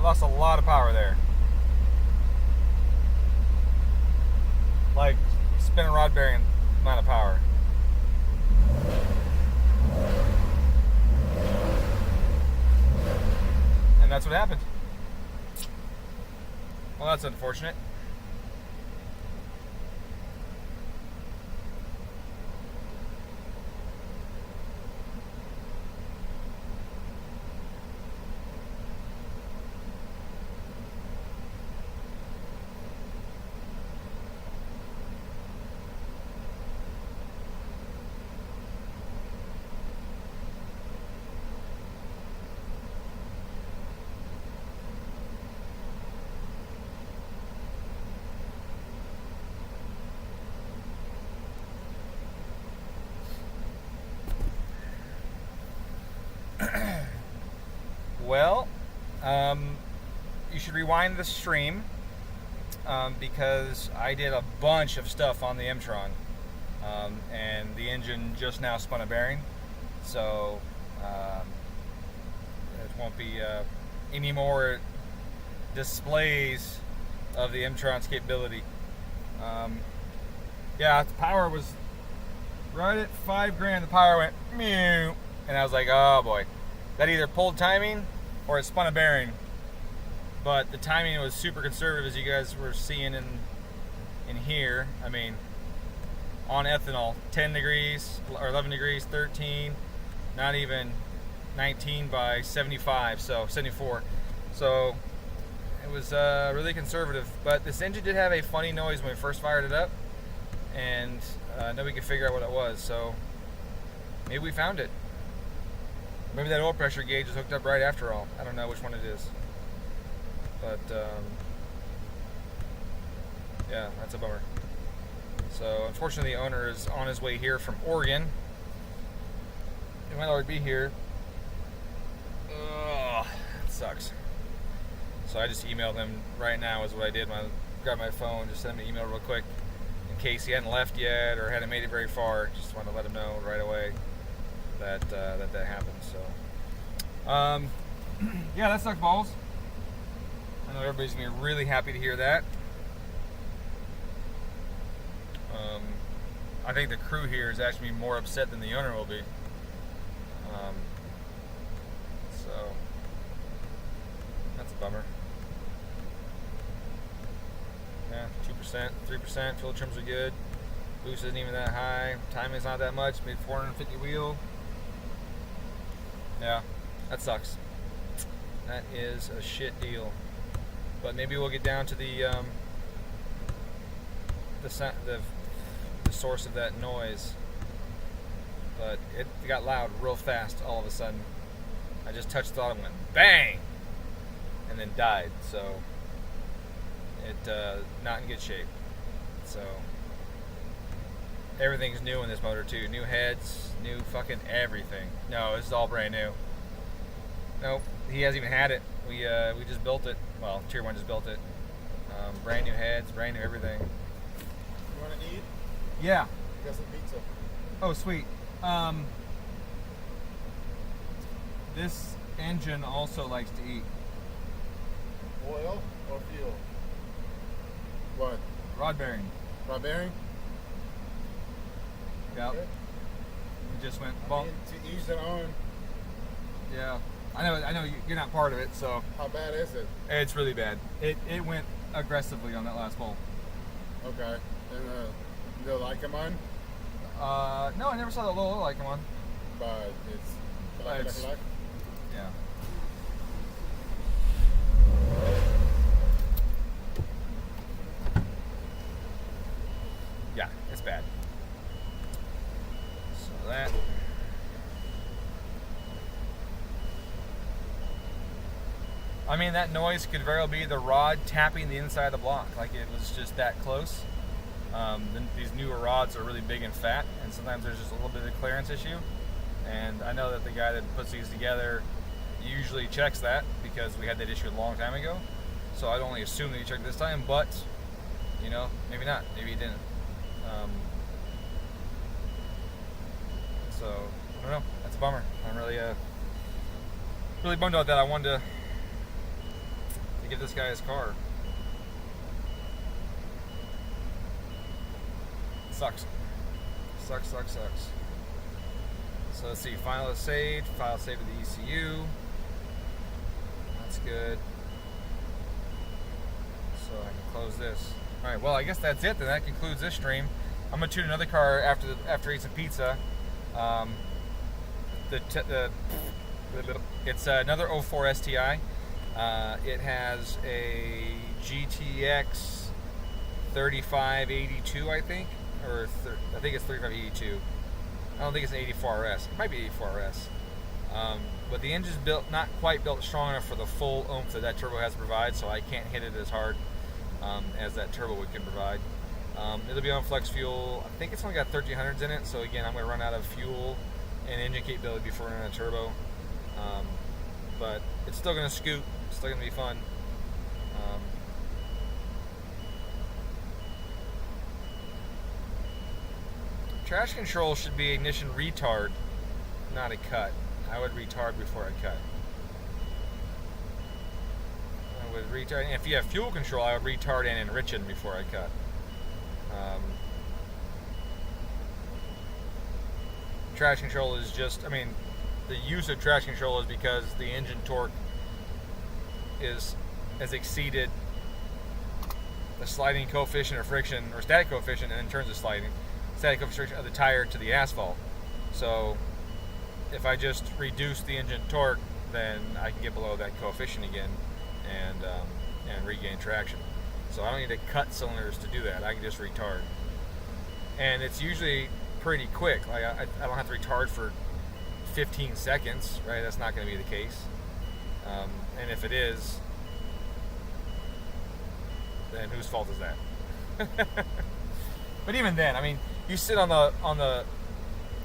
Lost a lot of power there. Like spinning rod bearing amount of power. And that's what happened. Well, that's unfortunate. Well, you should rewind the stream because I did a bunch of stuff on the EMTron, and the engine just now spun a bearing, so it won't be any more displays of the EMTron's capability. Yeah, the power was right at $5,000. The power went mew, and I was like, oh boy, that either pulled timing or it spun a bearing. But the timing was super conservative, as you guys were seeing in here. I mean, on ethanol, 10 degrees or 11 degrees, 13, not even 19 by 75, so 74. So it was really conservative. But this engine did have a funny noise when we first fired it up, and nobody could figure out what it was. So maybe we found it. Maybe that oil pressure gauge is hooked up right after all. I don't know which one it is. But yeah, that's a bummer. So unfortunately, the owner is on his way here from Oregon. He might already be here. Ugh, it sucks. So I just emailed him right now is what I did. When I grabbed my phone, just sent him an email real quick in case he hadn't left yet or hadn't made it very far. Just wanted to let him know right away that that happened. So yeah, that sucks balls. I know everybody's gonna be really happy to hear that. I think the crew here is actually more upset than the owner will be. So that's a bummer. Yeah, 2%, 3%. Fuel trims are good. Boost isn't even that high. Timing's not that much. Made 450 wheel. Yeah, that sucks. That is a shit deal. But maybe we'll get down to the source of that noise. But it got loud real fast all of a sudden. I just touched the throttle and went bang, and then died. So it not in good shape. So everything's new in this motor too. New heads, new fucking everything. No, this is all brand new. Nope, he hasn't even had it. We just built it. Well, Tier 1 just built it. Brand new heads, brand new everything. You want to eat? Yeah. Got some pizza. Oh, sweet. This engine also likes to eat. Oil or fuel? What? Rod bearing. Rod bearing? Yep. Okay. It just went I bump. mean, to each their own. Yeah. I know you're not part of it, so. How bad is it? It's really bad. It went aggressively on that last pull. Okay. And you don't like them on? No, I never saw the low like one. But it's like. Yeah. Yeah, it's bad. So that. I mean, that noise could very well be the rod tapping the inside of the block. Like it was just that close. These newer rods are really big and fat, and sometimes there's just a little bit of a clearance issue. And I know that the guy that puts these together usually checks that because we had that issue a long time ago. So I'd only assume that he checked this time, but you know, maybe not. Maybe he didn't. So I don't know. That's a bummer. I'm really bummed out that I wanted to give this guy his car. Sucks. Sucks. So let's see, file saved with the ECU. That's good. So I can close this. Alright, well I guess that's it then. That concludes this stream. I'm gonna tune another car after eating some pizza. It's another 04 STI. It has a GTX 3582, I think. I think it's 3582. I don't think it's an 84RS. It might be 84RS. But the engine's not quite built strong enough for the full oomph that turbo has to provide, so I can't hit it as hard as that turbo can provide. It'll be on flex fuel. I think it's only got 1300s in it, so again, I'm going to run out of fuel and engine capability before running a turbo. But it's still going to scoot. It's still going to be fun. Traction control should be ignition retard, not a cut. I would retard before I cut. I would retard. And if you have fuel control, I would retard and enrichen before I cut. Traction control is just, I mean, the use of traction control is because the engine torque has exceeded the sliding coefficient or friction or static coefficient, and in terms of sliding, static coefficient of the tire to the asphalt. So if I just reduce the engine torque, then I can get below that coefficient again and regain traction. So I don't need to cut cylinders to do that. I can just retard. And it's usually pretty quick. Like I don't have to retard for 15 seconds, right? That's not going to be the case. And if it is, then whose fault is that? But even then, I mean, you sit on a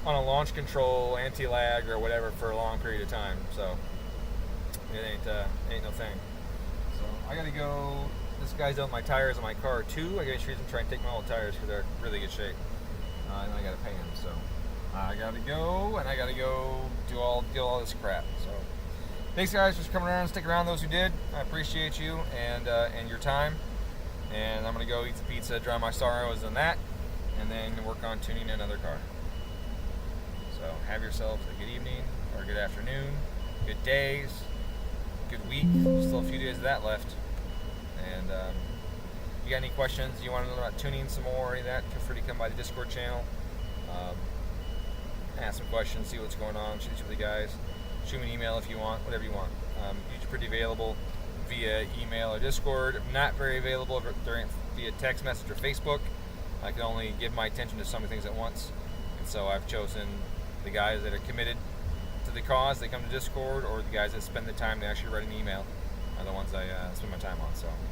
launch control, anti-lag or whatever for a long period of time, so it ain't no thing. So I gotta go. This guy's done my tires on my car too. I gotta treat them, try and take my old tires because they're in really good shape. And I gotta pay him, so I gotta go, and I gotta go do all this crap. So thanks guys for coming around and sticking around. Those who did, I appreciate you and your time. And I'm gonna go eat some pizza, drown my sorrows in that, and then work on tuning another car. So have yourselves a good evening or a good afternoon, good days, good week. Still a few days of that left. And if you got any questions, you want to know about tuning some more or any of that, feel free to come by the Discord channel. Ask some questions, see what's going on, shoot with the guys. Shoot me an email if you want, whatever you want. Usually pretty available via email or Discord. I'm not very available via text message or Facebook. I can only give my attention to so many things at once. And so I've chosen the guys that are committed to the cause, they come to Discord, or the guys that spend the time to actually write an email are the ones I spend my time on. So